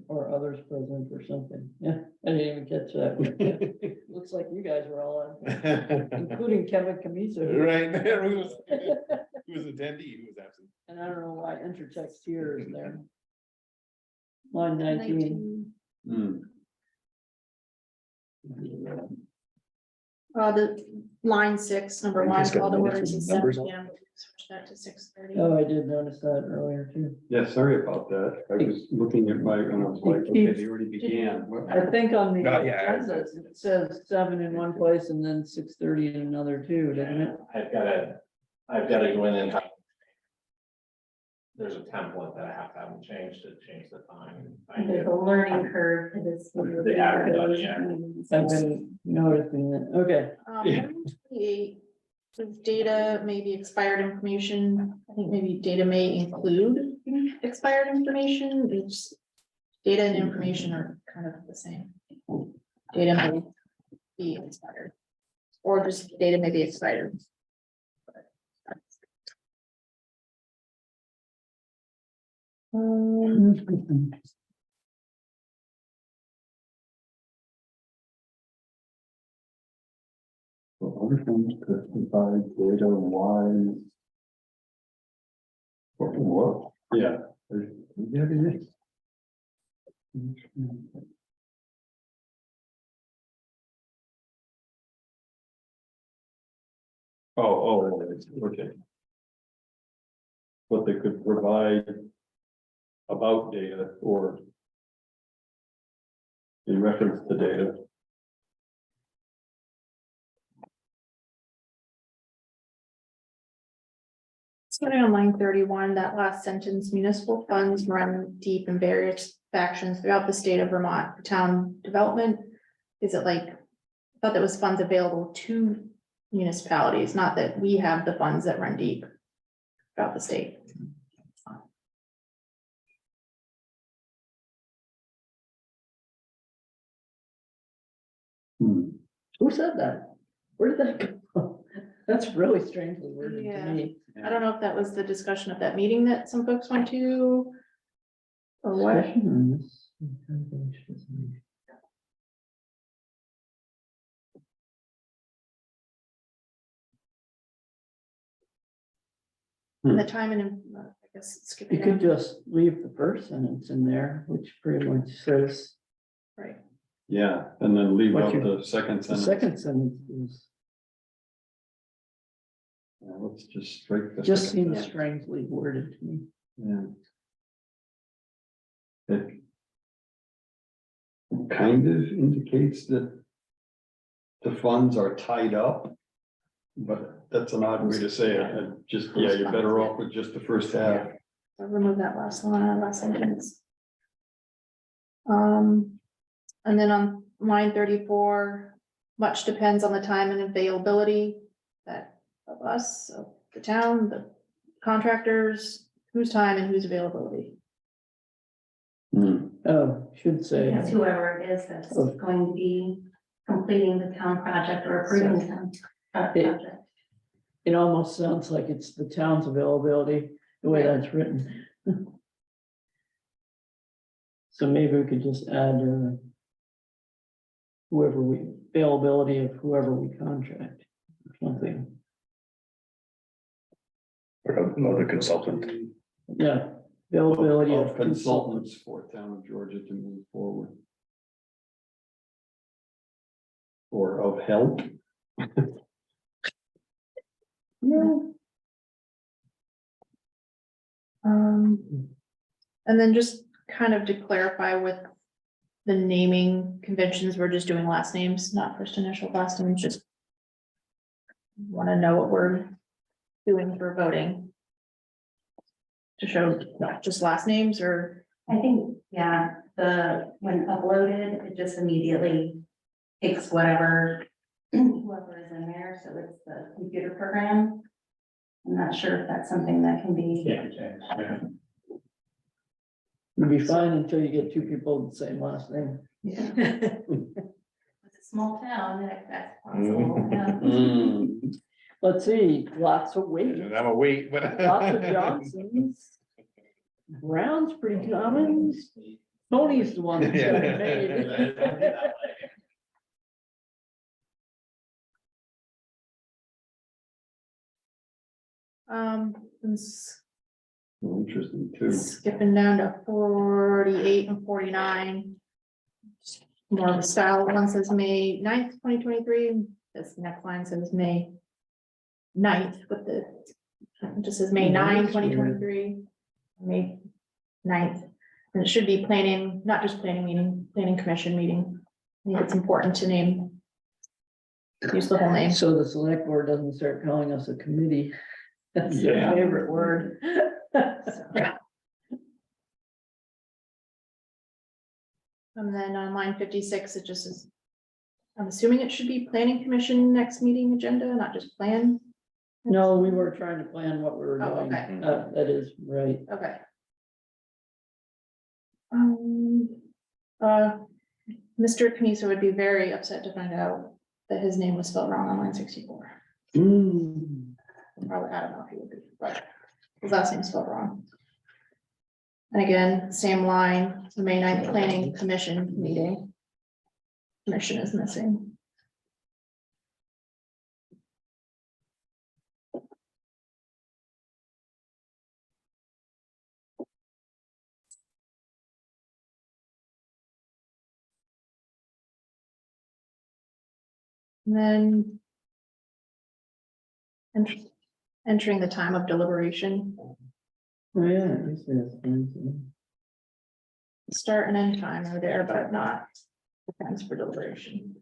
Speaker 1: Or others present or something. Yeah, I didn't even catch that. Looks like you guys were all on, including Kevin Camisa.
Speaker 8: Right, who was attendee, who was absent?
Speaker 1: And I don't know why intertext here is there. Line 19.
Speaker 3: Hmm.
Speaker 6: The line 6, number
Speaker 8: We
Speaker 6: 1,
Speaker 8: just got
Speaker 6: all the
Speaker 8: minutes
Speaker 6: orders
Speaker 8: with
Speaker 6: is 7
Speaker 8: numbers on.
Speaker 6: p.m. Switch that to 6:30.
Speaker 1: Oh, I did notice that earlier too.
Speaker 3: Yeah, sorry about that. I was looking at my, and I was like, okay, they already began.
Speaker 1: I think on the
Speaker 8: Oh, yeah.
Speaker 1: agenda, it says 7 in one place and then 6:30 in another too, doesn't it?
Speaker 4: I've gotta go in and have. There's a template that I have to have them change to change the time. I
Speaker 7: There's
Speaker 4: did.
Speaker 7: a learning curve to this.
Speaker 4: They haven't done it yet.
Speaker 1: I've been noticing that, okay.
Speaker 3: Yeah.
Speaker 6: 28, says data may be expired information. I think maybe data may include expired information. It's data and information are kind of the same. Data may be expired. Or just data may be expired.
Speaker 3: Well, other things could provide data wise. What? Yeah. Yeah, it is. Oh, okay. What they could provide about data or in reference to data.
Speaker 6: Starting on line 31, that last sentence, municipal funds run deep in various factions throughout the state of Vermont for town development. Is it like, I thought that was funds available to municipalities, not that we have the funds that run deep throughout the state.
Speaker 1: Who said that? Where did that come from? That's really strangely worded to
Speaker 6: Yeah.
Speaker 1: me.
Speaker 6: I don't know if that was the discussion of that meeting that some folks went to. Or what? The time and, I guess skip
Speaker 1: You
Speaker 6: it
Speaker 1: could
Speaker 6: down,
Speaker 1: just leave the first sentence in there, which pretty much says,
Speaker 6: right?
Speaker 3: Yeah, and then leave
Speaker 1: What
Speaker 3: out
Speaker 1: you-
Speaker 3: the second
Speaker 1: the
Speaker 3: sentence.
Speaker 1: second sentence is,
Speaker 3: Yeah, let's just strike the.
Speaker 1: just
Speaker 3: second
Speaker 1: seems
Speaker 3: sentence.
Speaker 1: strangely worded to me.
Speaker 3: Yeah. It kind of indicates that the funds are tied up, but that's an odd way to say it. And just, yeah, you're better off with just the first half.
Speaker 6: So remove that last one, last sentence. And then on line 34, much depends on the time and availability that of us, of the town, the contractors, whose time and whose availability.
Speaker 3: Hmm.
Speaker 1: Oh, should say,
Speaker 7: It's whoever it is that's going to be completing the town project or approving the town project.
Speaker 1: it almost sounds like it's the town's availability, the way that's written. So maybe we could just add, availability of whoever we contract, or something,
Speaker 8: Or another consultant.
Speaker 1: yeah, availability
Speaker 3: Of
Speaker 1: of consultants.
Speaker 3: consultants for town of Georgia to move forward. Or of help.
Speaker 1: Yeah.
Speaker 6: And then just kind of to clarify with the naming conventions, we're just doing last names, not first initial, last names, just want to know what we're doing for voting. To show not just last names or,
Speaker 7: I think, yeah, when uploaded, it just immediately takes whoever is in there, so it's the computer program. I'm not sure if that's something that can be.
Speaker 1: It'd be fine until you get two people with the same last name.
Speaker 6: yeah.
Speaker 7: It's a small town, that's possible. yeah.
Speaker 3: Hmm.
Speaker 1: Let's see, lots of weight,
Speaker 8: And I'm a wait, but.
Speaker 1: lots of Johnsons. Brown's pretty common. Tony's the one that's got it made.
Speaker 6: And
Speaker 3: Interesting too.
Speaker 6: skipping down to 48 and 49. More of a style, one says May 9th, 2023, This next line says May 9th, but it just says May 9, 2023, May 9th. And it should be planning, not just planning meeting, planning commission meeting. I think it's important to use the whole name.
Speaker 1: So the select board doesn't start calling us a committee. That's their
Speaker 3: Yeah.
Speaker 1: favorite word.
Speaker 6: And then on line 56, it just is, I'm assuming it should be planning commission next meeting agenda, not just plan.
Speaker 1: No, we were trying to plan what we were
Speaker 6: Oh,
Speaker 1: doing.
Speaker 6: okay.
Speaker 1: That is right.
Speaker 6: Okay. Mr. Canisa would be very upset to find out that his name was spelled wrong on line 64. Probably, I don't know if he would be, but his last name's spelled wrong. And again, same line, the May 9th planning commission meeting. Commission is missing. And then entering the time of deliberation,
Speaker 1: Oh, yeah, I guess that's-
Speaker 6: start and end time are there, but not the times for deliberation.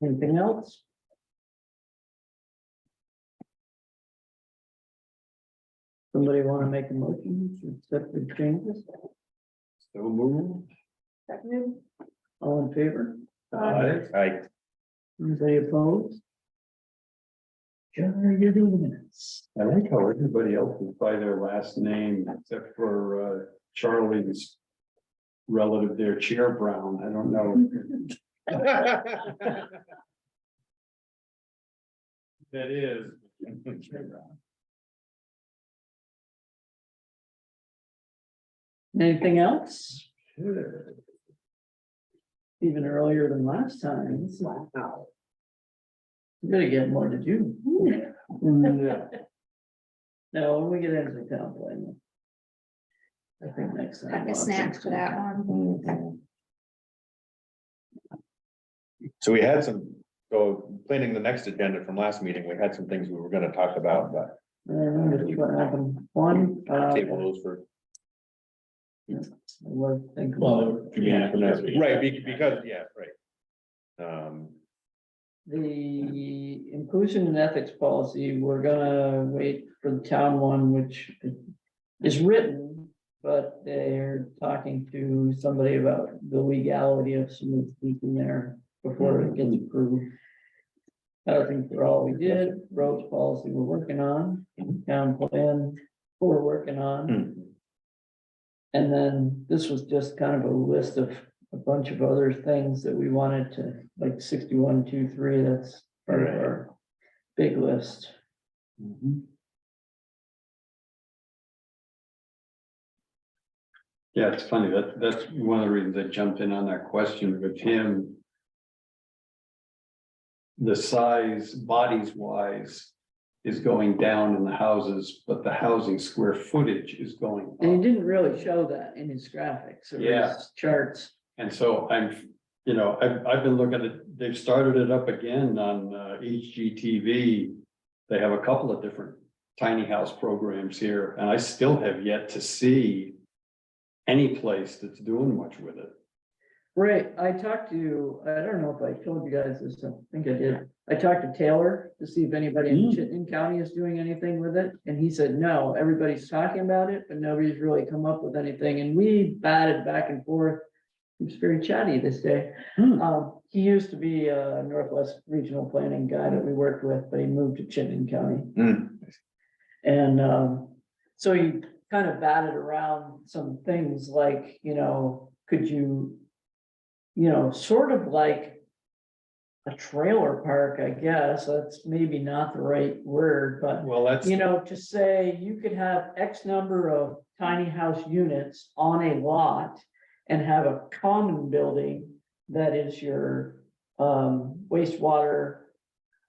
Speaker 1: Anything else? Somebody want to make a motion to accept the changes?
Speaker 3: So moved.
Speaker 6: Seconded.
Speaker 1: All in favor?
Speaker 8: I,
Speaker 1: Anybody opposed? John, you're doing the minutes.
Speaker 3: I like how everybody else is by their last name except for Charlie's relative there, Chair Brown. I don't know. That is.
Speaker 1: Anything else? Even earlier than last time. Wow. We're gonna get more to do. No, when we get into the town plan. I think next time.
Speaker 6: Pack a snack for that one.
Speaker 8: so we had some, so planning the next agenda from last meeting, we had some things we were gonna talk about, but
Speaker 1: What happened? One,
Speaker 8: table those for. Right, because, yeah, right.
Speaker 1: The inclusion and ethics policy, we're gonna wait for the town one, which is written, but they're talking to somebody about the legality of some of the tweaking there before it gets approved. I think for all we did, roads policy we're working on, town plan we're working on. And then this was just kind of a list of a bunch of other things that we wanted to, like 6123, that's part of our big list.
Speaker 3: Yeah, it's funny, that's one of the reasons I jumped in on that question with him. The size, bodies wise, is going down in the houses, but the housing square footage is going
Speaker 1: And he
Speaker 3: up.
Speaker 1: didn't really show that in his graphics or
Speaker 3: Yeah.
Speaker 1: his charts.
Speaker 3: And so I've been looking at, they've started it up again on HGTV. They have a couple of different tiny house programs here, and I still have yet to see any place that's doing much with it.
Speaker 1: Right, I talked to, I don't know if I told you guys this, I think I did. I talked to Taylor to see if anybody in Chittenden County is doing anything with it, and he said, no, everybody's talking about it, but nobody's really come up with anything, and we batted back and forth. He was very chatty this day. He used to be a Northwest Regional Planning guy that we worked with, but he moved to Chittenden County. And so he kind of batted around some things like, could you, sort of like a trailer park, I guess, that's maybe not the right word, but
Speaker 3: Well, that's.
Speaker 1: to say you could have X number of tiny house units on a lot and have a common building that is your wastewater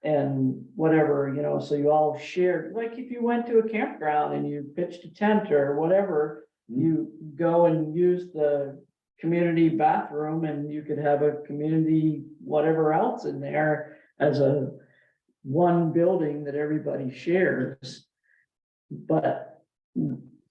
Speaker 1: and whatever, you know, so you all shared, like if you went to a campground and you pitched a tent or whatever, you go and use the community bathroom and you could have a community whatever else in there as a one building that everybody shares. But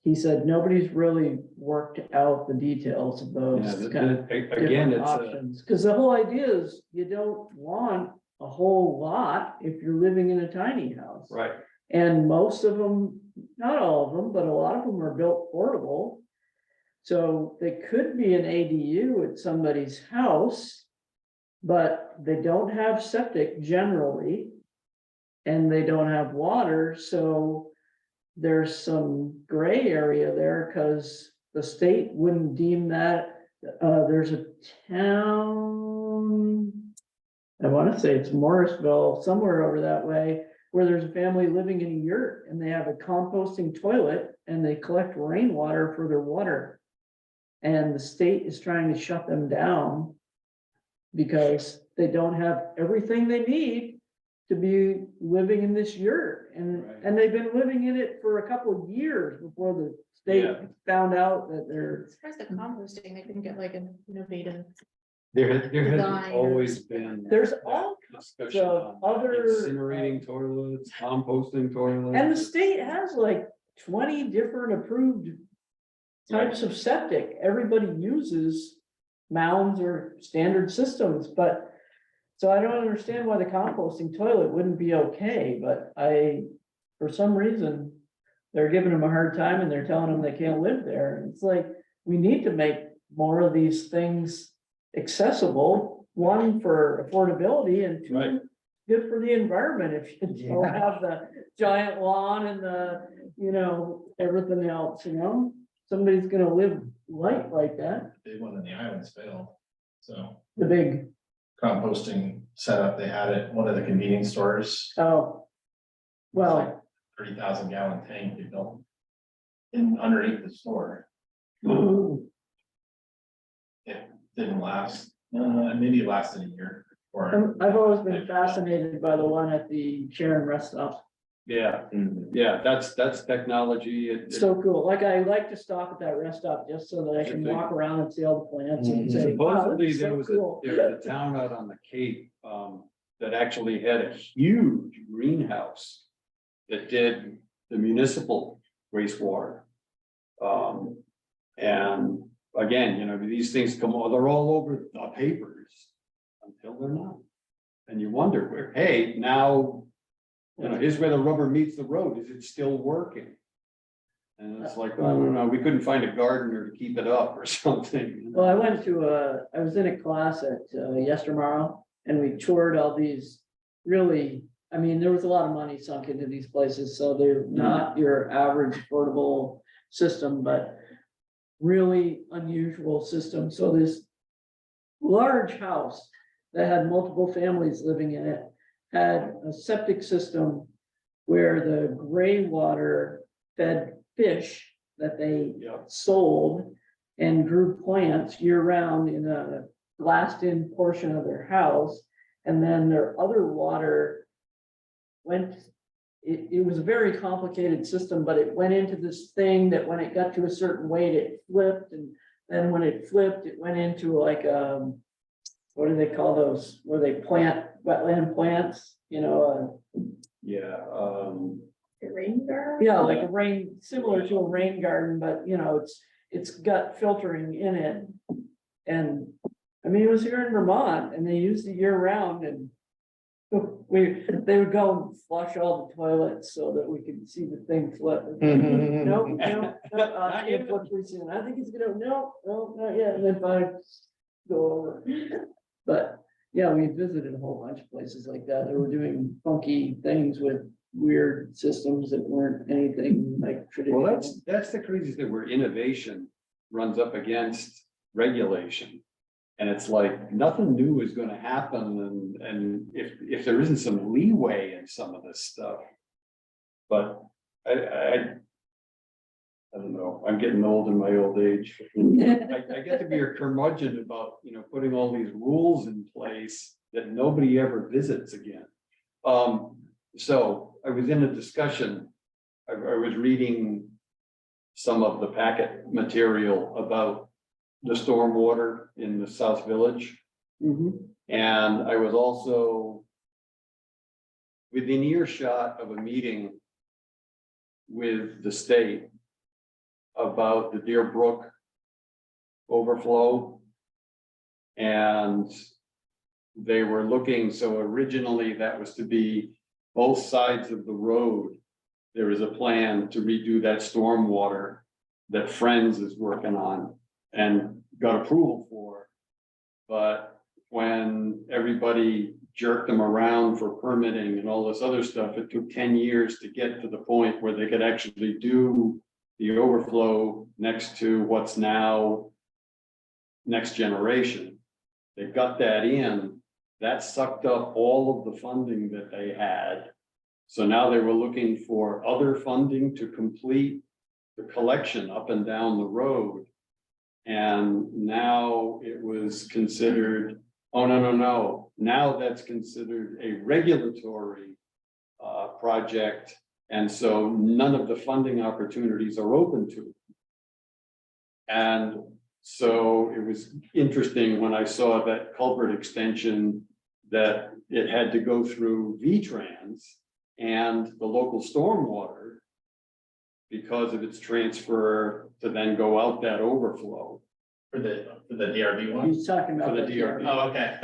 Speaker 1: he said nobody's really worked out the details of those kind of
Speaker 3: Again,
Speaker 1: different
Speaker 3: it's a,
Speaker 1: options. Cause the whole idea is you don't want a whole lot if you're living in a tiny house.
Speaker 3: right,
Speaker 1: And most of them, not all of them, but a lot of them are built portable. So they could be an ADU at somebody's house, but they don't have septic generally. And they don't have water, so there's some gray area there, cause the state wouldn't deem that. There's a town, I wanna say it's Morrisville, somewhere over that way, where there's a family living in a yurt and they have a composting toilet and they collect rainwater for their water. And the state is trying to shut them down because they don't have everything they need to be living in this yurt, and,
Speaker 3: Right.
Speaker 1: and they've been living in it for a couple of years before the state
Speaker 3: Yeah.
Speaker 1: found out that they're.
Speaker 6: As far as the composting, they couldn't get like an innovative.
Speaker 3: there has
Speaker 6: Design.
Speaker 3: always been.
Speaker 1: There's
Speaker 3: that
Speaker 1: all
Speaker 3: discussion
Speaker 1: of
Speaker 3: on
Speaker 1: other,
Speaker 3: incinerating toilets, composting toilets.
Speaker 1: And the state has like 20 different approved types of septic. Everybody uses mounds or standard systems, but. So I don't understand why the composting toilet wouldn't be okay, but for some reason, they're giving them a hard time and they're telling them they can't live there. And it's like, we need to make more of these things accessible. One, for affordability, and
Speaker 3: Right.
Speaker 1: two, good for the environment. If you don't have the giant lawn and the, you know, everything else, you know? Somebody's gonna live light like that,
Speaker 4: Big one in the islands failed, so
Speaker 1: the big,
Speaker 4: composting setup they had at one of the convenience stores.
Speaker 1: oh. Well,
Speaker 4: 30,000 gallon tank they built in underneath the store. It didn't last, maybe it lasted a year or.
Speaker 1: I've always been fascinated by the one at the Sharon rest stop.
Speaker 3: Yeah, yeah, that's technology.
Speaker 1: It's so cool. Like, I like to stop at that rest stop just so that I can walk around and see all the plants and say, wow,
Speaker 3: Supposedly,
Speaker 1: this is
Speaker 3: there
Speaker 1: so
Speaker 3: was
Speaker 1: cool.
Speaker 3: a town out on the Cape, that actually had a huge greenhouse that did the municipal wastewater. And again, you know, these things they're all over the papers until they're not. And you wonder where, hey, now, you know, here's where the rubber meets the road. Is it still working? And it's like, oh, no, we couldn't find a gardener to keep it up or something.
Speaker 1: Well, I was in a class at Yestermorrow and we toured all these really, I mean, there was a lot of money sunk into these places, so they're not your average affordable system, but really unusual system. So this large house that had multiple families living in it had a septic system where the gray water fed fish that they
Speaker 3: Yep.
Speaker 1: sold and grew plants year round in a glassed-in portion of their house. And then their other water went, it was a very complicated system, but it went into this thing that when it got to a certain weight, it flipped. And then when it flipped, it went into like, what do they call those, where they plant wetland plants, you know,
Speaker 3: Yeah,
Speaker 6: The rain garden?
Speaker 1: yeah, like a rain, similar to a rain garden, but you know, it's got filtering in it. And I mean, it was here in Vermont and they used it year round and they would go and flush all the toilets so that we could see the thing flip. Nope, no, it flipped pretty soon. I think it's gonna, no, not yet. And then finally go over. But yeah, we visited a whole bunch of places like that. They were doing funky things with weird systems that weren't anything like traditional.
Speaker 3: well, that's the crazy thing where innovation runs up against regulation. And it's like, nothing new is gonna happen, and if there isn't some leeway in some of this stuff. But I don't know, I'm getting old in my old age. I get to be a curmudgeon about, you know, putting all these rules in place that nobody ever visits again. So I was in a discussion, I was reading some of the packet material about the stormwater in the South Village. And I was also within earshot of a meeting with the state about the Deer Brook overflow. And they were looking, so originally that was to be both sides of the road. There is a plan to redo that stormwater that Friends is working on and got approval for. But when everybody jerked them around for permitting and all this other stuff, it took 10 years to get to the point where they could actually do the overflow next to what's now Next Generation. They got that in, that sucked up all of the funding that they had. So now they were looking for other funding to complete the collection up and down the road. And now it was considered, oh, no. Now that's considered a regulatory project. And so none of the funding opportunities are open to it. And so it was interesting when I saw that culvert extension, that it had to go through V-Trans and the local stormwater because of its transfer to then go out that overflow.
Speaker 4: For the DRB one?
Speaker 1: He's talking about.
Speaker 3: For the DRB.
Speaker 4: Oh, okay.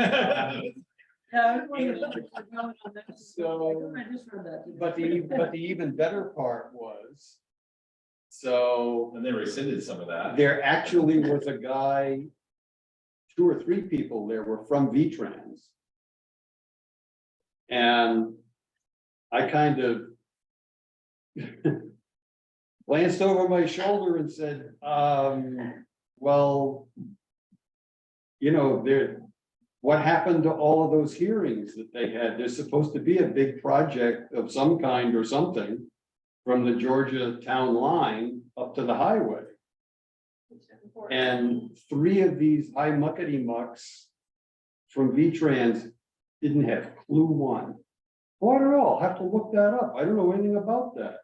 Speaker 1: Yeah.
Speaker 3: So,
Speaker 1: I just heard that.
Speaker 3: but the even better part was, so
Speaker 4: And they rescinded some of that.
Speaker 3: there actually was a guy, 2 or 3 people there were from V-Trans. And I kind of glanced over my shoulder and said, well, you know, what happened to all of those hearings that they had? There's supposed to be a big project of some kind or something from the Georgia town line up to the highway. And 3 of these high muckety mucks from V-Trans didn't have clue one. Oh, I don't know, I'll have to look that up. I don't know anything about that.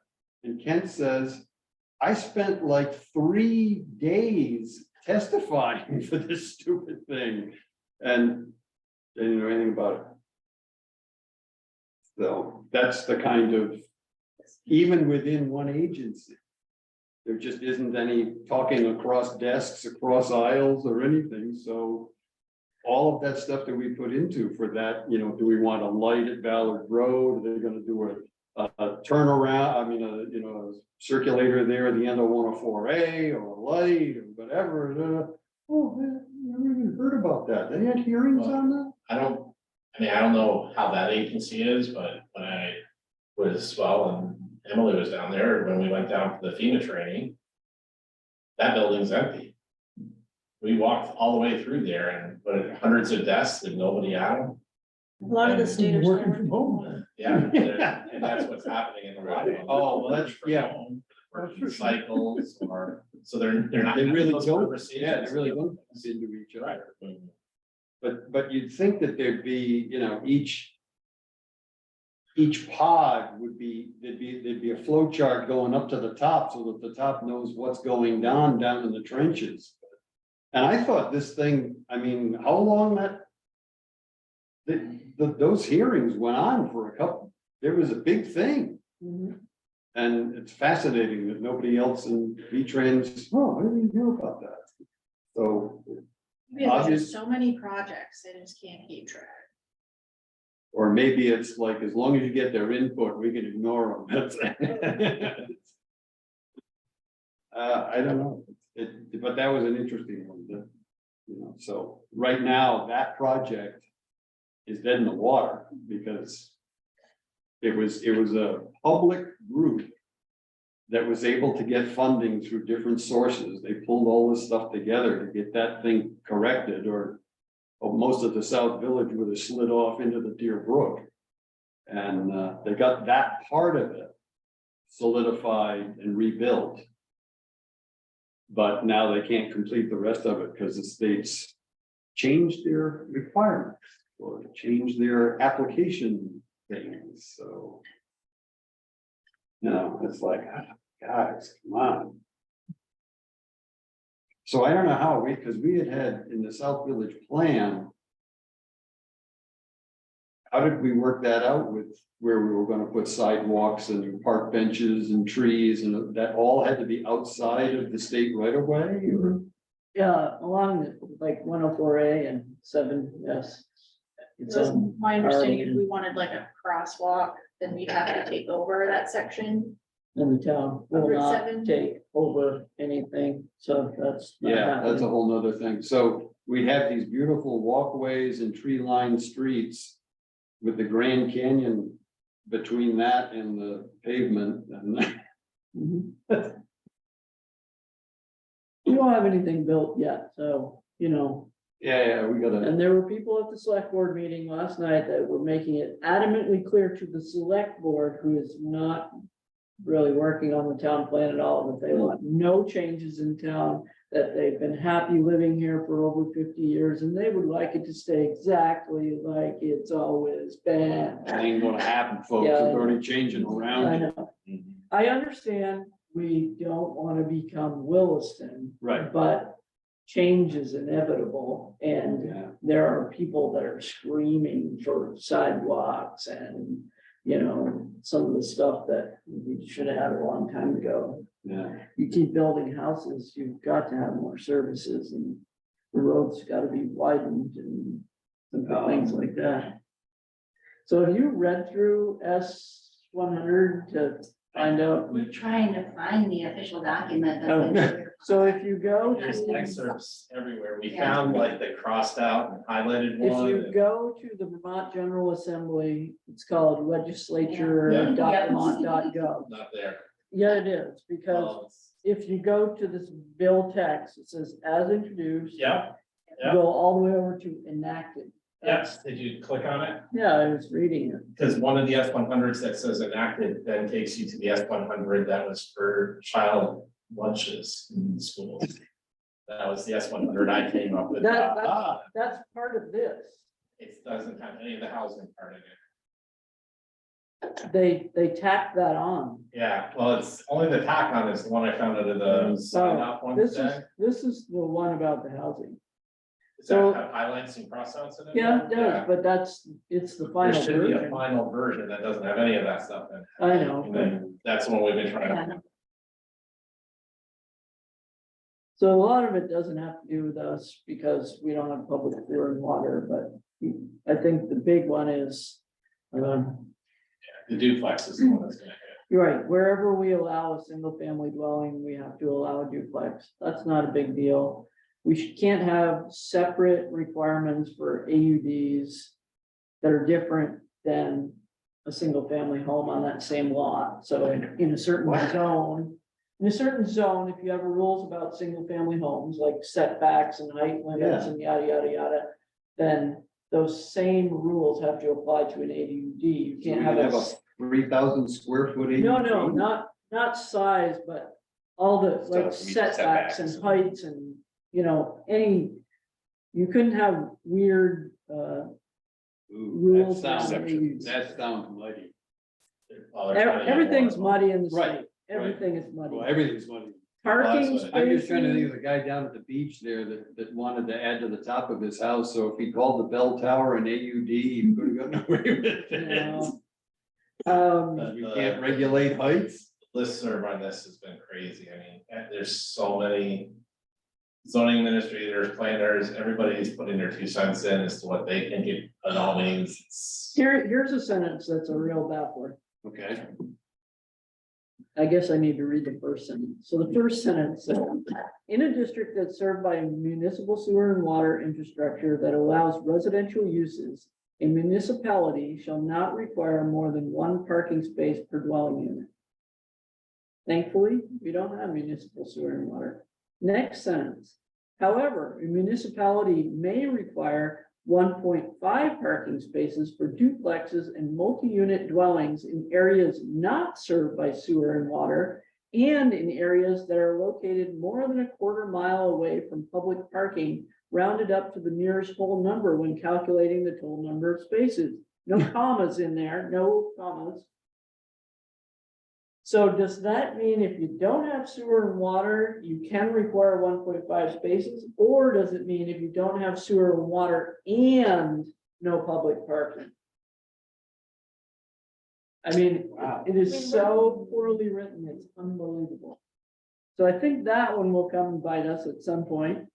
Speaker 3: And Kent says, I spent like 3 days testifying for this stupid thing. And they didn't know anything about it. So that's the kind of, even within one agency, there just isn't any talking across desks, across aisles or anything. So all of that stuff that we put into for that, you know, do we want a light at Ballard Road? Are they gonna do a turnaround? I mean, a circulator there at the end of 104A or a light or whatever. Oh, man, I never even heard about that. They had hearings on that?
Speaker 4: I don't know how that agency is, but when I was, and Emily was down there, when we went down for the FEMA training, that building's empty. We walked all the way through there and put hundreds of desks and nobody at them.
Speaker 6: A lot of the state are
Speaker 5: Working from home.
Speaker 4: Yeah, and that's what's happening in the lot.
Speaker 3: Oh, well, that's, yeah.
Speaker 4: Working cycles or, so they're not.
Speaker 3: They really
Speaker 4: those
Speaker 3: don't,
Speaker 4: conversations.
Speaker 3: yeah, they really don't into each
Speaker 4: Right.
Speaker 3: other. But you'd think that there'd be, you know, each pod would be, there'd be a flow chart going up to the top so that the top knows what's going down in the trenches. And I thought this thing, I mean, how long those hearings went on for a couple, there was a big thing.
Speaker 1: Mhm.
Speaker 3: And it's fascinating that nobody else in V-Trans, oh, I didn't hear about that. So,
Speaker 6: There's so many projects, they just can't keep track.
Speaker 3: or maybe it's like, as long as you get their input, we can ignore them. That's I don't know, but that was an interesting one, that, you know, so right now, that project is dead in the water because it was a public group that was able to get funding through different sources. They pulled all this stuff together to get that thing corrected, or most of the South Village would have slid off into the Deer Brook. And they got that part of it solidified and rebuilt. But now they can't complete the rest of it because the state's changed their requirements or changed their application things, so. You know, it's like, guys, come on. So I don't know how because we had in the South Village plan. How did we work that out with where we were gonna put sidewalks and park benches and trees and that all had to be outside of the state right of way? Or?
Speaker 1: Yeah, along like 104A and 7, yes. It's
Speaker 6: So my understanding
Speaker 1: already
Speaker 6: is we wanted like a crosswalk, then we'd have to take over that section.
Speaker 1: in the town, will
Speaker 6: Route
Speaker 1: not
Speaker 6: 7.
Speaker 1: take over anything, so that's. not
Speaker 3: Yeah, that's a
Speaker 1: happening.
Speaker 3: whole nother thing. So we have these beautiful walkways and tree-lined streets. With the Grand Canyon between that and the pavement and.
Speaker 1: Mhm. We don't have anything built yet, so, you know,
Speaker 3: Yeah, we gotta,
Speaker 1: and there were people at the select board meeting last night that were making it adamantly clear to the select board, who is not really working on the town plan at all, that they want no changes in town, that they've been happy living here for over 50 years, and they would like it to stay exactly like it's always been.
Speaker 3: that ain't gonna happen, folks.
Speaker 1: Yeah, I
Speaker 3: It's
Speaker 1: know.
Speaker 3: already changing
Speaker 1: I
Speaker 3: around.
Speaker 1: know. I understand we don't want to become Williston,
Speaker 3: Right.
Speaker 1: but change is inevitable, and
Speaker 3: Yeah,
Speaker 1: there are people that are screaming for sidewalks and, you know, some of the stuff that we should have had a long time ago.
Speaker 3: yeah.
Speaker 1: You keep building houses, you've got to have more services, and the roads gotta be widened and simple things like that. So have you read through S-100 to find out?
Speaker 7: We're trying to find the official document.
Speaker 1: Oh, So if you go
Speaker 4: There's
Speaker 1: to,
Speaker 4: excerpts everywhere. We
Speaker 7: Yeah.
Speaker 4: found like the crossed out and highlighted
Speaker 1: if
Speaker 4: one.
Speaker 1: you go to the Vermont General Assembly, it's called
Speaker 4: Yeah.
Speaker 1: legislature.vermont.gov.
Speaker 4: Not there.
Speaker 1: Yeah, it is, because
Speaker 4: Well, it's-
Speaker 1: if you go to this bill text, it says as introduced.
Speaker 4: Yeah, yeah.
Speaker 1: Go all the way over to enacted.
Speaker 4: yes. Did you click on it?
Speaker 1: Yeah, I was reading it.
Speaker 4: Because one of the S-100s that says enacted then takes you to the S-100 that was for child lunches in schools. That was the S-100 I came up with.
Speaker 1: That's part of this.
Speaker 4: It doesn't have any of the housing part in it.
Speaker 1: They tack that on.
Speaker 4: Yeah, well, it's only the tack on is the one I found out of the sign off one
Speaker 1: This is,
Speaker 4: today.
Speaker 1: this is the one about the housing.
Speaker 4: Does
Speaker 1: so-
Speaker 4: that have highlights and crossouts in it?
Speaker 1: Yeah, it does, but it's the
Speaker 4: There
Speaker 1: final
Speaker 4: should be a
Speaker 1: version.
Speaker 4: final version that doesn't have any of that stuff in it.
Speaker 1: I know.
Speaker 4: And then that's the one we've been trying to.
Speaker 1: So a lot of it doesn't have to do with us because we don't have public sewer and water, but I think the big one is,
Speaker 4: The duplex is the one that's gonna hit.
Speaker 1: you're right, wherever we allow a single family dwelling, we have to allow a duplex. That's not a big deal. Can't have separate requirements for AUDs that are different than a single family home on that same lot. So in a certain zone, if you have rules about single family homes, like setbacks and height limits and yada, yada, yada, then those same rules have to apply to an AUD. You
Speaker 3: We
Speaker 1: can't
Speaker 3: have
Speaker 1: have
Speaker 3: a
Speaker 1: a
Speaker 3: 3,000 square foot.
Speaker 1: no,
Speaker 3: AUD.
Speaker 1: not size, but all the
Speaker 8: So
Speaker 1: like
Speaker 8: meet
Speaker 1: setbacks and
Speaker 8: setbacks.
Speaker 1: heights and, you know, you couldn't have weird,
Speaker 3: Ooh,
Speaker 1: rules
Speaker 3: that sounds,
Speaker 1: around AUDs.
Speaker 3: that sounds muddy.
Speaker 4: Well, they're trying to get
Speaker 1: Everything's
Speaker 4: more.
Speaker 1: muddy in the
Speaker 3: Right,
Speaker 1: state, everything is muddy.
Speaker 3: Well, everything's muddy.
Speaker 1: Parking
Speaker 4: that's what
Speaker 3: I'm just trying to think
Speaker 1: spaces,
Speaker 3: of the guy down at the beach there that wanted to add to the top of his house, so if he called the bell tower an AUD, he could have gotten away with
Speaker 1: you
Speaker 3: it.
Speaker 1: know.
Speaker 3: You can't regulate heights?
Speaker 4: Listserv on this has been crazy. I mean, there's so many. Zoning administrators, planners, everybody's putting their 2 cents in as to what they think it all means. It's-
Speaker 1: here's a sentence that's a real baffler.
Speaker 3: Okay.
Speaker 1: I guess I need to read the first sentence. So the first sentence says, in a district that's served by municipal sewer and water infrastructure that allows residential uses, a municipality shall not require more than 1 parking space per dwelling unit. Thankfully, we don't have municipal sewer and water. Next sentence. However, a municipality may require 1.5 parking spaces for duplexes and multi-unit dwellings in areas not served by sewer and water and in areas that are located more than a quarter mile away from public parking, rounded up to the nearest whole number when calculating the total number of spaces. no commas in there, no commas. So does that mean if you don't have sewer and water, you can require 1.5 spaces? Or does it mean if you don't have sewer and water and no public parking? I mean,
Speaker 3: Wow.
Speaker 1: it is so poorly written, it's unbelievable. So I think that one will come and bite us at some point.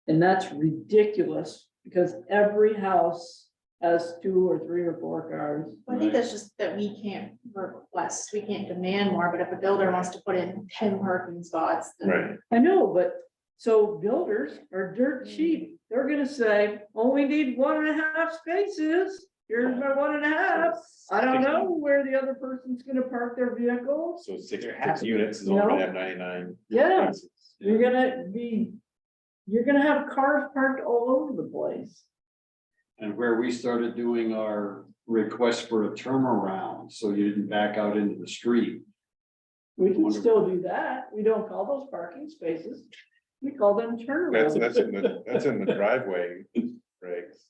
Speaker 1: And that's ridiculous, because every house has 2 or 3 or 4 cars.
Speaker 6: I think that's just that we can't request, we can't demand more, but if a builder wants to put in 10 parking spots. then-
Speaker 8: Right.
Speaker 1: I know, but so builders are dirt cheap. They're gonna say, only need 1.5 spaces. Here's my 1.5. I don't know where the other person's gonna park their vehicle.
Speaker 8: So 6 units is only gonna have 99.
Speaker 1: Yeah, you're gonna have cars parked all over the place.
Speaker 3: And where we started doing our request for a turnaround, so you didn't back out into the street.
Speaker 1: We can
Speaker 3: Wonderful.
Speaker 1: still do that. We don't call those parking spaces. We call them turnarounds.
Speaker 8: That's in the driveway regs.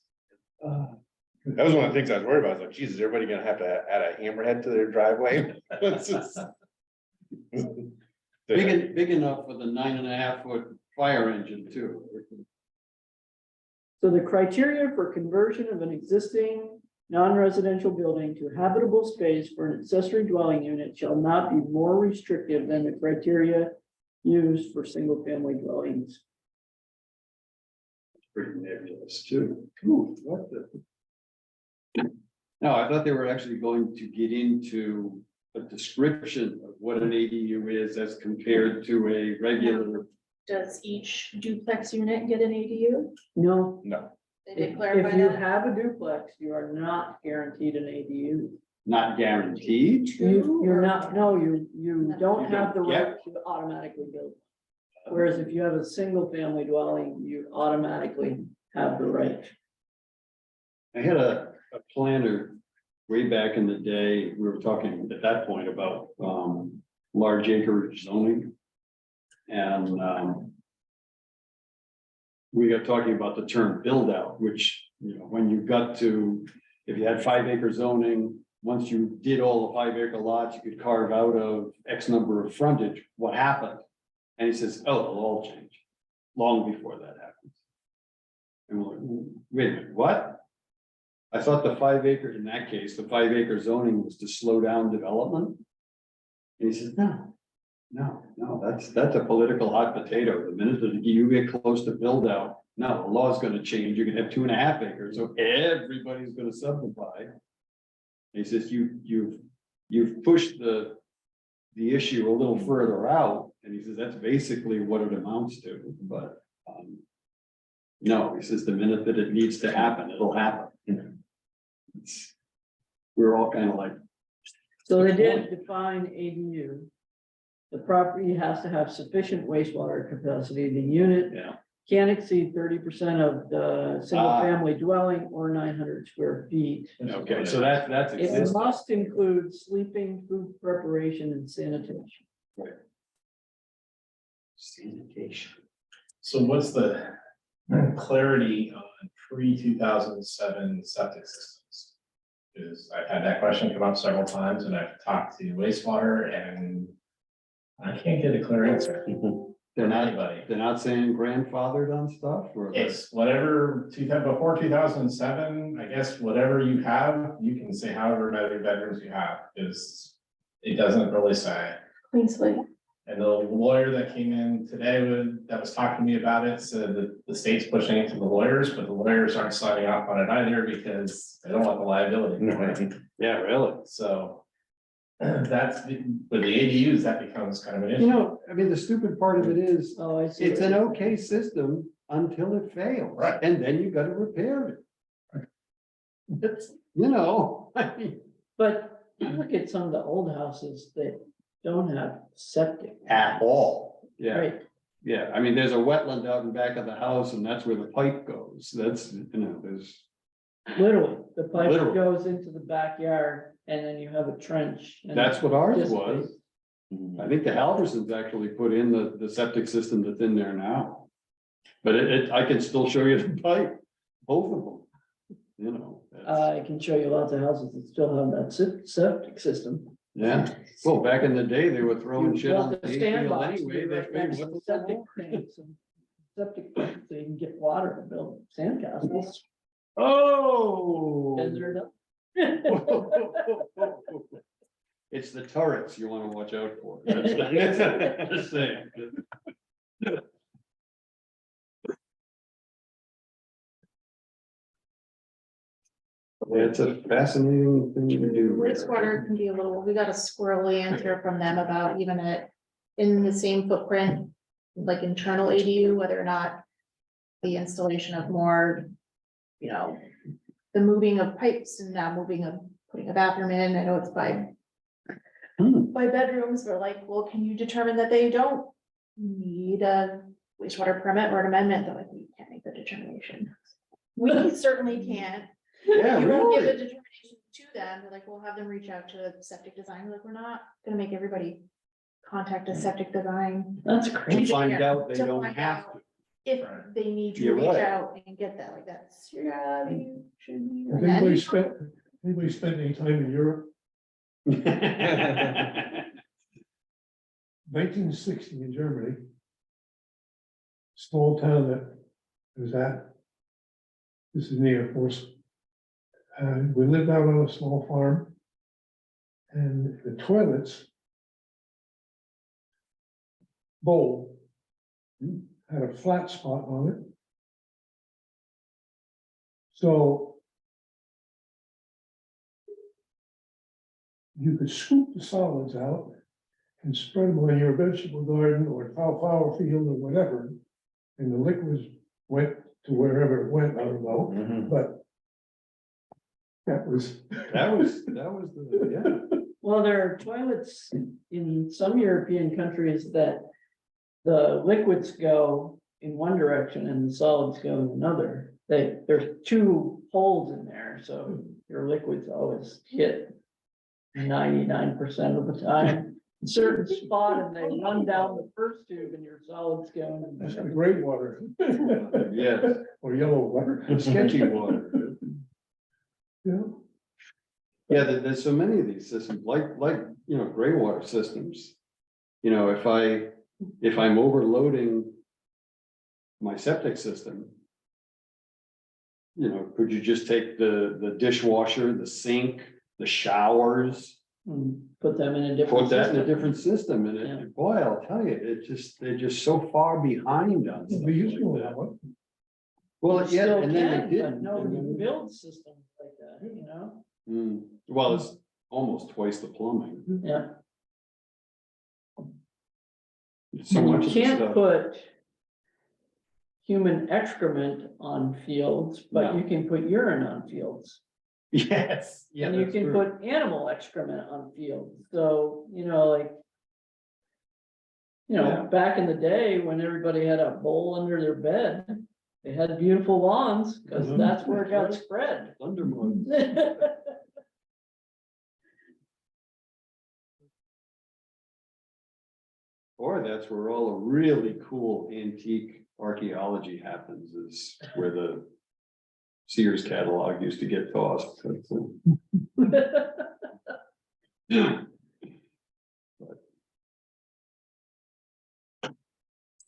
Speaker 8: That was one of the things I was worried about. I was like, geez, is everybody gonna have to add a hammerhead to their driveway? It's just-
Speaker 3: Big enough for the 9.5 foot fire engine too.
Speaker 1: So the criteria for conversion of an existing non-residential building to habitable space for an accessory dwelling unit shall not be more restrictive than the criteria used for single-family dwellings.
Speaker 3: Pretty nebulous too. Ooh, what the? No, I thought they were actually going to get into a description of what an ADU is as compared to a regular.
Speaker 6: Does each duplex unit get an ADU?
Speaker 1: No,
Speaker 8: No,
Speaker 6: They
Speaker 1: if
Speaker 6: did clarify
Speaker 1: you
Speaker 6: that.
Speaker 1: have a duplex, you are not guaranteed an ADU.
Speaker 3: Not guaranteed.
Speaker 1: You're not, no, you
Speaker 6: No.
Speaker 1: don't have the
Speaker 3: don't get-
Speaker 1: right to automatically build. Whereas if you have a single-family dwelling, you automatically have the right.
Speaker 3: I had a planner way back in the day, we were talking at that point about large acreage zoning. And we got talking about the term build out, which, you know, when you got to, if you had 5 acre zoning, once you did all the 5 acre lots, you could carve out of X number of frontage, what happened? And he says, oh, it'll all change, long before that happens. And we're like, wait a minute, what? I thought the 5 acre, in that case, the 5 acre zoning was to slow down development. And he says, no, that's a political hot potato. The minute that you get close to build out, no, the law's gonna change. You're gonna have 2.5 acres, so everybody's gonna subdivide. He says, you've pushed the issue a little further out, and he says, that's basically what it amounts to, but, no, he says, the minute that it needs to happen, it'll happen. We're all kind of like,
Speaker 1: So they did define ADU. The property has to have sufficient wastewater capacity. The unit
Speaker 3: yeah,
Speaker 1: can't exceed 30% of the single-family dwelling or 900 square feet.
Speaker 3: okay, so that's
Speaker 1: It
Speaker 3: existing.
Speaker 1: must include sleeping, food preparation, and sanitation.
Speaker 3: Sanitation.
Speaker 4: So what's the clarity on pre-2007 septic systems? Because I've had that question come up several times and I've talked to wastewater and I can't get a clear answer
Speaker 3: They're
Speaker 4: from
Speaker 3: not,
Speaker 4: anybody.
Speaker 3: they're not saying grandfathered on stuff, or?
Speaker 4: It's whatever, before 2007, I guess whatever you have, you can say however many bedrooms you have, is it doesn't really say.
Speaker 6: Clean slate.
Speaker 4: And the lawyer that came in today that was talking to me about it said that the state's pushing it to the lawyers, but the lawyers aren't signing off on it either because they don't want the liability.
Speaker 3: Yeah, really.
Speaker 4: So with the ADUs, that becomes kind of an
Speaker 3: You
Speaker 4: issue.
Speaker 3: know, I mean, the stupid part of it is,
Speaker 1: Oh, I see.
Speaker 3: it's an okay system until it fails.
Speaker 4: Right.
Speaker 3: And then you gotta repair it. It's, you know, I mean,
Speaker 1: But you look at some of the old houses that don't have septic.
Speaker 3: at all. Yeah,
Speaker 1: Right,
Speaker 3: yeah. I mean, there's a wetland out in back of the house and that's where the pipe goes. That's, you know, there's.
Speaker 1: literally, the pipe
Speaker 3: Literally.
Speaker 1: goes into the backyard and then you have a trench. and
Speaker 3: That's what ours
Speaker 1: dissipates.
Speaker 3: was. I think the Halversons actually put in the septic system that's in there now. But I can still show you the pipe, both of them. you know.
Speaker 1: I can show you lots of houses that still have that septic system.
Speaker 3: Yeah, well, back in the day, they were throwing
Speaker 1: You
Speaker 3: shit on
Speaker 1: want
Speaker 3: the
Speaker 1: the
Speaker 3: hay field
Speaker 1: sandbox to be
Speaker 3: anyway. They
Speaker 1: right next to
Speaker 3: figured,
Speaker 1: the
Speaker 3: what the
Speaker 1: septic
Speaker 3: hell?
Speaker 1: tanks and septic tanks, so you can get water to build sandcastles.
Speaker 3: Oh.
Speaker 1: And they're not.
Speaker 3: It's the turrets you wanna watch out for. Just saying. Yeah, it's a fascinating thing to do.
Speaker 6: Wastewater can be a little, we got a squirrely answer from them about even it in the same footprint, like internal ADU, whether or not the installation of more, you know, the moving of pipes and now putting a bathroom in, I know it's by bedrooms, we're like, well, can you determine that they don't need a wastewater permit or an amendment? They're like, we can't make the determination. We certainly can't.
Speaker 3: Yeah,
Speaker 6: You won't give a
Speaker 3: really.
Speaker 6: determination to them, they're like, we'll have them reach out to a septic design, like, we're not gonna make everybody contact a septic design.
Speaker 1: That's
Speaker 3: To
Speaker 1: crazy.
Speaker 3: find out they
Speaker 6: To
Speaker 3: don't
Speaker 6: find
Speaker 3: have
Speaker 6: out
Speaker 3: to.
Speaker 6: If
Speaker 4: Right.
Speaker 6: they need to
Speaker 3: You're
Speaker 6: reach
Speaker 3: right.
Speaker 6: out and get that, like, that's, yeah, you should be.
Speaker 5: If anybody spent any time in Europe, 1960 in Germany. Small town that was at. This is in the Air Force. We lived out on a small farm. And the toilets. Bowl. Had a flat spot on it. So. You could scoop the solids out and spread them on your vegetable garden or flower field or whatever. And the liquids went to wherever it went, I don't know,
Speaker 8: Mhm.
Speaker 5: but that was,
Speaker 3: That was the, yeah.
Speaker 1: Well, there are toilets in some European countries that the liquids go in one direction and the solids go in another. There's two holes in there, so your liquids always hit 99% of the time. A certain spot and they run down the first tube and your solids go in.
Speaker 5: that's the gray water.
Speaker 3: Yes,
Speaker 5: Or yellow water,
Speaker 3: sketchy water.
Speaker 5: yeah.
Speaker 3: Yeah, there's so many of these systems, like, you know, gray water systems. You know, if I'm overloading my septic system. You know, could you just take the dishwasher, the sink, the showers,
Speaker 1: Put them in a different.
Speaker 3: put that in a
Speaker 1: system.
Speaker 3: different system, and
Speaker 1: Yeah.
Speaker 3: boy, I'll tell you, they're just so far behind on stuff
Speaker 5: We used to
Speaker 3: like
Speaker 5: have
Speaker 3: that.
Speaker 5: one.
Speaker 3: Well,
Speaker 1: You
Speaker 3: yeah,
Speaker 1: still
Speaker 3: and then
Speaker 1: can,
Speaker 3: they
Speaker 1: but
Speaker 3: did.
Speaker 1: no, you build systems like that, you know,
Speaker 3: Well, it's almost twice the plumbing.
Speaker 1: yeah.
Speaker 3: So
Speaker 1: And
Speaker 3: much
Speaker 1: you
Speaker 3: of the
Speaker 1: can't
Speaker 3: stuff.
Speaker 1: put human excrement on fields, but
Speaker 3: No.
Speaker 1: you can put urine on fields.
Speaker 3: Yes, yeah,
Speaker 1: And you
Speaker 3: that's
Speaker 1: can
Speaker 3: true.
Speaker 1: put animal excrement on fields, so, you know, like. You know,
Speaker 3: Yeah.
Speaker 1: back in the day, when everybody had a bowl under their bed, they had beautiful lawns, cause
Speaker 3: Mhm.
Speaker 1: that's where it got
Speaker 3: That's
Speaker 1: spread.
Speaker 3: Thundermud. Or that's where all the really cool antique archaeology happens, is where the Sears catalog used to get tossed.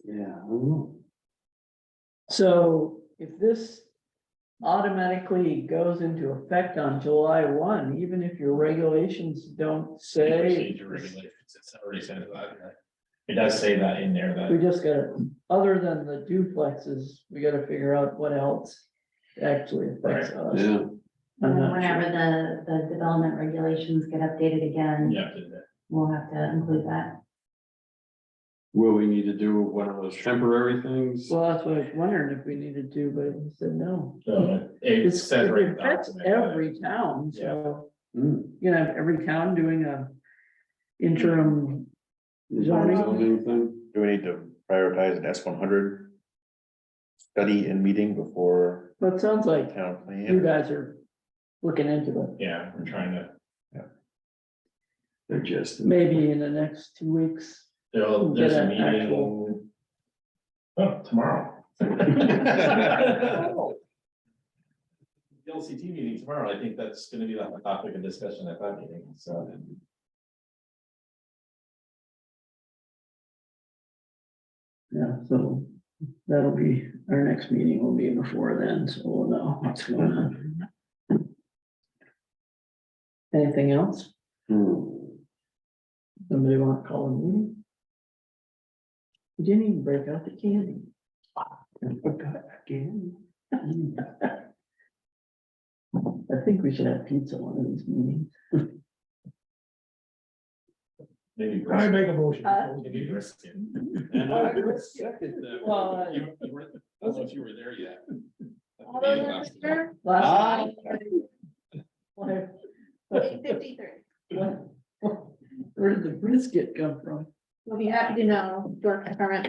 Speaker 3: Yeah, I don't know.
Speaker 1: So if this automatically goes into effect on July 1, even if your regulations don't say.
Speaker 4: Procedure regulations, it's already said that. It does say that in there,
Speaker 1: We
Speaker 4: that,
Speaker 1: just gotta, other than the duplexes, we gotta figure out what else actually affects us.
Speaker 3: Yeah,
Speaker 7: And
Speaker 1: I'm
Speaker 7: then
Speaker 1: not
Speaker 7: whenever
Speaker 1: sure.
Speaker 7: the development regulations get updated again,
Speaker 4: you have to,
Speaker 7: we'll have to include that.
Speaker 3: will we need to do one of those temporary things?
Speaker 1: Well, that's what I was wondering if we needed to, but he said no.
Speaker 4: so it
Speaker 1: It's,
Speaker 4: says
Speaker 1: it
Speaker 4: right. in the
Speaker 1: affects
Speaker 4: document that-
Speaker 1: every town, so,
Speaker 3: Hmm.
Speaker 1: you know, every town doing a interim.
Speaker 3: Zoning thing?
Speaker 8: Do we need to prioritize an S-100? Study and meeting before
Speaker 1: But it sounds like
Speaker 8: town
Speaker 1: you
Speaker 8: plan?
Speaker 1: guys are looking into it,
Speaker 4: Yeah, we're trying to,
Speaker 3: They're just.
Speaker 1: maybe in the next 2 weeks.
Speaker 4: there's
Speaker 1: Get
Speaker 4: a
Speaker 1: an
Speaker 4: meeting.
Speaker 1: actual-
Speaker 4: Oh, tomorrow. the LCT meeting tomorrow, I think that's gonna be the topic of discussion at that meeting, so.
Speaker 1: Yeah, so that'll be, our next meeting will be before then, so we'll know what's going on. Anything else? Somebody want to call a meeting? You didn't even break out the candy. Again. I think we should have pizza one of these meetings.
Speaker 4: Maybe.
Speaker 5: I make a motion.
Speaker 4: Maybe brisket.
Speaker 3: And
Speaker 1: Well,
Speaker 3: I
Speaker 1: I
Speaker 4: don't know if you were there yet.
Speaker 6: All those in favor?
Speaker 1: last.
Speaker 6: 8:53.
Speaker 1: Where did the brisket come from?
Speaker 6: We'll be happy to know, Dork Department.